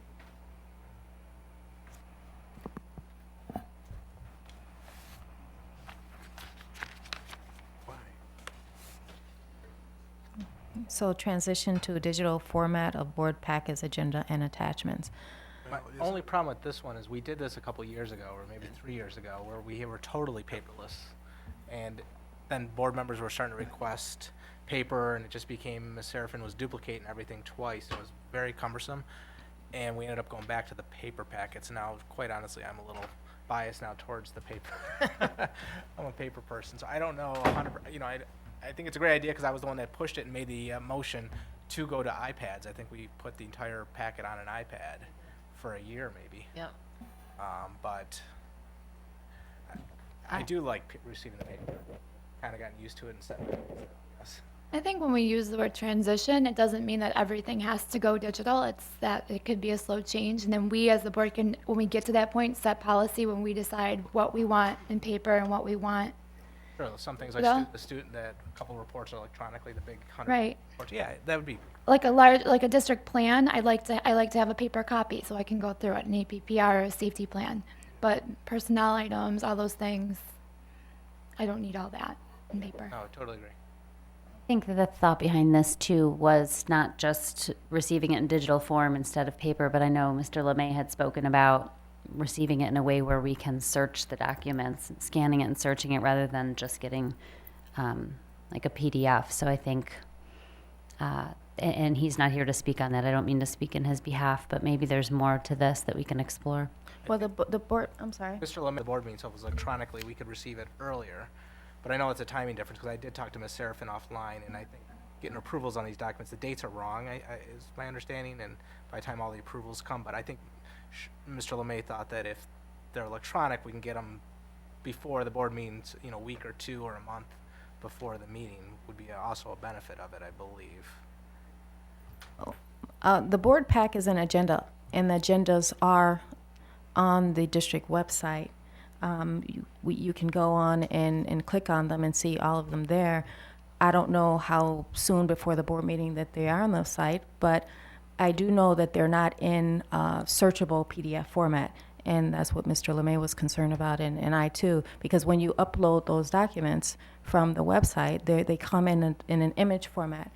Why? So transition to a digital format of board packets, agenda, and attachments. My only problem with this one is we did this a couple years ago, or maybe 3 years ago, where we were totally paperless. And then board members were starting to request paper, and it just became, Ms. Serafin was duplicating everything twice. It was very cumbersome. And we ended up going back to the paper packets. Now, quite honestly, I'm a little biased now towards the paper. I'm a paper person, so I don't know 100%, you know, I think it's a great idea because I was the one that pushed it and made the motion to go to iPads. I think we put the entire packet on an iPad for a year maybe. Yep. But I do like receiving the paper. Kind of gotten used to it and set. Yes. I think when we use the word transition, it doesn't mean that everything has to go digital. It's that it could be a slow change. And then we as the board can, when we get to that point, set policy when we decide what we want in paper and what we want. Sure, some things like Yeah. the student that a couple reports are electronically, the big 100 Right. reports. Yeah, that would be Like a district plan, I like to have a paper copy so I can go through it, an APPR or a safety plan. But personnel items, all those things, I don't need all that in paper. no, I totally agree. I think that the thought behind this too was not just receiving it in digital form instead of paper, but I know Mr. LeMay had spoken about receiving it in a way where we can search the documents, scanning it and searching it rather than just getting like a PDF. So I think, and he's not here to speak on that. I don't mean to speak in his behalf, but maybe there's more to this that we can explore. Well, the board, I'm sorry. Mr. Lemon, the board meeting itself was electronically, we could receive it earlier. But I know it's a timing difference because I did talk to Ms. Serafin offline, and I think getting approvals on these documents, the dates are wrong, is my understanding, and by the time all the approvals come, but I think Mr. LeMay thought that if they're electronic, we can get them before the board meetings, you know, a week or two or a month before the meeting would be also a benefit of it, I believe. The board pack is an agenda, and the agendas are on the district website. You can go on and click on them and see all of them there. I don't know how soon before the board meeting that they are on the site, but I do know that they're not in searchable PDF format, and that's what Mr. LeMay was concerned about, and I too, because when you upload those documents from the website, they come in an image format,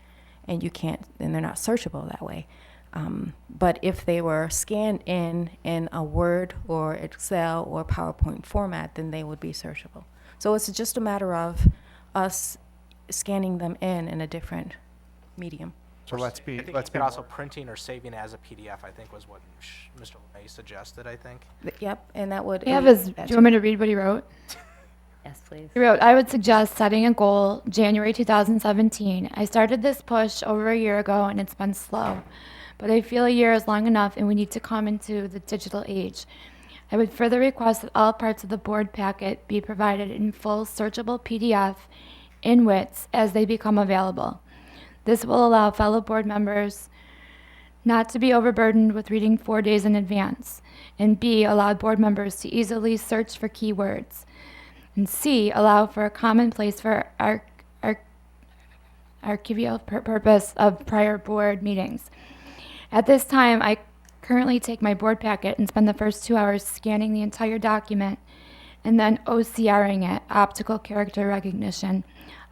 and you can't, and they're not searchable that way. But if they were scanned in a Word or Excel or PowerPoint format, then they would be searchable. So it's just a matter of us scanning them in a different medium. So let's be, I think let's you be could also more- printing or saving as a PDF, I think was what Mr. LeMay suggested, I think. Yep, and that would. Do you want me to read what he wrote? Yes, please. He wrote, I would suggest setting a goal January 2017. I started this push over a year ago and it's been slow, but I feel a year is long enough and we need to come into the digital age. I would further request that all parts of the board packet be provided in full searchable PDF in WITS as they become available. This will allow fellow board members not to be overburdened with reading 4 days in advance, and B, allow board members to easily search for keywords. And C, allow for a common place for archival purpose of prior board meetings. At this time, I currently take my board packet and spend the first 2 hours scanning the entire document and then OCRing it, optical character recognition,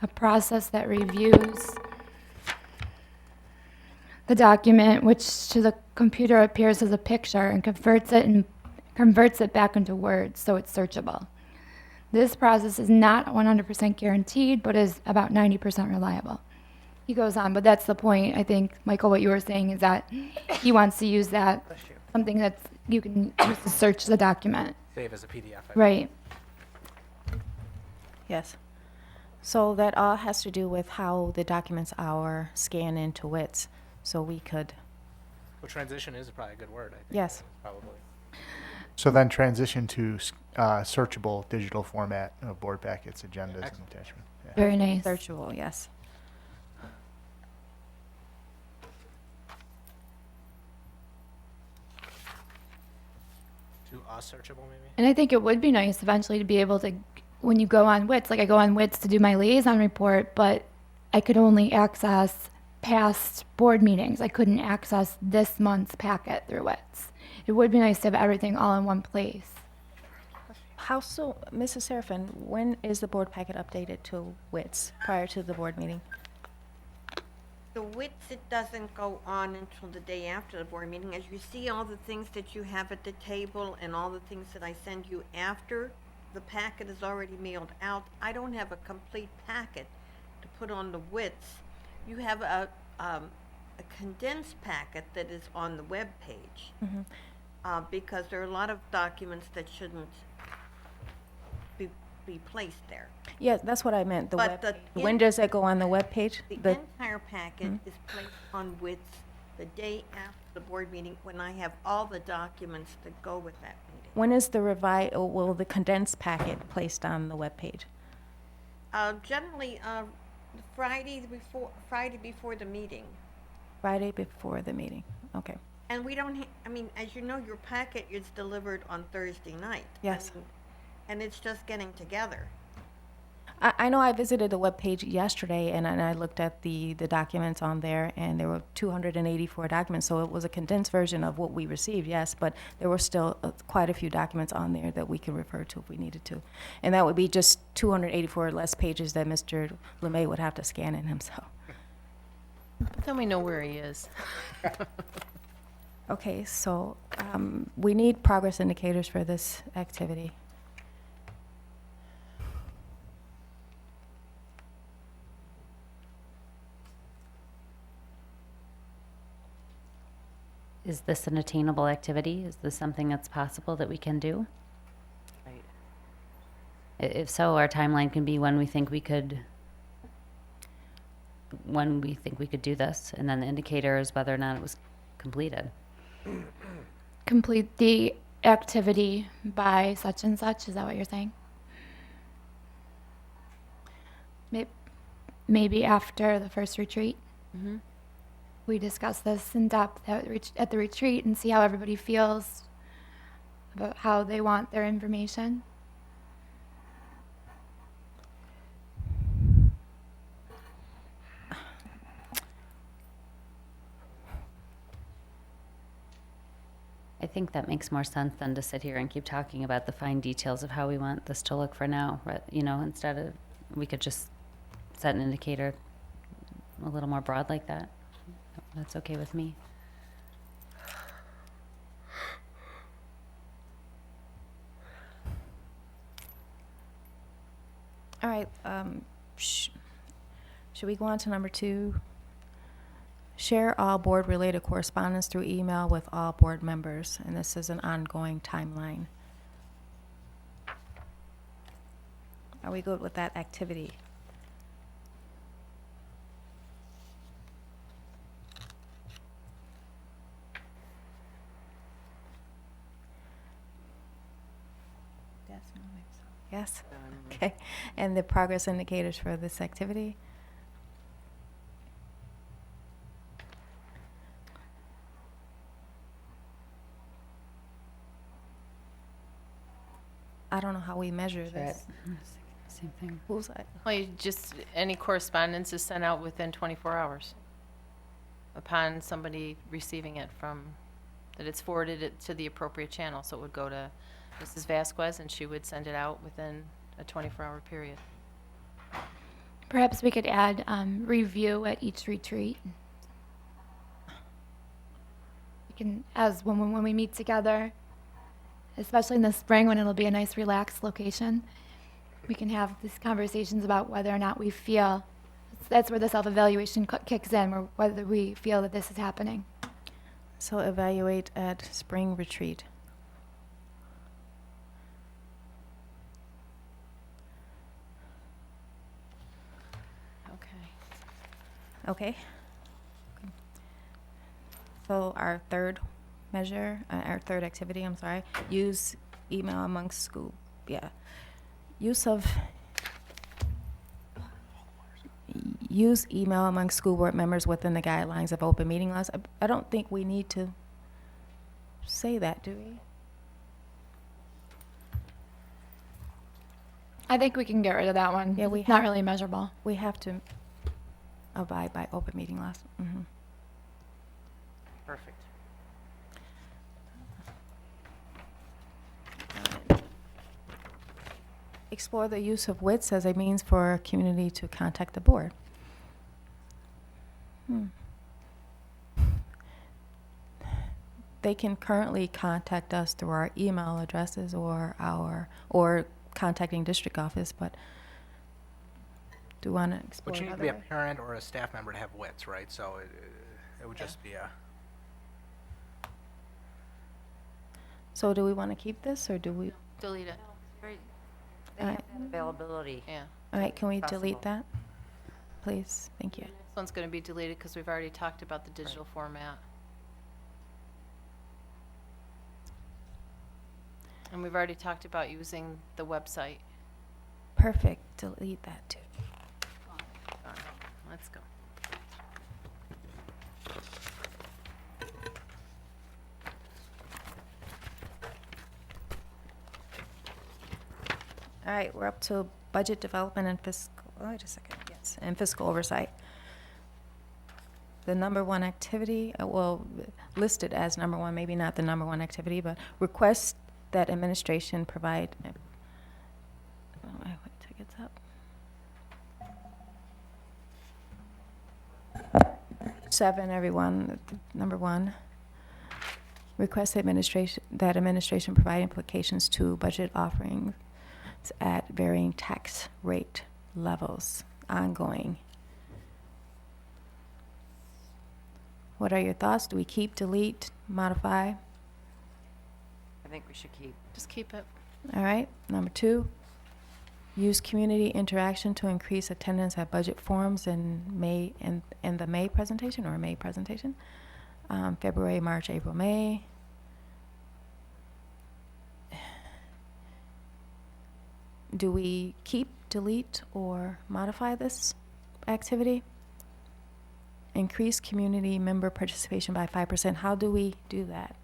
a process that reviews the document, which to the computer appears as a picture, and converts it back into words so it's searchable. This process is not 100% guaranteed, but is about 90% reliable. He goes on, but that's the point. I think, Michael, what you were saying is that he wants to use that, something that you can use to search the document. Save as a PDF. Right. Yes. So that all has to do with how the documents are scanned into WITS, so we could, Well, transition is probably a good word, I think. yes. Probably. So then transition to searchable digital format of board packets, agendas, and Excellent. attachment. Yeah. Very nice. Searchable, yes. To searchable, maybe? And I think it would be nice eventually to be able to, when you go on WITS, like I go on WITS to do my liaison report, but I could only access past board meetings. I couldn't access this month's packet through WITS. It would be nice to have everything all in one place. How so, Mrs. Serafin, when is the board packet updated to WITS prior to the board meeting? The WITS, it doesn't go on until the day after the board meeting. As you see, all the things that you have at the table and all the things that I send you after the packet is already mailed out, I don't have a complete packet to put on the WITS. You have a condensed packet that is on the web page, because there are a lot of documents that shouldn't be placed there. Yeah, that's what I meant, the But web. the When does that go on the web page? The entire packet is placed on WITS the day after the board meeting, when I have all the documents that go with that meeting. When is the will the condensed packet placed on the web page? Generally, Friday before the meeting. Friday before the meeting, okay. And we don't, I mean, as you know, your packet is delivered on Thursday night. Yes. I mean, and it's just getting together. I know I visited the web page yesterday, and I looked at the documents on there, and there were 284 documents, so it was a condensed version of what we received, yes, but there were still quite a few documents on there that we can refer to if we needed to. And that would be just 284 less pages that Mr. LeMay would have to scan in himself. But then we know where he is. Okay, so we need progress indicators for this activity. Is this an attainable activity? Is this something that's possible that we can do? Right. If so, our timeline can be when we think we could do this, and then the indicator is whether or not it was completed. Complete the activity by such and such, is that what you're saying? Maybe after the first retreat. We discuss this in depth at the retreat and see how everybody feels about how they want their information. I think that makes more sense than to sit here and keep talking about the fine details of how we want this to look for now. But, you know, instead of, we could just set an indicator a little more broad like that. That's okay with me. All right, should we go on to number 2? Share all board-related correspondence through email with all board members, and this is an ongoing timeline. Are we good with that activity? Yes? Okay. And the progress indicators for this activity? I don't know how we measure this. Same thing. Who's that? Well, you just, any correspondence is sent out within 24 hours upon somebody receiving it from, that it's forwarded it to the appropriate channel. So it would go to Mrs. Vasquez, and she would send it out within a 24-hour period. Perhaps we could add review at each retreat. We can, as when we meet together, especially in the spring when it'll be a nice relaxed location, we can have these conversations about whether or not we feel, that's where the self-evaluation kicks in, or whether we feel that this is happening. So evaluate at spring retreat. Okay. Okay. So our third measure, our third activity, I'm sorry, use email amongst school, use email among school board members within the guidelines of open meeting laws. I don't think we need to say that, do we? I think we can get rid of that one. Yeah, we It's not have- really measurable. We have to abide by open meeting laws. Perfect. Explore the use of WITS as a means for community to contact the board. They can currently contact us through our email addresses or contacting district office, but do you want to explore But you need to another be a way? parent or a staff member to have WITS, right? So it would just be a, So do we want to keep this, or do we? Delete it. They have that availability. Yeah. All right, can we Possible. delete that? Please, thank you. This one's going to be deleted because we've already talked about the digital format. And we've already talked about using the website. Perfect, delete that too. Let's go. All right, we're up to budget development and fiscal, wait a second, yes, and fiscal oversight. The number one activity, well, listed as number one, maybe not the number one activity, but request that administration provide, what tickets up? 7, everyone, number 1. Request that administration provide implications to budget offerings at varying tax rate levels, ongoing. What are your thoughts? Do we keep, delete, modify? I think we should keep. Just keep it. All right, number 2, use community interaction to increase attendance at budget forums in May, in the May presentation, February, March, April, May. Do we keep, delete, or modify this activity? Increase community member participation by 5%. How do we do that?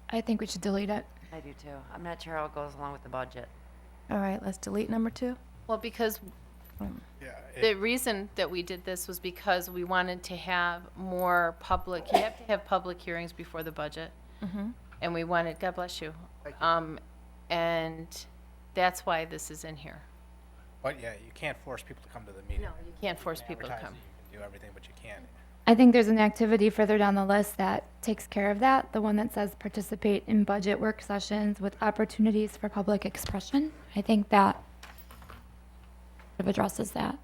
I think we should delete it. I do too. I'm not sure how it goes along with the budget. All right, let's delete number 2. Well, because the reason that we did this was because we wanted to have more public, you have to have public hearings before the budget. And we wanted, God bless you. And that's why this is in here. but yeah, you can't force people to come to the meeting. No, you can't force people to Advertise come. it, You can do everything, but you can't. I think there's an activity further down the list that takes care of that. The one that says participate in budget work sessions with opportunities for public expression. I think that sort of addresses that.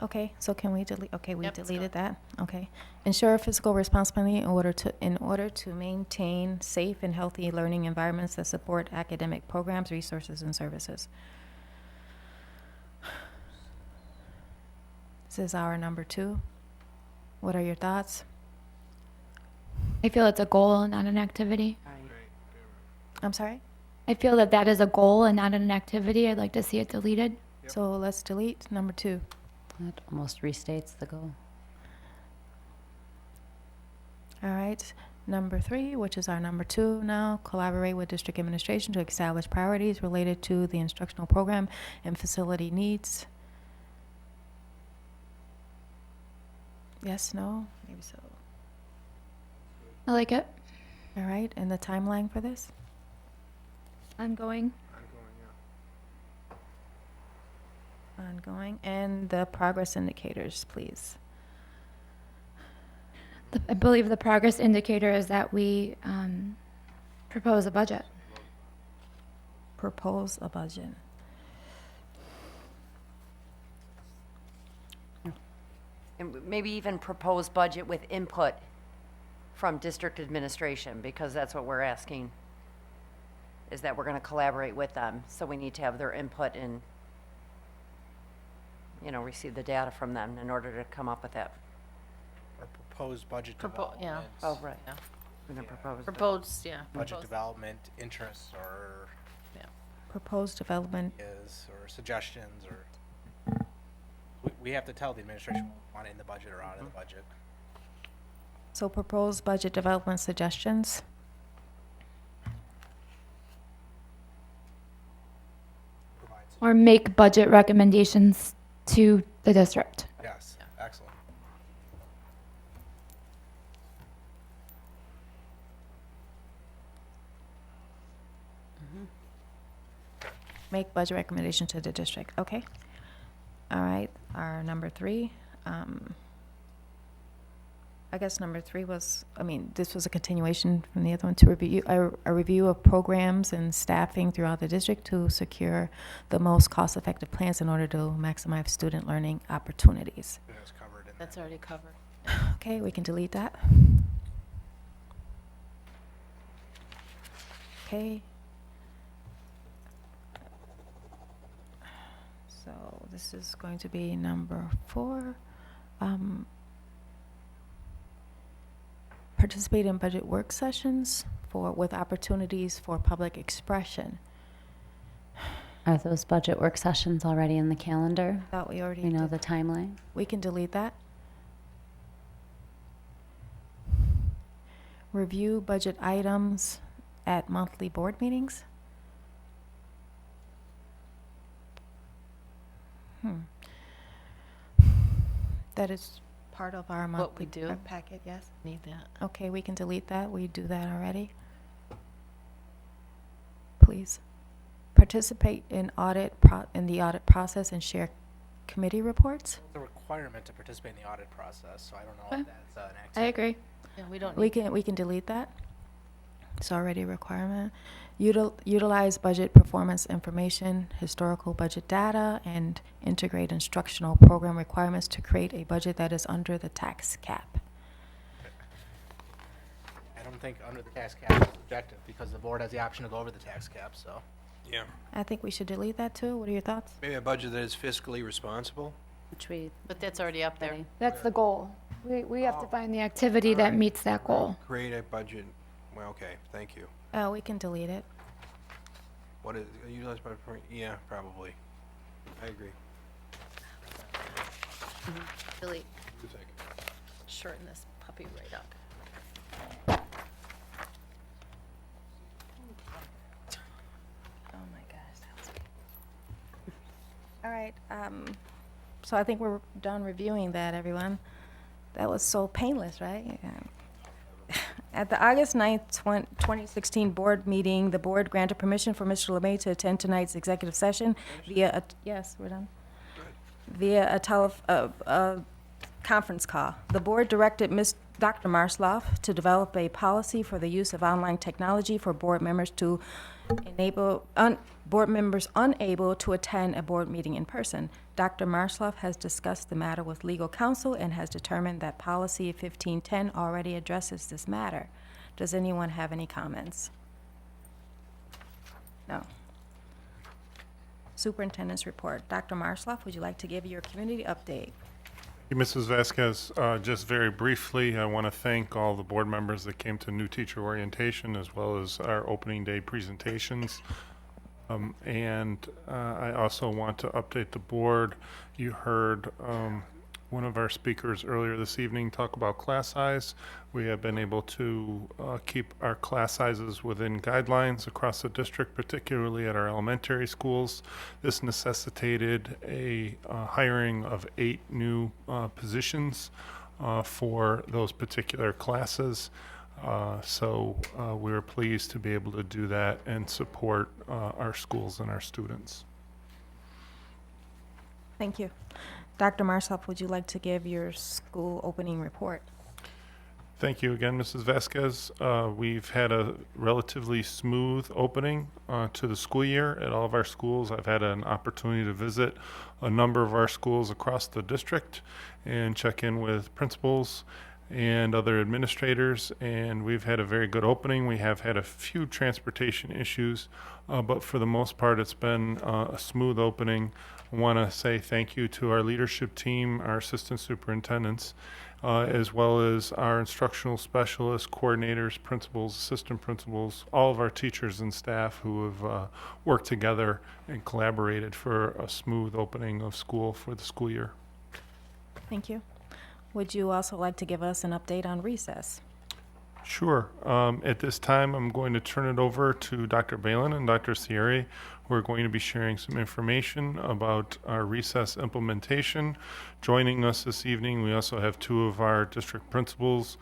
Okay, so can we delete, okay, we Yep, let's deleted go. that, okay. Ensure fiscal responsibility in order to maintain safe and healthy learning environments that support academic programs, resources, and services. This is our number 2. What are your thoughts? I feel it's a goal and not an activity. Right. I'm sorry? I feel that that is a goal and not an activity. I'd like to see it deleted. So let's delete number 2. That almost restates the goal. All right. Number 3, which is our number 2 now, collaborate with district administration to establish priorities related to the instructional program and facility needs. Yes, no, maybe so. I like it. All right, and the timeline for this? Ongoing. Ongoing, and the progress indicators, please. I believe the progress indicator is that we propose a budget. Propose a budget. And maybe even propose budget with input from district administration, because that's what we're asking, is that we're going to collaborate with them. So we need to have their input and, you know, receive the data from them in order to come up with that. Or proposed budget Yeah. development. Oh, right. Yeah. We're going to propose. Proposed, yeah. Budget proposed. development, interests, or Proposed development. is, or suggestions, or we have to tell the administration what we want in the budget or out of the budget. So proposed budget development suggestions. Provides. Or make budget recommendations to the district. Yes, excellent. Make budget recommendation to the district, okay? All right, our number 3. I guess number 3 was, this was a continuation from the other one, to review, a review of programs and staffing throughout the district to secure the most cost-effective plans in order to maximize student learning opportunities. It was covered in That's already covered. Okay, we can delete that. Okay. So this is going to be number 4. Participate in budget work sessions with opportunities for public expression. Are those budget work sessions already in the calendar? Thought we already You know did. the timeline? We can delete that. Review budget items at monthly board meetings. That is part of our What we monthly do. packet, yes? Need that. Okay, we can delete that. We do that already. Please. Participate in in the audit process and share committee reports. It's a requirement to participate in the audit process, so I don't know Okay. if that's an activity. I agree. Yeah, we don't We need. can delete that. It's already a requirement. Utilize budget performance information, historical budget data, and integrate instructional program requirements to create a budget that is under the tax cap. I don't think under the tax cap is objective, because the board has the option to go over the tax cap, so. Yeah, I think we should delete that too. What are your thoughts? maybe a budget that is fiscally responsible. Which we But that's already up there. That's the goal. We have to Oh. find the activity that Alright. meets that goal. Create a budget, well, okay, thank you. We can delete it. What is, utilize by point, yeah, probably. I agree. Delete. Two seconds. Shorten this puppy right up. Oh my gosh, that was. All right, so I think we're done reviewing that, everyone. That was so painless, right? Yeah. At the August 9th, 2016 board meeting, the board granted permission for Mr. LeMay to attend tonight's executive session via yes, we're done. Via a conference call. The board directed Dr. Marsloff to develop a policy for the use of online technology for board members to enable board members unable to attend a board meeting in person. Dr. Marsloff has discussed the matter with legal counsel and has determined that policy 1510 already addresses this matter. Does anyone have any comments? No. Superintendent's report. Dr. Marsloff, would you like to give your community update? Mrs. Vasquez, just very briefly, I want to thank all the board members that came to new teacher orientation as well as our opening day presentations. And I also want to update the board. You heard one of our speakers earlier this evening talk about class size. We have been able to keep our class sizes within guidelines across the district, particularly at our elementary schools. This necessitated a hiring of 8 new positions for those particular classes. So we were pleased to be able to do that and support our schools and our students. Thank you. Dr. Marsoff, would you like to give your school opening report? Thank you again, Mrs. Vasquez. We've had a relatively smooth opening to the school year at all of our schools. I've had an opportunity to visit a number of our schools across the district and check in with principals and other administrators, and we've had a very good opening. We have had a few transportation issues, but for the most part, it's been a smooth opening. I want to say thank you to our leadership team, our assistant superintendents, as well as our instructional specialists, coordinators, principals, assistant principals, all of our teachers and staff who have worked together and collaborated for a smooth opening of school for the school year. Thank you. Would you also like to give us an update on recess? Sure. At this time, I'm going to turn it over to Dr. Balin and Dr. Sierra, who are going to be sharing some information about our recess implementation. Joining us this evening, we also have 2 of our district principals,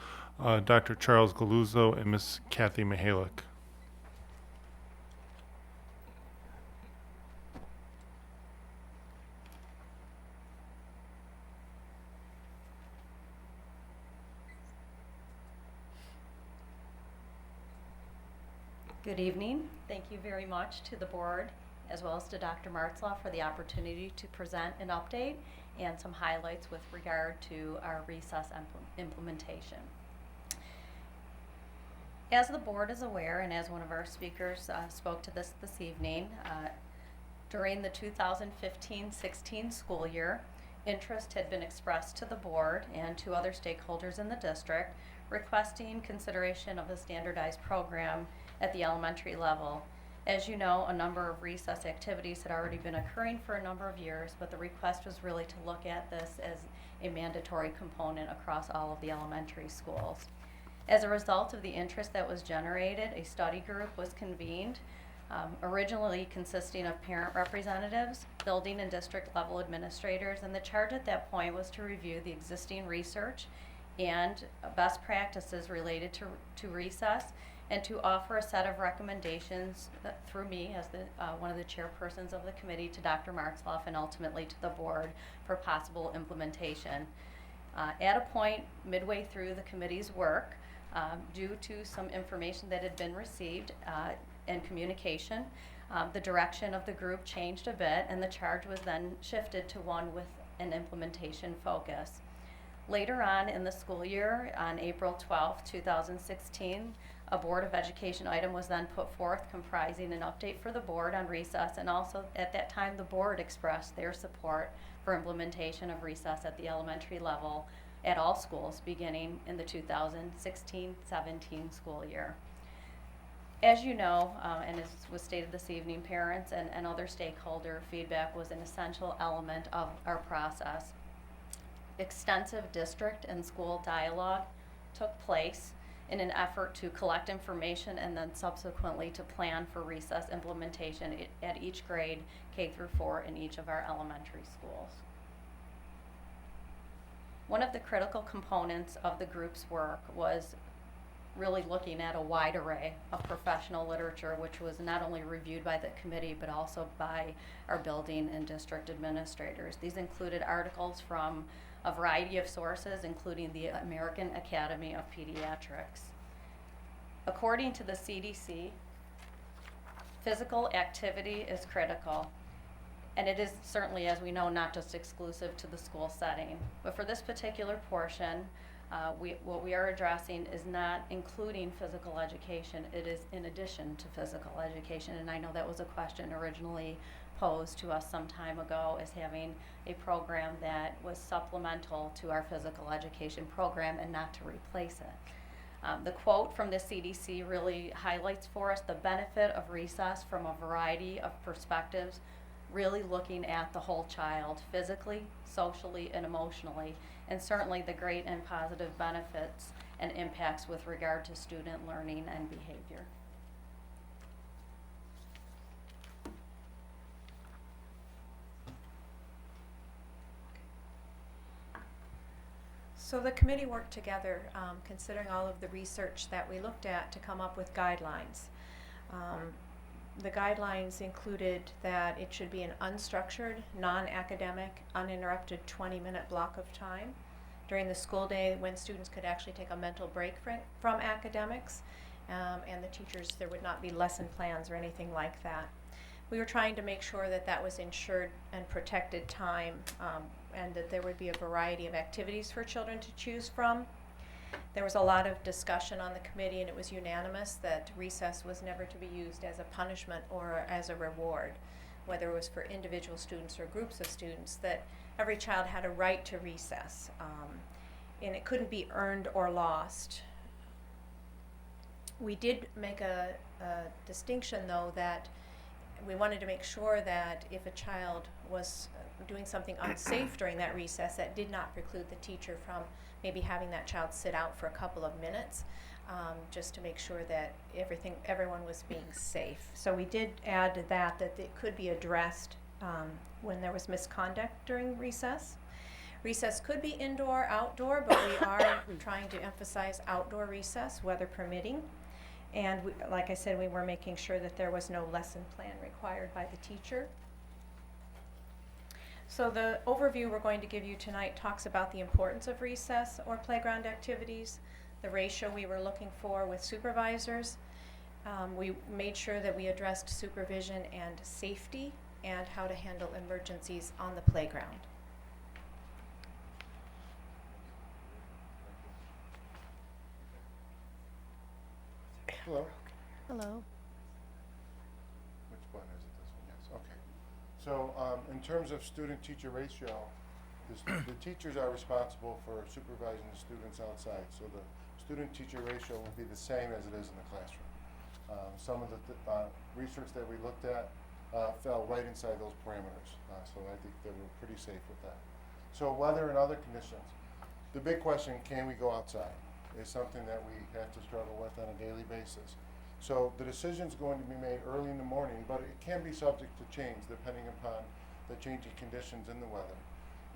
Dr. Charles Galuzzo and Ms. Kathy Mihalik. Good evening. Thank you very much to the board as well as to Dr. Martzloff for the opportunity to present an update and some highlights with regard to our recess implementation. As the board is aware, and as one of our speakers spoke to this evening, during the 2015-16 school year, interest had been expressed to the board and to other stakeholders in the district requesting consideration of a standardized program at the elementary level. As you know, a number of recess activities had already been occurring for a number of years, but the request was really to look at this as a mandatory component across all of the elementary schools. As a result of the interest that was generated, a study group was convened, originally consisting of parent representatives, building and district level administrators, and the charge at that point was to review the existing research and best practices related to recess, and to offer a set of recommendations through me as one of the chairpersons of the committee to Dr. Martzloff and ultimately to the board for possible implementation. At a point midway through the committee's work, due to some information that had been received and communication, the direction of the group changed a bit and the charge was then shifted to one with an implementation focus. Later on in the school year, on April 12, 2016, a Board of Education item was then put forth comprising an update for the board on recess, and also at that time the board expressed their support for implementation of recess at the elementary level at all schools beginning in the 2016-17 school year. As you know, and as was stated this evening, parents and other stakeholder feedback was an essential element of our process. Extensive district and school dialogue took place in an effort to collect information and then subsequently to plan for recess implementation at each grade, K through 4, in each of our elementary schools. One of the critical components of the group's work was really looking at a wide array of professional literature, which was not only reviewed by the committee but also by our building and district administrators. These included articles from a variety of sources, including the American Academy of Pediatrics. According to the CDC, physical activity is critical, and it is certainly, as we know, not just exclusive to the school setting. But for this particular portion, what we are addressing is not including physical education, it is in addition to physical education, and I know that was a question originally posed to us some time ago as having a program that was supplemental to our physical education program and not to replace it. The quote from the CDC really highlights for us the benefit of recess from a variety of perspectives really looking at the whole child, physically, socially, and emotionally, and certainly the great and positive benefits and impacts with regard to student learning and behavior. So the committee worked together, considering all of the research that we looked at, to come up with guidelines. The guidelines included that it should be an unstructured, non-academic, uninterrupted 20-minute block of time during the school day when students could actually take a mental break from academics, and the teachers, there would not be lesson plans or anything like that. We were trying to make sure that that was ensured and protected time, and that there would be a variety of activities for children to choose from. There was a lot of discussion on the committee, and it was unanimous that recess was never to be used as a punishment or as a reward, whether it was for individual students or groups of students, that every child had a right to recess, and it couldn't be earned or lost. We did make a distinction, though, that we wanted to make sure that if a child was doing something unsafe during that recess, that did not preclude the teacher from maybe having that child sit out for a couple of minutes, just to make sure that everyone was being safe. So we did add that it could be addressed when there was misconduct during recess. Recess could be indoor, outdoor, but we are trying to emphasize outdoor recess, weather permitting. And like I said, we were making sure that there was no lesson plan required by the teacher. So the overview we're going to give you tonight talks about the importance of recess or playground activities, the ratio we were looking for with supervisors. We made sure that we addressed supervision and safety and how to handle emergencies on the playground. Hello. Hello. Which one is it? This one, yes. Okay. So in terms of student-teacher ratio, the teachers are responsible for supervising the students outside. So the student-teacher ratio will be the same as it is in the classroom. Some of the research that we looked at fell right inside those parameters. So I think that we're pretty safe with that. So weather and other conditions. The big question, can we go outside, is something that we have to struggle with on a daily basis. So the decision's going to be made early in the morning, but it can be subject to change depending upon the changing conditions in the weather.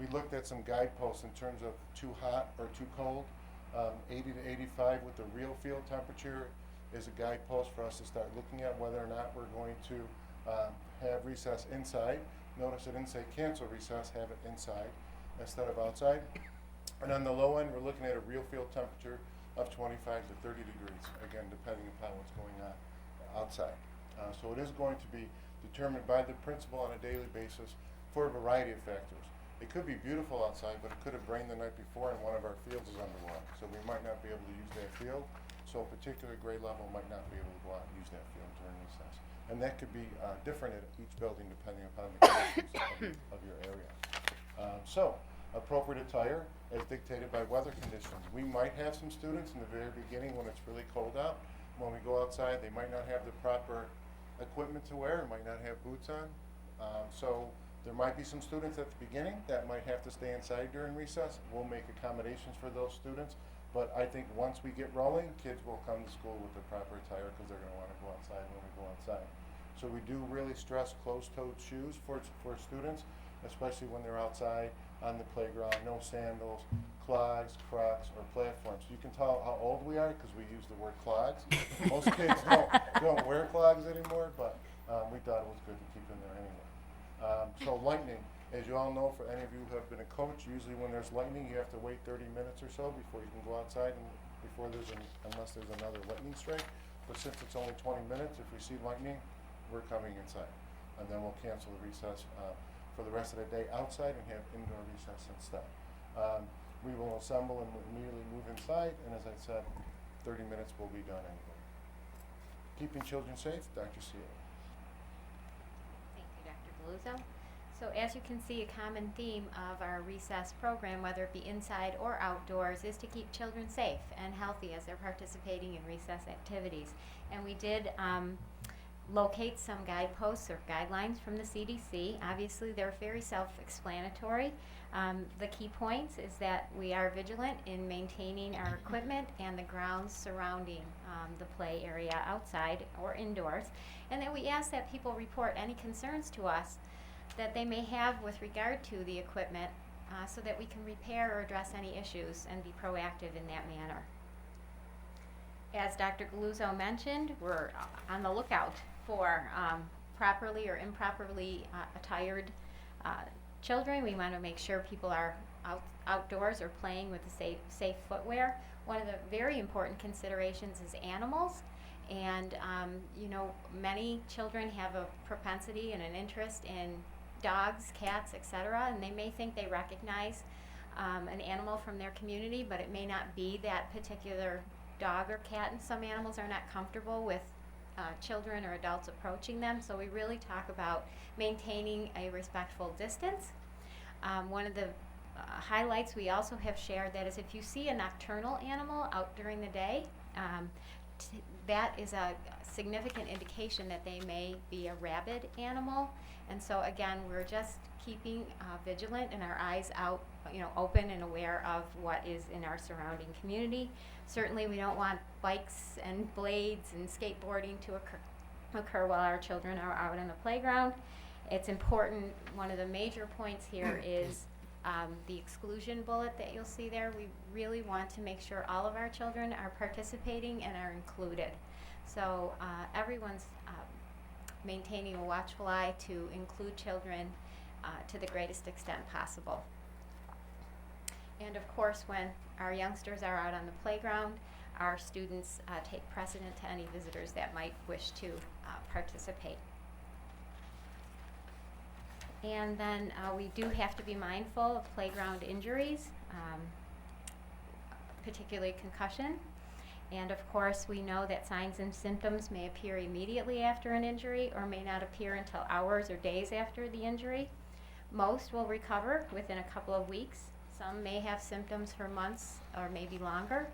We looked at some guideposts in terms of too hot or too cold. 80 to 85 with the real field temperature is a guidepost for us to start looking at whether or not we're going to have recess inside. Notice it didn't say cancel recess, have it inside instead of outside. And on the low end, we're looking at a real field temperature of 25 to 30 degrees, again, depending upon what's going on outside. So it is going to be determined by the principal on a daily basis for a variety of factors. It could be beautiful outside, but it could have rained the night before and one of our fields is underwater. So we might not be able to use that field. So a particular grade level might not be able to go out and use that field during recess. And that could be different at each building depending upon the conditions of your area. So appropriate attire as dictated by weather conditions. We might have some students in the very beginning when it's really cold out. When we go outside, they might not have the proper equipment to wear, might not have boots on. So there might be some students at the beginning that might have to stay inside during recess. We'll make accommodations for those students. But I think once we get rolling, kids will come to school with the proper attire because they're going to want to go outside when we go outside. So we do really stress closed-toed shoes for students, especially when they're outside on the playground. No sandals, clogs, Crocs, or platforms. You can tell how old we are because we use the word clogs. Most kids don't wear clogs anymore, but we thought it was good to keep them there anyway. So lightning, as you all know, for any of you who have been a coach, usually when there's lightning, you have to wait 30 minutes or so before you can go outside and unless there's another lightning strike. But since it's only 20 minutes, if we see lightning, we're coming inside. And then we'll cancel the recess for the rest of the day outside and have indoor recess instead. We will assemble and immediately move inside, and as I said, 30 minutes will be done anyway. Keeping children safe, Dr. Seale. Thank you, Dr. Galuzzo. So as you can see, a common theme of our recess program, whether it be inside or outdoors, is to keep children safe and healthy as they're participating in recess activities. And we did locate some guideposts or guidelines from the CDC. Obviously, they're very self-explanatory. The key points is that we are vigilant in maintaining our equipment and the grounds surrounding the play area outside or indoors, and that we ask that people report any concerns to us that they may have with regard to the equipment so that we can repair or address any issues and be proactive in that manner. As Dr. Galuzzo mentioned, we're on the lookout for properly or improperly attired children. We want to make sure people are outdoors or playing with the safe footwear. One of the very important considerations is animals. And, you know, many children have a propensity and an interest in dogs, cats, etc., and they may think they recognize an animal from their community, but it may not be that particular dog or cat, and some animals are not comfortable with children or adults approaching them, so we really talk about maintaining a respectful distance. One of the highlights we also have shared that is if you see a nocturnal animal out during the day, that is a significant indication that they may be a rabid animal, and so again, we're just keeping vigilant and our eyes out, you know, open and aware of what is in our surrounding community. Certainly, we don't want bikes and blades and skateboarding to occur while our children are out on the playground. It's important, one of the major points here is the exclusion bullet that you'll see there. We really want to make sure all of our children are participating and are included. So everyone's maintaining a watchful eye to include children to the greatest extent possible. And of course, when our youngsters are out on the playground, our students take precedent to any visitors that might wish to participate. And then we do have to be mindful of playground injuries, particularly concussion. And of course, we know that signs and symptoms may appear immediately after an injury or may not appear until hours or days after the injury. Most will recover within a couple of weeks. Some may have symptoms for months or maybe longer.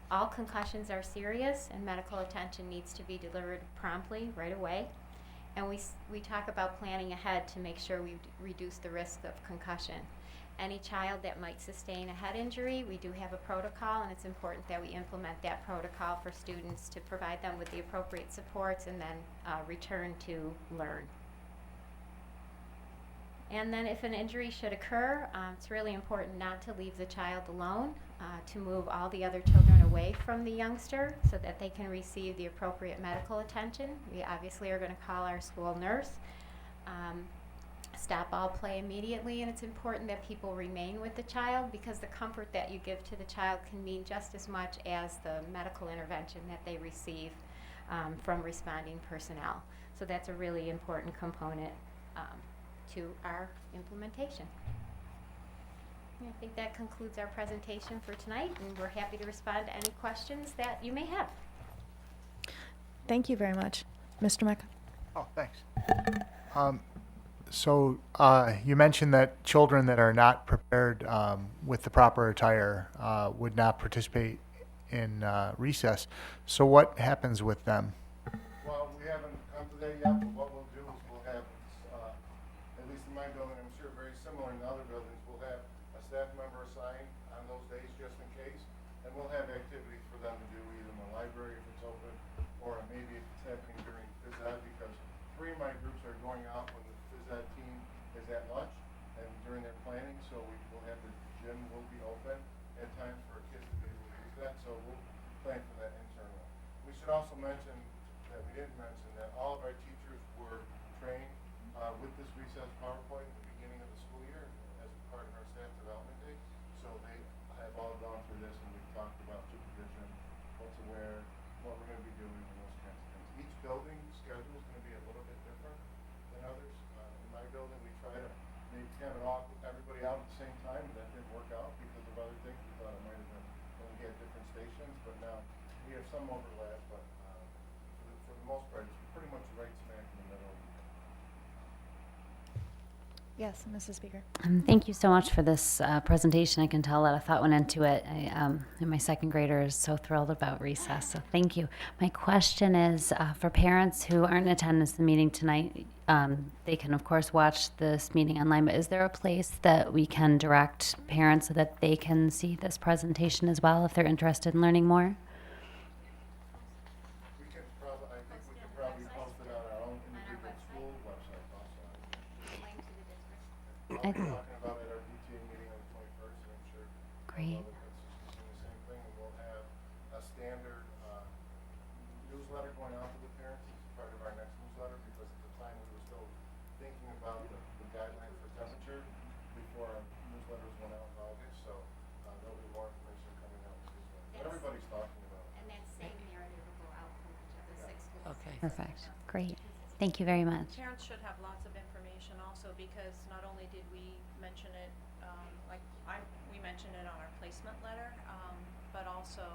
All concussions are serious and medical attention needs to be delivered promptly, right away. And we talk about planning ahead to make sure we reduce the risk of concussion. Any child that might sustain a head injury, we do have a protocol, and it's important that we implement that protocol for students to provide them with the appropriate supports and then return to learn. And then if an injury should occur, it's really important not to leave the child alone, to move all the other children away from the youngster so that they can receive the appropriate medical attention. We obviously are going to call our school nurse. Stop all play immediately, and it's important that people remain with the child because the comfort that you give to the child can mean just as much as the medical intervention that they receive from responding personnel. So that's a really important component to our implementation. And I think that concludes our presentation for tonight, and we're happy to respond to any questions that you may have. Thank you very much. Mr. Mecca? Oh, thanks. So you mentioned that children that are not prepared with the proper attire would not participate in recess. So what happens with them? Well, we haven't come to that yet, but what we'll do is we'll have, at least in my building, I'm sure very similar in other buildings, we'll have a staff member assigned on those days just in case, and we'll have activities for them to do either in the library if it's open, or maybe if it's happening during phys ed, because 3 of my groups are going out when the phys ed team is at lunch and during their planning, so we will have the gym will be open at times for kids to be able to use that, so we'll plan for that internally. We should also mention that we didn't mention that all of our teachers were trained with this recess PowerPoint at the beginning of the school year as part of our staff development day, so they have all gone through this and we've talked about supervision, what to wear, what we're going to be doing, and those kinds of things. Each building schedule is going to be a little bit different than others. In my building, we try to maybe have it all, everybody out at the same time, and that didn't work out because of other things. We thought it might have been when we had different stations, but now we have some overlap, but for the most part, it's pretty much right smack in the middle. Yes, Mrs. Speaker. Thank you so much for this presentation. I can tell a lot of thought went into it. And my second grader is so thrilled about recess, so thank you. My question is for parents who aren't in attendance at the meeting tonight, they can, of course, watch this meeting online, but is there a place that we can direct parents so that they can see this presentation as well if they're interested in learning more? We can probably, I think we can probably post it on our own individual school website also. I'll be talking about it at our PTA meeting on the 21st, and I'm sure Great. all the principals is doing the same thing, and we'll have a standard newsletter going out to the parents as part of our next newsletter, because at the time we were still thinking about the guidelines for temperature before our newsletters went out in August, so there'll be more information coming out in the newsletter. But everybody's talking about it. And that same narrative will go out from each of the 6 schools. Okay. Perfect. Great. Thank you very much. Parents should have lots of information also, because not only did we mention it, we mentioned it on our placement letter, but also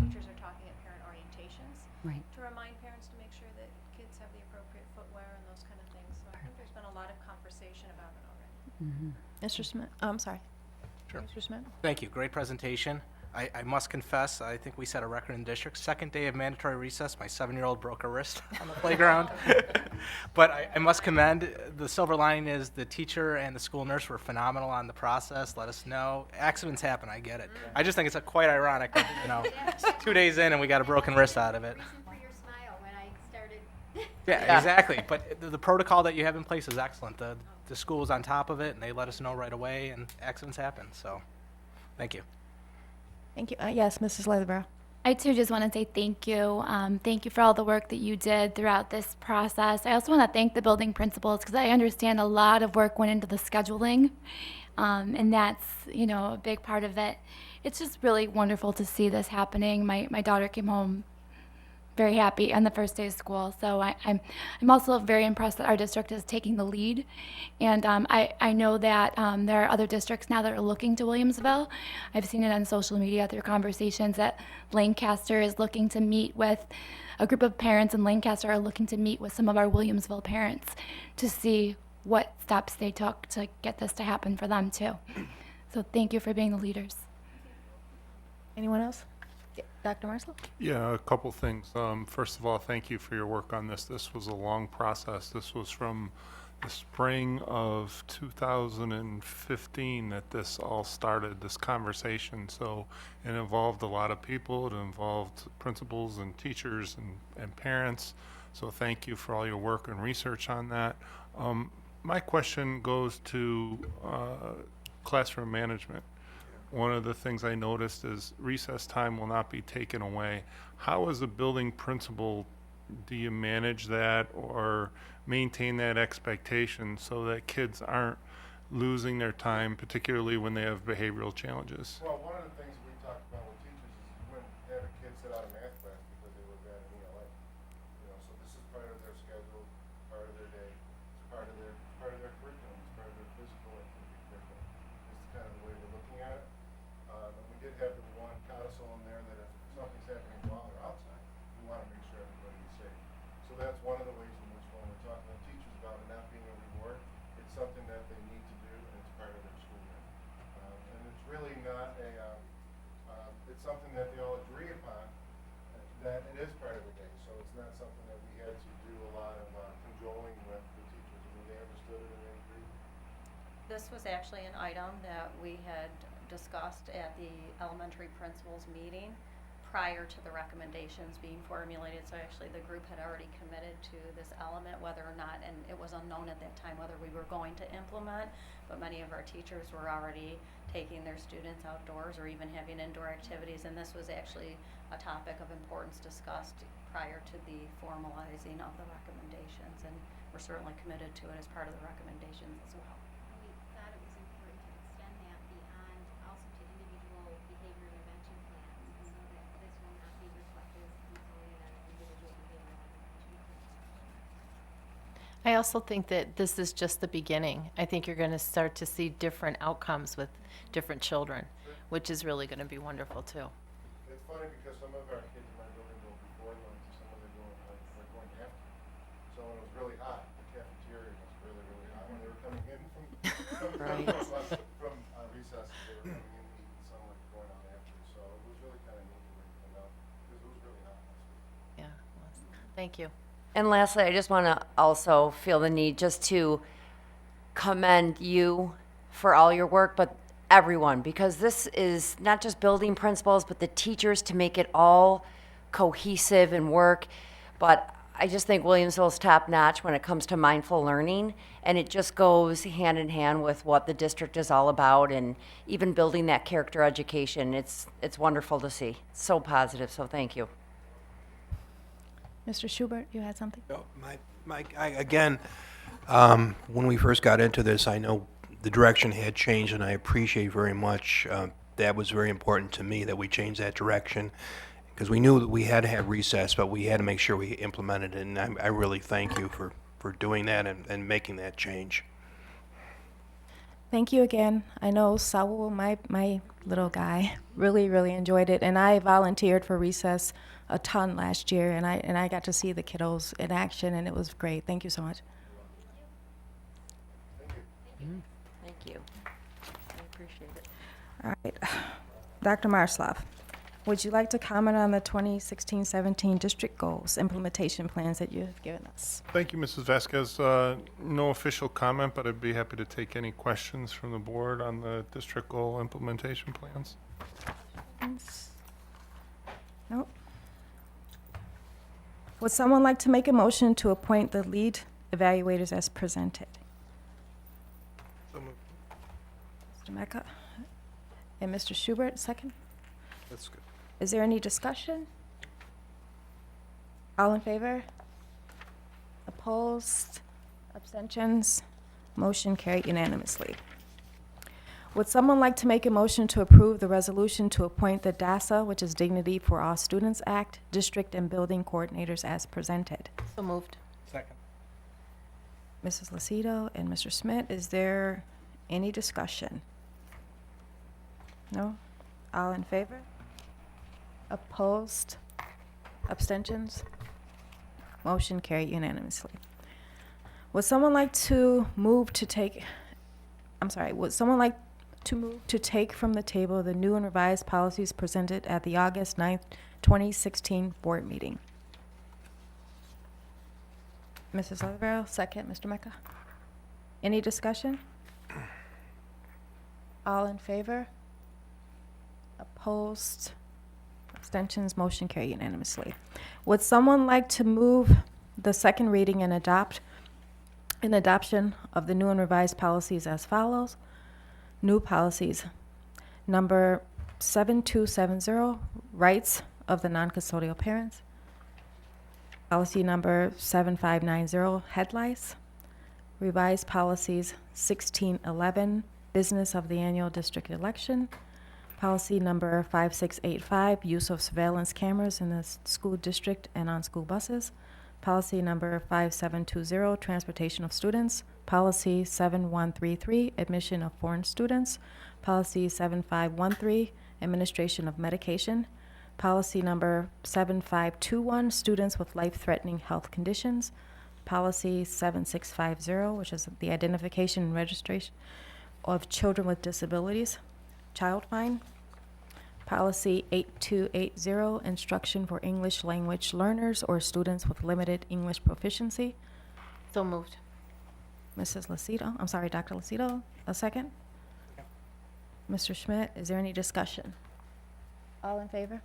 teachers are talking at parent orientations Right. to remind parents to make sure that kids have the appropriate footwear and those kind of things. So I think there's been a lot of conversation about it already. Mr. Smith, I'm sorry. Sure. Mr. Smith? Thank you. Great presentation. I must confess, I think we set a record in district. Second day of mandatory recess, my 7-year-old broke her wrist on the playground. But I must commend, the silver lining is the teacher and the school nurse were phenomenal on the process, let us know. Accidents happen, I get it. I just think it's quite ironic that, 2 days in and we got a broken wrist out of it. Reason for your smile when I started. Yeah, exactly. But the protocol that you have in place is excellent. The school was on top of it, and they let us know right away, and accidents happen. So, thank you. Thank you. Yes, Mrs. Leatherborough. I too just want to say thank you. Thank you for all the work that you did throughout this process. I also want to thank the building principals because I understand a lot of work went into the scheduling, and that's a big part of it. It's just really wonderful to see this happening. My daughter came home very happy on the first day of school. So I'm also very impressed that our district is taking the lead. And I know that there are other districts now that are looking to Williamsville. I've seen it on social media through conversations that Lancaster is looking to meet with a group of parents, and Lancaster are looking to meet with some of our Williamsville parents to see what steps they took to get this to happen for them too. So thank you for being the leaders. Anyone else? Dr. Marshall? Yeah, a couple things. First of all, thank you for your work on this. This was a long process. This was from the spring of 2015 that this all started, this conversation. So it involved a lot of people. It involved principals and teachers and parents. So thank you for all your work and research on that. My question goes to classroom management. One of the things I noticed is recess time will not be taken away. How, as a building principal, do you manage that or maintain that expectation so that kids aren't losing their time, particularly when they have behavioral challenges? Well, one of the things we talked about with teachers is you wouldn't have a kid sit out of math class because they were bad in ELA. So this is part of their schedule, part of their day, it's part of their curriculum, it's part of their physical activity curriculum. It's kind of the way we're looking at it. And we did have the one codicil in there that if something's happening while they're outside, we want to make sure everybody is safe. So that's one of the ways in which when we're talking to teachers about it not being a reward, it's something that they need to do and it's part of their school day. And it's really not it's something that they all agree upon, that it is part of the day. So it's not something that we had to do a lot of cajoling with the teachers. I mean, they understood it and they agreed. This was actually an item that we had discussed at the elementary principals meeting prior to the recommendations being formulated. So actually the group had already committed to this element, whether or not, and it was unknown at that time whether we were going to implement, but many of our teachers were already taking their students outdoors or even having indoor activities, and this was actually a topic of importance discussed prior to the formalizing of the recommendations, and we're certainly committed to it as part of the recommendations as well. We thought it was important to extend that beyond also to individual behavior intervention plans so that this will not be reflected solely on individual behavior intervention plans. I also think that this is just the beginning. I think you're going to start to see different outcomes with different children, which is really going to be wonderful too. It's funny because some of our kids in my building go before lunch and some of them are going after. So when it was really hot, the cafeteria was really, really hot. When they were coming Right. From recess, they were coming in, eating, some were going out after, so it was really kind of neat to bring them out, because it was really hot last week. Yeah, it was. Thank you. And lastly, I just want to also feel the need just to commend you for all your work, but everyone, because this is not just building principles, but the teachers to make it all cohesive and work. But I just think Williamsville's top notch when it comes to mindful learning, and it just goes hand in hand with what the district is all about, and even building that character education. It's wonderful to see. So positive, so thank you. Mr. Schubert, you had something? No, again, when we first got into this, I know the direction had changed, and I appreciate very much, that was very important to me that we changed that direction, because we knew that we had to have recess, but we had to make sure we implemented it, and I really thank you for doing that and making that change. Thank you again. I know Saul, my little guy, really enjoyed it, and I volunteered for recess a ton last year, and I got to see the kiddos in action, and it was great. Thank you so much. Thank you. I appreciate it. All right. Dr. Marslov, would you like to comment on the 2016-17 district goals, implementation plans that you have given us? Thank you, Mrs. Vasquez. No official comment, but I'd be happy to take any questions from the board on the district goal implementation plans. Nope. Would someone like to make a motion to appoint the lead evaluators as presented? Mr. Mecca and Mr. Schubert, second. That's good. Is there any discussion? All in favor? Opposed? Abstentions? Motion carried unanimously. Would someone like to make a motion to approve the resolution to appoint the DASA, which is Dignity for All Students Act, district and building coordinators as presented? So moved. Second. Mrs. Lucido and Mr. Schmidt, is there any discussion? No? All in favor? Opposed? Abstentions? Motion carried unanimously. Would someone like to move to take, would someone like to move to take from the table the new and revised policies presented at the August 9th, 2016 board meeting? Mrs. Leatherbarrow, second. Mr. Mecca? Any discussion? All in favor? Opposed? Abstentions? Motion carried unanimously. Would someone like to move the second reading and adoption of the new and revised policies as follows? New policies. Number 7270, rights of the non-custodial parents. Policy number 7590, head lice. Revised policies 1611, business of the annual district election. Policy number 5685, use of surveillance cameras in the school district and on school buses. Policy number 5720, transportation of students. Policy 7133, admission of foreign students. Policy 7513, administration of medication. Policy number 7521, students with life-threatening health conditions. Policy 7650, which is the identification and registration of children with disabilities, child fine. Policy 8280, instruction for English language learners or students with limited English proficiency. So moved. Mrs. Lucido, Dr. Lucido, a second? Mr. Schmidt, is there any discussion? All in favor?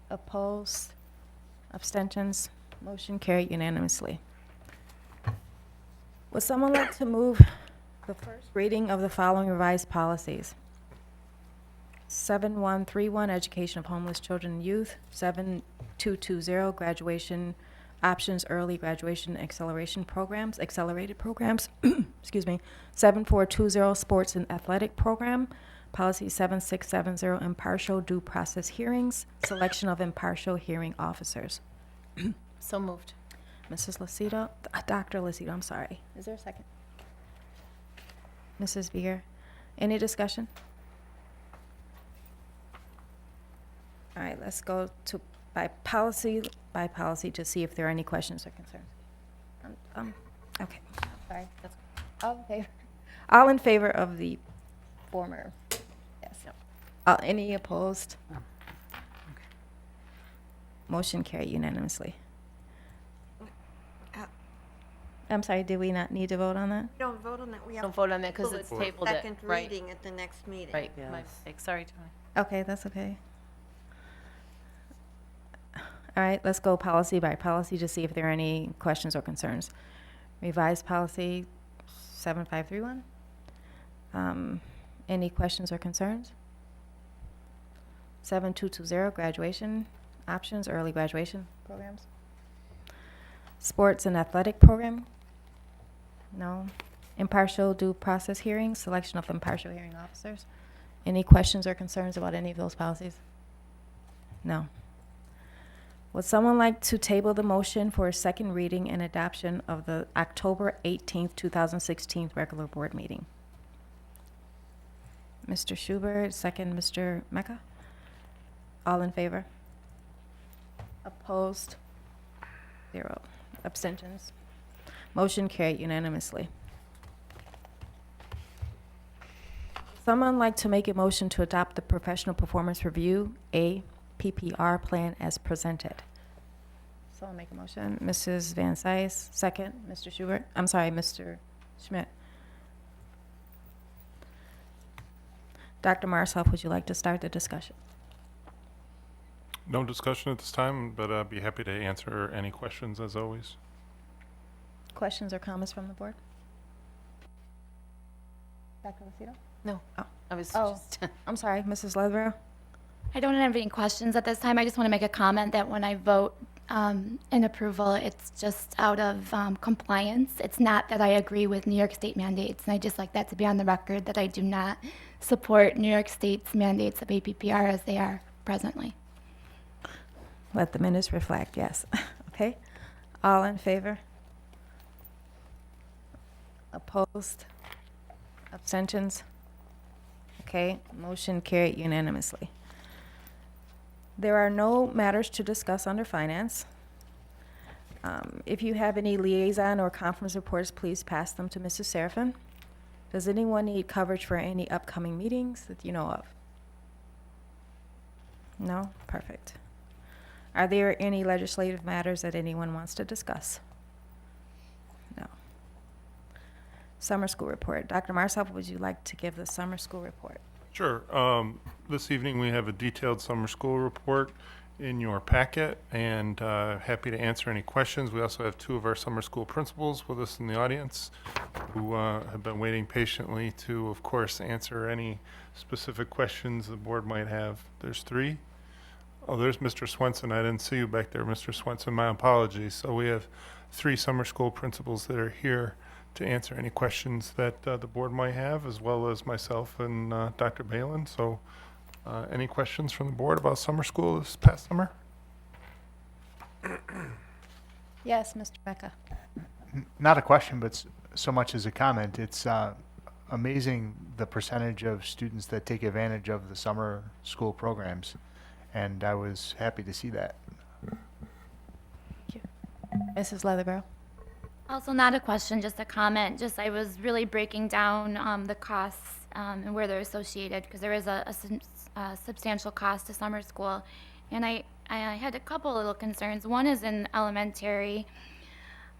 Opposed? Abstentions? Motion carried unanimously. Would someone like to move the first reading of the following revised policies? 7131, education of homeless children and youth. 7220, graduation options, early graduation accelerated programs. Excuse me. 7420, sports and athletic program. Policy 7670, impartial due process hearings, selection of impartial hearing officers. So moved. Mrs. Lucido, Dr. Lucido, I'm sorry. Is there a second? Mrs. Beer, any discussion? All right, let's go to by policy to see if there are any questions or concerns. Okay, sorry. All in favor? All in favor of the former? Yes. Any opposed? Motion carried unanimously. I'm sorry, did we not need to vote on that? We don't vote on that. We have Don't vote on that 'cause to it's table it tabled it, Second right. reading at the next meeting. Right, my mistake, sorry, Tony. Okay, that's okay. All right, let's go policy by policy to see if there are any questions or concerns. Revised policy 7531. Any questions or concerns? 7220, graduation options, early graduation programs. Sports and athletic program? No. Impartial due process hearings, selection of impartial hearing officers. Any questions or concerns about any of those policies? No. Would someone like to table the motion for a second reading and adoption of the October 18th, 2016 regular board meeting? Mr. Schubert, second Mr. Mecca. All in favor? Opposed? 0. Abstentions? Motion carried unanimously. Someone like to make a motion to adopt the professional performance review, a PPR plan as presented? Someone make a motion. Mrs. Van Cise, second. Mr. Schubert, I'm sorry, Mr. Schmidt. Dr. Marshoff, would you like to start the discussion? No discussion at this time, but I'd be happy to answer any questions as always. Questions or comments from the board? Dr. Lucido? No, Oh. I was Oh, just, I'm sorry, Mrs. Leatherill? I don't have any questions at this time. I just want to make a comment that when I vote in approval, it's just out of compliance. It's not that I agree with New York State mandates, and I just like that to be on the record that I do not support New York State's mandates of APPR as they are presently. Let the minutes reflect, yes. Okay. All in favor? Opposed? Abstentions? Okay, motion carried unanimously. There are no matters to discuss under finance. If you have any liaison or conference reports, please pass them to Mrs. Serafin. Does anyone need coverage for any upcoming meetings that you know of? No? Perfect. Are there any legislative matters that anyone wants to discuss? No. Summer school report. Dr. Marshoff, would you like to give the summer school report? Sure. This evening we have a detailed summer school report in your packet, and happy to answer any questions. We also have 2 of our summer school principals with us in the audience who have been waiting patiently to, of course, answer any specific questions the board might have. There's 3. Oh, there's Mr. Swenson. I didn't see you back there, Mr. Swenson. My apologies. So we have 3 summer school principals that are here to answer any questions that the board might have, as well as myself and Dr. Balin. So any questions from the board about summer school this past summer? Yes, Mr. Mecca. Not a question, but so much as a comment. It's amazing the percentage of students that take advantage of the summer school programs, and I was happy to see that. Mrs. Leatherborough. Also, not a question, just a comment. Just I was really breaking down the costs and where they're associated, because there is a substantial cost to summer school, and I had a couple little concerns. One is in elementary.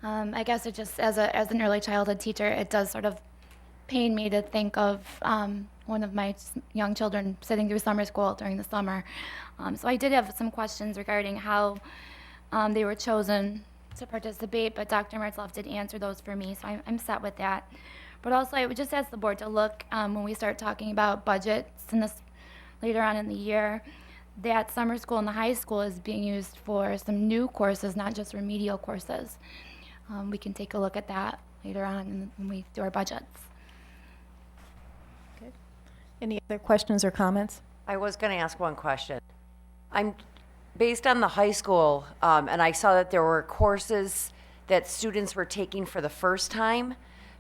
I guess it just as an early childhood teacher, it does sort of pain me to think of one of my young children sitting through summer school during the summer. So I did have some questions regarding how they were chosen to participate, but Dr. Mertzloff did answer those for me, so I'm set with that. But also, I would just ask the board to look when we start talking about budgets and this later on in the year, that summer school and the high school is being used for some new courses, not just remedial courses. We can take a look at that later on when we do our budgets. Good. Any other questions or comments? I was going to ask one question. I'm based on the high school, and I saw that there were courses that students were taking for the first time.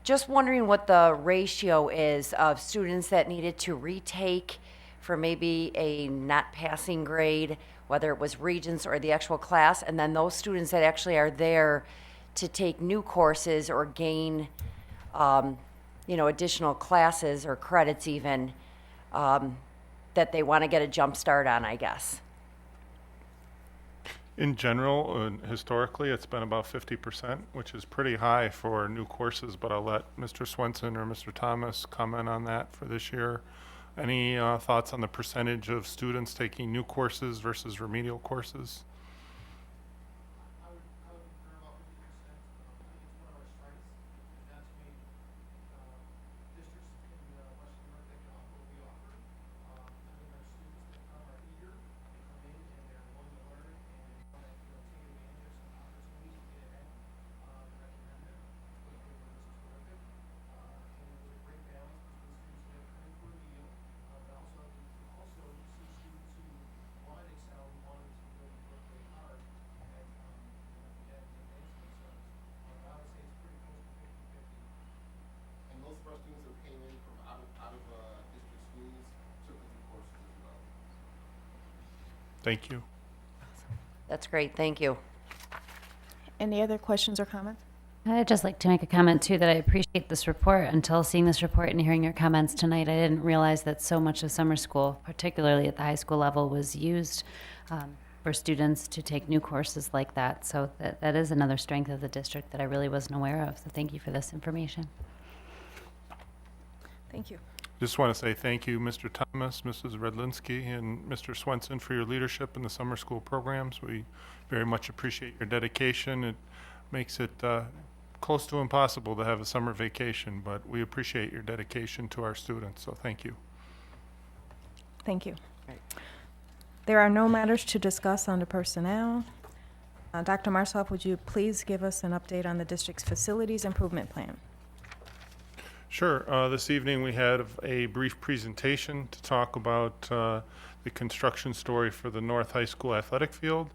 Just wondering what the ratio is of students that needed to retake for maybe a not passing grade, whether it was Regents or the actual class, and then those students that actually are there to take new courses or gain additional classes or credits even, that they want to get a jump start on, I guess. In general, historically, it's been about 50%, which is pretty high for new courses, but I'll let Mr. Swenson or Mr. Thomas comment on that for this year. Any thoughts on the percentage of students taking new courses versus remedial courses? Thank you. That's great, thank you. Any other questions or comments? I'd just like to make a comment too that I appreciate this report. Until seeing this report and hearing your comments tonight, I didn't realize that so much of summer school, particularly at the high school level, was used for students to take new courses like that. So that is another strength of the district that I really wasn't aware of. So thank you for this information. Thank you. Just want to say thank you, Mr. Thomas, Mrs. Redlinski, and Mr. Swenson for your leadership in the summer school programs. We very much appreciate your dedication. It makes it close to impossible to have a summer vacation, but we appreciate your dedication to our students, so thank you. Thank you. Right. There are no matters to discuss under personnel. Dr. Marsoff, would you please give us an update on the district's facilities improvement plan? Sure. This evening we had a brief presentation to talk about the construction story for the North High School athletic field.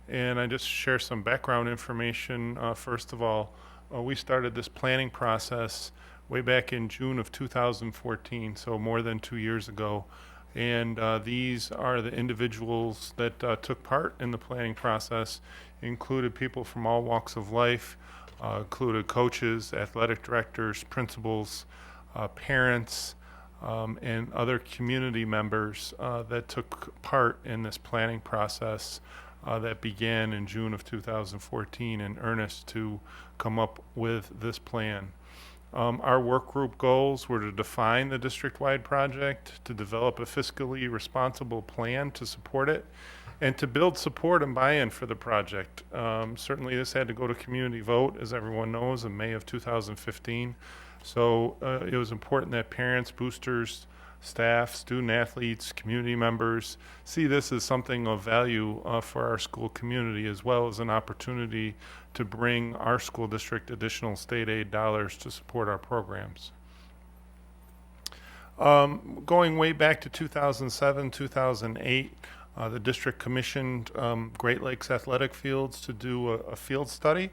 And I just share some background information. First of all, we started this planning process way back in June of 2014, so more than 2 years ago. And these are the individuals that took part in the planning process, included people from all walks of life, included coaches, athletic directors, principals, parents, and other community members that took part in this planning process that began in June of 2014 in earnest to come up with this plan. Our work group goals were to define the district-wide project, to develop a fiscally responsible plan to support it, and to build support and buy-in for the project. Certainly this had to go to community vote, as everyone knows, in May of 2015. So it was important that parents, boosters, staff, student athletes, community members see this as something of value for our school community, as well as an opportunity to bring our school district additional state aid dollars to support our programs. Going way back to 2007, 2008, the district commissioned Great Lakes athletic fields to do a field study.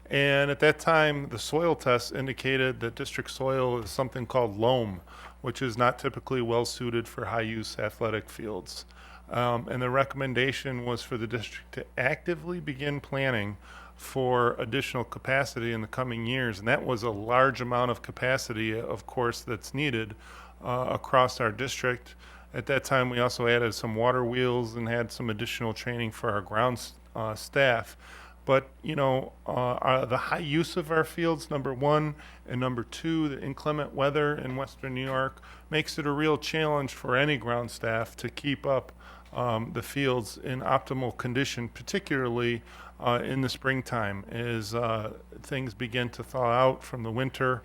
And at that time, the soil tests indicated that district soil is something called loam, which is not typically well suited for high-use athletic fields. And the recommendation was for the district to actively begin planning for additional capacity in the coming years. And that was a large amount of capacity, of course, that's needed across our district. At that time, we also added some water wheels and had some additional training for our ground staff. But, the high use of our fields, number one, and number two, the inclement weather in Western New York makes it a real challenge for any ground staff to keep up the fields in optimal condition, particularly in the springtime as things begin to thaw out from the winter.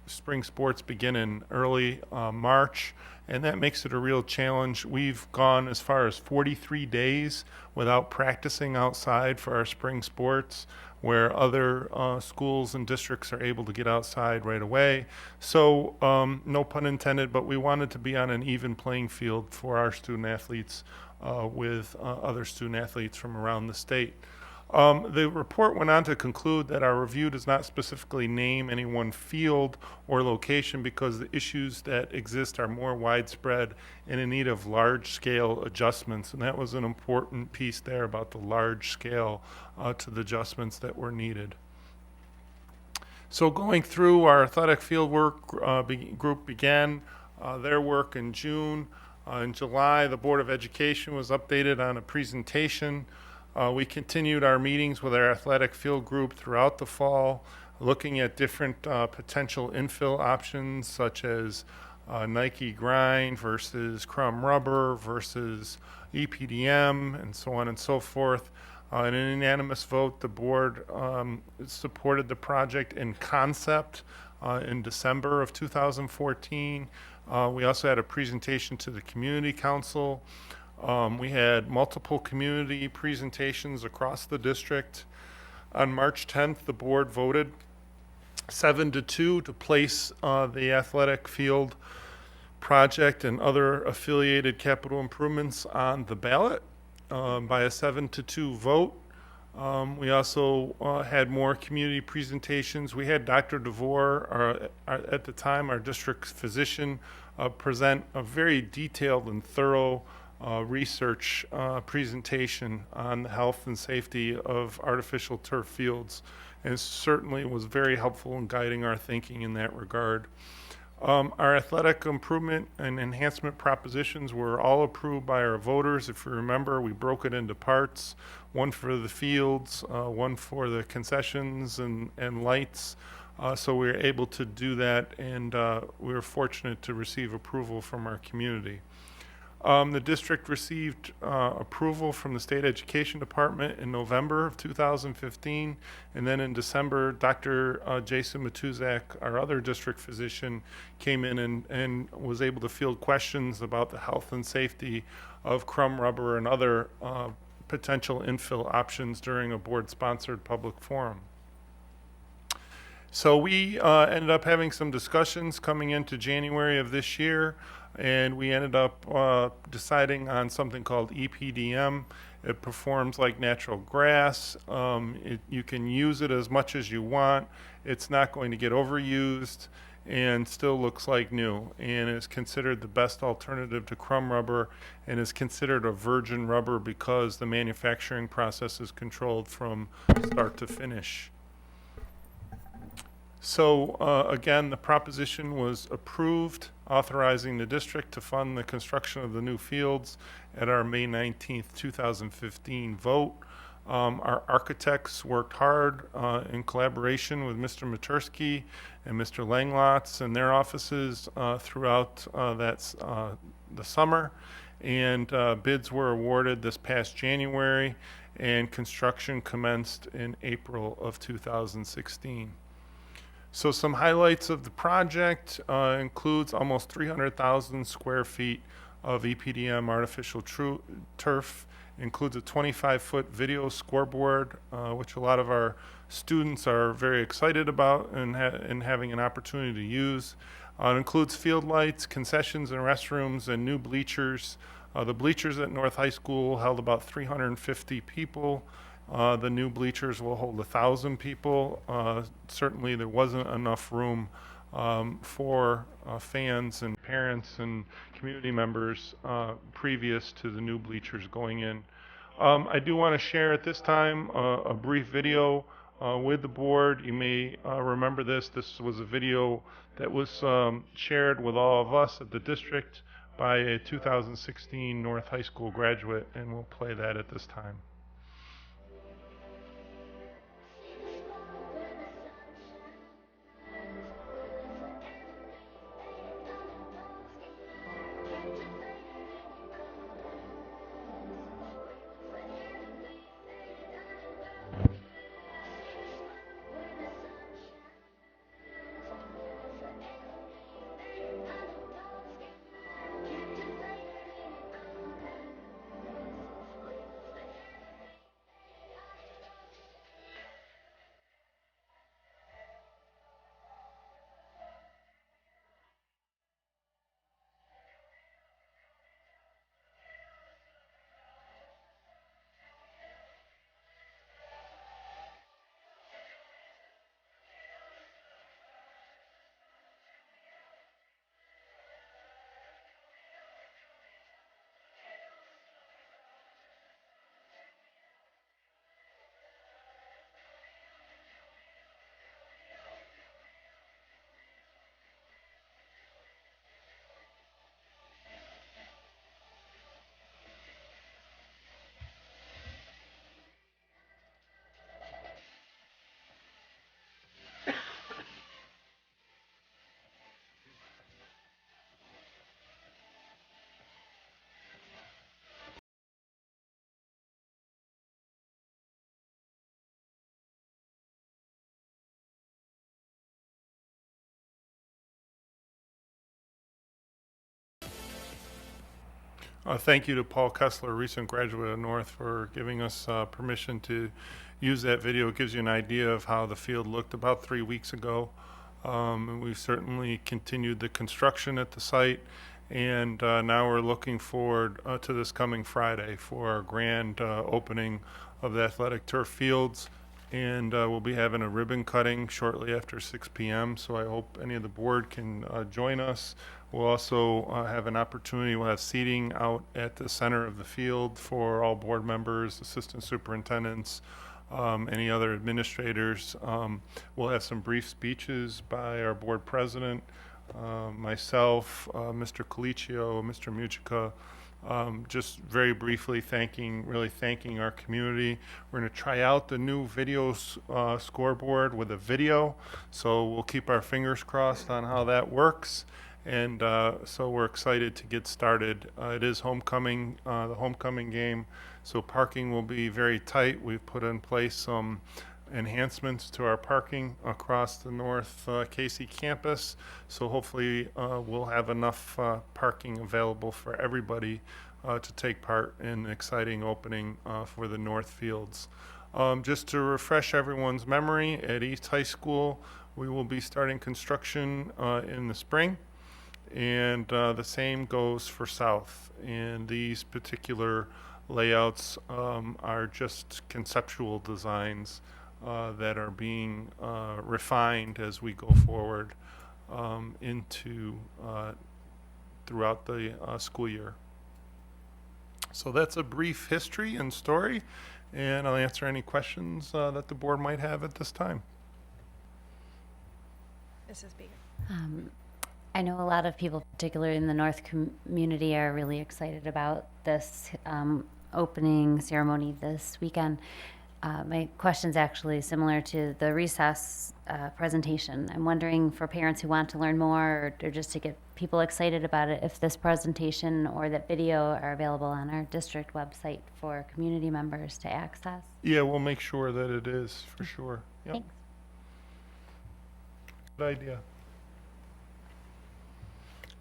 Spring sports begin in early March, and that makes it a real challenge. We've gone as far as 43 days without practicing outside for our spring sports, where other schools and districts are able to get outside right away. So, no pun intended, but we wanted to be on an even playing field for our student athletes with other student athletes from around the state. The report went on to conclude that our review does not specifically name any one field or location because the issues that exist are more widespread and in need of large-scale adjustments. And that was an important piece there about the large scale to the adjustments that were needed. So going through, our athletic field work group began their work in June. In July, the Board of Education was updated on a presentation. We continued our meetings with our athletic field group throughout the fall, looking at different potential infill options such as Nike grind versus crumb rubber versus EPDM and so on and so forth. In an unanimous vote, the board supported the project in concept in December of 2014. We also had a presentation to the Community Council. We had multiple community presentations across the district. On March 10th, the board voted 7-2 to place the athletic field project and other affiliated capital improvements on the ballot by a 7-2 vote. We also had more community presentations. We had Dr. DeVore, at the time our district physician, present a very detailed and thorough research presentation on the health and safety of artificial turf fields, and certainly was very helpful in guiding our thinking in that regard. Our athletic improvement and enhancement propositions were all approved by our voters. If you remember, we broke it into parts, one for the fields, one for the concessions and lights. So we were able to do that, and we were fortunate to receive approval from our community. The district received approval from the State Education Department in November of 2015, and then in December, Dr. Jason Matuzak, our other district physician, came in and was able to field questions about the health and safety of crumb rubber and other potential infill options during a board-sponsored public forum. So we ended up having some discussions coming into January of this year, and we ended up deciding on something called EPDM. It performs like natural grass. You can use it as much as you want. It's not going to get overused and still looks like new, and is considered the best alternative to crumb rubber, and is considered a virgin rubber because the manufacturing process is controlled from start to finish. So again, the proposition was approved, authorizing the district to fund the construction of the new fields at our May 19th, 2015 vote. Our architects worked hard in collaboration with Mr. Matursky and Mr. Langlotz and their offices throughout the summer, and bids were awarded this past January, and construction commenced in April of 2016. So some highlights of the project includes almost 300,000 square feet of EPDM artificial turf, includes a 25-foot video scoreboard, which a lot of our students are very excited about and having an opportunity to use. It includes field lights, concessions and restrooms, and new bleachers. The bleachers at North High School held about 350 people. The new bleachers will hold 1,000 people. Certainly there wasn't enough room for fans and parents and community members previous to the new bleachers going in. I do want to share at this time a brief video with the board. You may remember this. This was a video that was shared with all of us at the district by a 2016 North High School graduate, and we'll play that at this time. Thank you to Paul Kessler, a recent graduate of North, for giving us permission to use that video. It gives you an idea of how the field looked about 3 weeks ago. And we've certainly continued the construction at the site. And now we're looking forward to this coming Friday for our grand opening of the athletic turf fields. And we'll be having a ribbon cutting shortly after 6 p.m. So I hope any of the board can join us. We'll also have an opportunity, we'll have seating out at the center of the field for all board members, assistant superintendents, any other administrators. We'll have some brief speeches by our board president, myself, Mr. Colicchio, Mr. Mujica, just very briefly really thanking our community. We're going to try out the new video scoreboard with a video, so we'll keep our fingers crossed on how that works. And so we're excited to get started. It is homecoming, the homecoming game, so parking will be very tight. We've put in place some enhancements to our parking across the North Casey campus, so hopefully we'll have enough parking available for everybody to take part in the exciting opening for the North Fields. Just to refresh everyone's memory, at East High School we will be starting construction in the spring. And the same goes for South. And these particular layouts are just conceptual designs that are being refined as we go forward into throughout the school year. So that's a brief history and story, and I'll answer any questions that the board might have at this time. Mrs. Beaker. I know a lot of people, particularly in the North community, are really excited about this opening ceremony this weekend. My question's actually similar to the recess presentation. I'm wondering, for parents who want to learn more or just to get people excited about it, if this presentation or that video are available on our district website for community members to access. Yeah, we'll make sure that it is, for sure. Yep. Thanks. Good idea.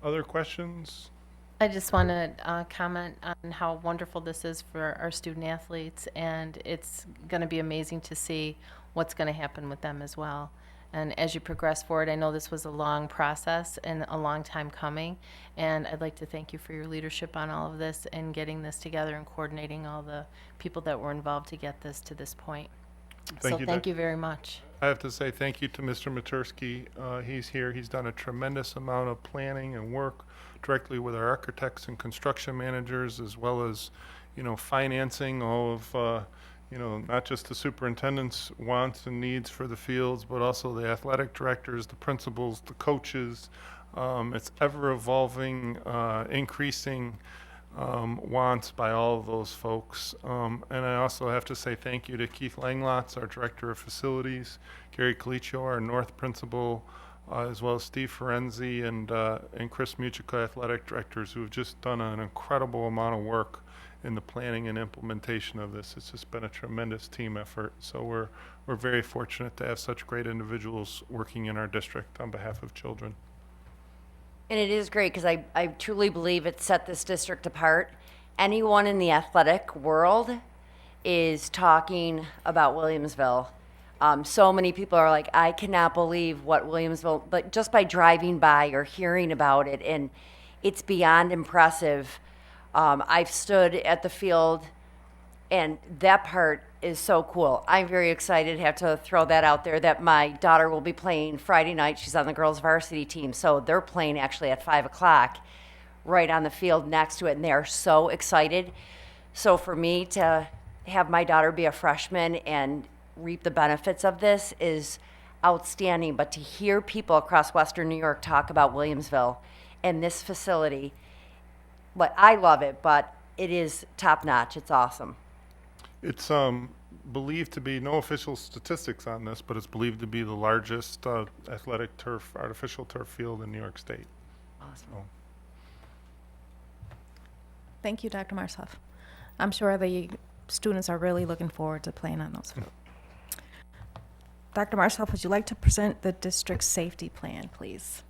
Other questions? I just want to comment on how wonderful this is for our student athletes, and it's going to be amazing to see what's going to happen with them as well. And as you progress forward, I know this was a long process and a long time coming, and I'd like to thank you for your leadership on all of this and getting this together and coordinating all the people that were involved to get this to this point. Thank you very much. I have to say thank you to Mr. Matursky. He's here. He's done a tremendous amount of planning and work directly with our architects and construction managers, as well as, financing all of, not just the superintendent's wants and needs for the fields, but also the athletic directors, the principals, the coaches. It's ever evolving, increasing wants by all of those folks. And I also have to say thank you to Keith Langlotz, our Director of Facilities, Gary Colicchio, our North Principal, as well as Steve Ferenzi and Chris Mujica, Athletic Directors, who have just done an incredible amount of work in the planning and implementation of this. It's just been a tremendous team effort. So we're very fortunate to have such great individuals working in our district on behalf of children. And it is great because I truly believe it set this district apart. Anyone in the athletic world is talking about Williamsville. So many people are like, I cannot believe what Williamsville, but just by driving by or hearing about it, and it's beyond impressive. I've stood at the field, and that part is so cool. I'm very excited to have to throw that out there that my daughter will be playing Friday night. She's on the girls varsity team, so they're playing actually at 5 o'clock right on the field next to it, and they're so excited. So for me to have my daughter be a freshman and reap the benefits of this is outstanding. But to hear people across Western New York talk about Williamsville and this facility, but I love it, but it is top notch. It's awesome. It's believed to be, no official statistics on this, but it's believed to be the largest athletic turf, artificial turf field in New York State. Awesome. So. Thank you, Dr. Marsoff. I'm sure the students are really looking forward to playing on those. Dr. Marsoff, would you like to present the district's safety plan, please?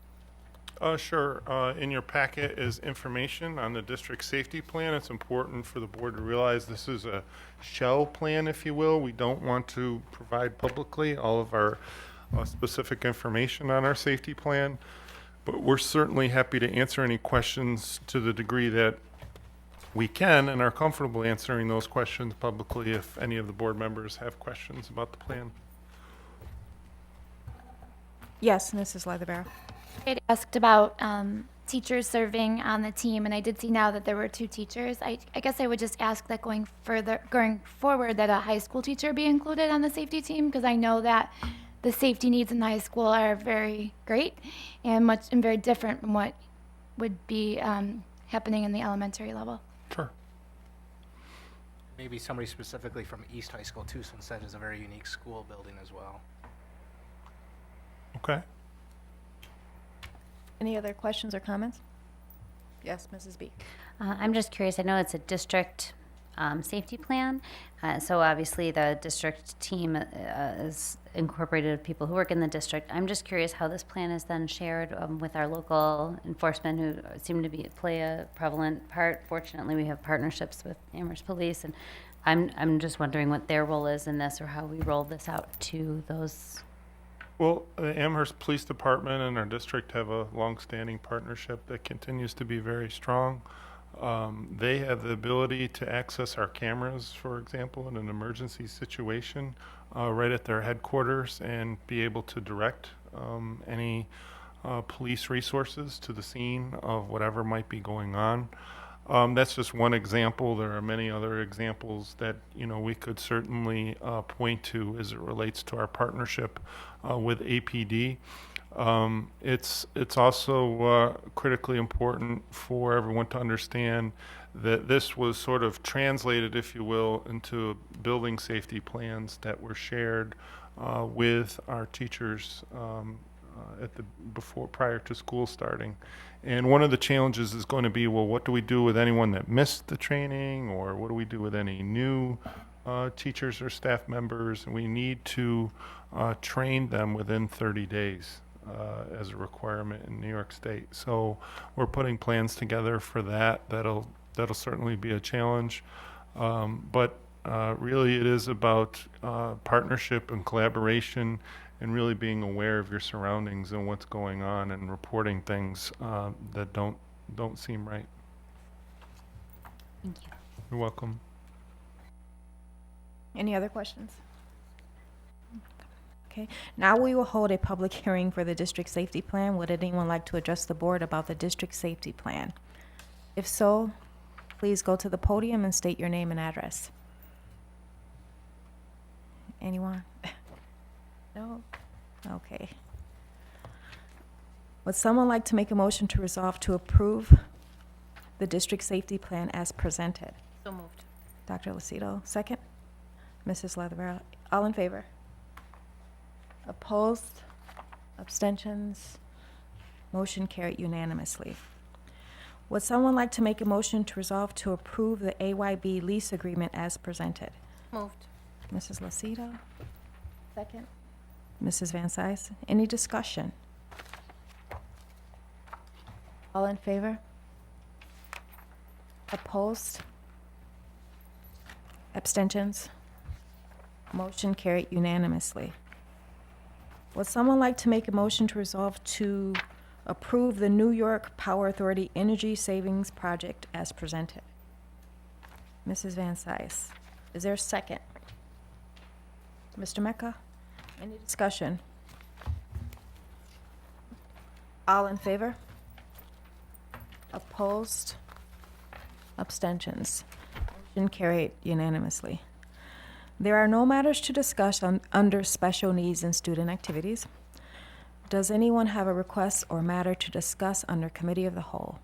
Sure. In your packet is information on the district safety plan. It's important for the board to realize this is a shell plan, if you will. We don't want to provide publicly all of our specific information on our safety plan, but we're certainly happy to answer any questions to the degree that we can and are comfortable answering those questions publicly if any of the board members have questions about the plan. Yes, Mrs. Leatherbarrow. I had asked about teachers serving on the team, and I did see now that there were 2 teachers. I guess I would just ask that going forward, that a high school teacher be included on the safety team, because I know that the safety needs in the high school are very great and very different from what would be happening in the elementary level. Sure. Maybe somebody specifically from East High School too, since that is a very unique school building as well. Okay. Any other questions or comments? Yes, Mrs. B. I'm just curious, I know it's a district safety plan, so obviously the district team is incorporated with people who work in the district. I'm just curious how this plan is then shared with our local enforcement who seem to play a prevalent part. Fortunately, we have partnerships with Amherst Police, and I'm just wondering what their role is in this or how we roll this out to those. Well, the Amherst Police Department and our district have a long-standing partnership that continues to be very strong. They have the ability to access our cameras, for example, in an emergency situation, right at their headquarters and be able to direct any police resources to the scene of whatever might be going on. That's just one example. There are many other examples that we could certainly point to as it relates to our partnership with APD. It's also critically important for everyone to understand that this was sort of translated, if you will, into building safety plans that were shared with our teachers prior to school starting. And one of the challenges is going to be, well, what do we do with anyone that missed the training, or what do we do with any new teachers or staff members? And we need to train them within 30 days as a requirement in New York State. So we're putting plans together for that. That'll certainly be a challenge. But really it is about partnership and collaboration and really being aware of your surroundings and what's going on and reporting things that don't seem right. Thank you. You're welcome. Any other questions? Okay, now we will hold a public hearing for the district safety plan. Would anyone like to address the board about the district safety plan? If so, please go to the podium and state your name and address. Anyone? No? Okay. Would someone like to make a motion to resolve to approve the district safety plan as presented? So moved. Dr. Lucido, second. Mrs. Leatherbarrow, all in favor? Opposed? Abstentions? Motion carried unanimously. Would someone like to make a motion to resolve to approve the AYB lease agreement as presented? Moved. Mrs. Lucido, second. Mrs. Van Cise, any discussion? All in favor? Opposed? Abstentions? Motion carried unanimously. Would someone like to make a motion to resolve to approve the New York Power Authority Energy Savings Project as presented? Mrs. Van Cise, is there a second? Mr. Mecca, any discussion? All in favor? Opposed? Abstentions? Motion carried unanimously. There are no matters to discuss under special needs and student activities. Does anyone have a request or matter to discuss under committee of the whole?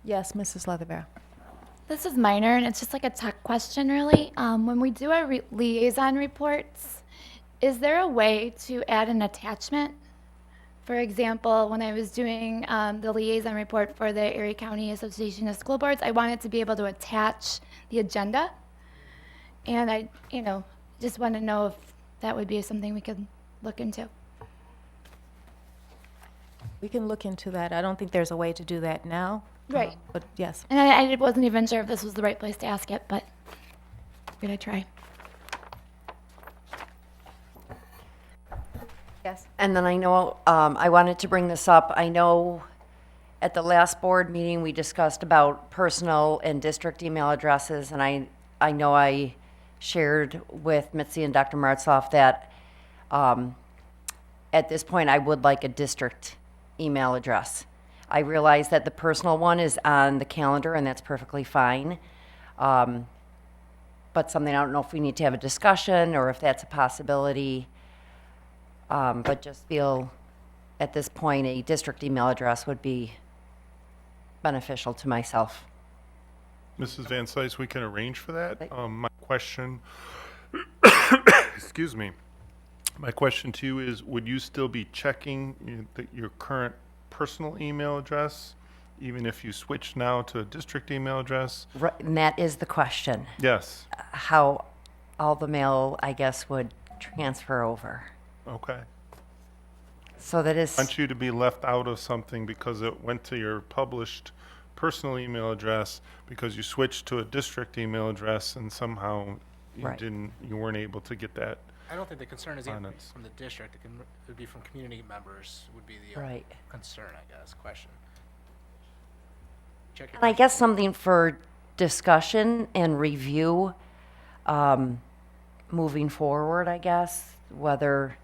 Yes, Mrs. Leatherbarrow. This is minor, and it's just like a tech question, really. When we do our liaison reports, is there a way to add an attachment? For example, when I was doing the liaison report for the Erie County Association of School Boards, I wanted to be able to attach the agenda. And I, just want to know if that would be something we could look into. We can look into that. I don't think there's a way to do that now. Right. But yes. And I wasn't even sure if this was the right place to ask it, but figured I'd try. Yes. And then I know, I wanted to bring this up. I know at the last board meeting, we discussed about personal and district email addresses, and I know I shared with Mitzi and Dr. Martzoff that at this point, I would like a district email address. I realize that the personal one is on the calendar, and that's perfectly fine. But something, I don't know if we need to have a discussion or if that's a possibility. But just feel at this point a district email address would be beneficial to myself. Mrs. Van Sice, we can arrange for that. My question, excuse me, my question to you is, would you still be checking your current personal email address, even if you switch now to a district email address? Right, and that is the question. Yes. How all the mail, I guess, would transfer over. Okay. So that is. I want you to be left out of something because it went to your published personal email address because you switched to a district email address and somehow you Right. you weren't able to get that. I don't think the concern is On even it. from the district. It would be from community members would be the Right. concern, I guess, question. Check your And I guess something for discussion and review moving forward, I guess, whether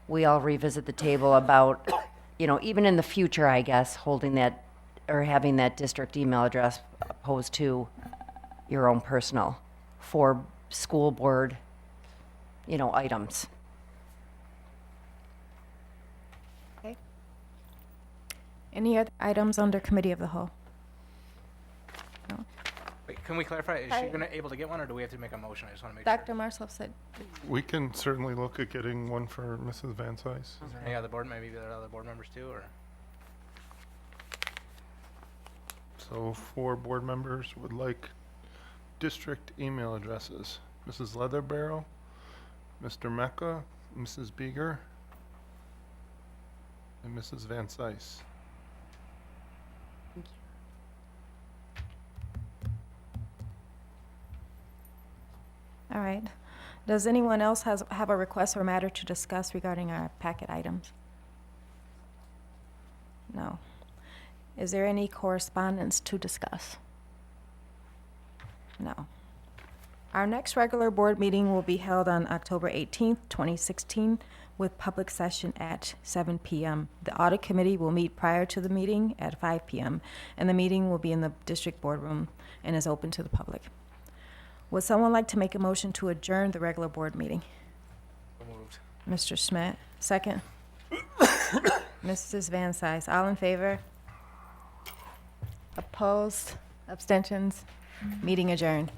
we all revisit the table about, even in the future, I guess, holding that or having that district email address opposed to your own personal for school board, items. Okay. Any other items under committee of the whole? No. Wait, can we clarify? Is Hi. she able to get one, or do we have to make a motion? I just want to make sure. Dr. Martzoff said, We can certainly look at getting one for Mrs. Van Sice. Is there any other board, maybe there are other board members too, or? So 4 board members would like district email addresses. Mrs. Leatherbarrow, Mr. Mecca, Mrs. Beeger, and Mrs. Van Sice. all right. Does anyone else have a request or matter to discuss regarding our packet items? No. Is there any correspondence to discuss? No. Our next regular board meeting will be held on October 18th, 2016, with public session at 7 p.m. The audit committee will meet prior to the meeting at 5 p.m., and the meeting will be in the district boardroom and is open to the public. Would someone like to make a motion to adjourn the regular board meeting? So moved. Mr. Schmidt, second. Mrs. Van Sice, all in favor? Opposed? Abstentions? Meeting adjourned.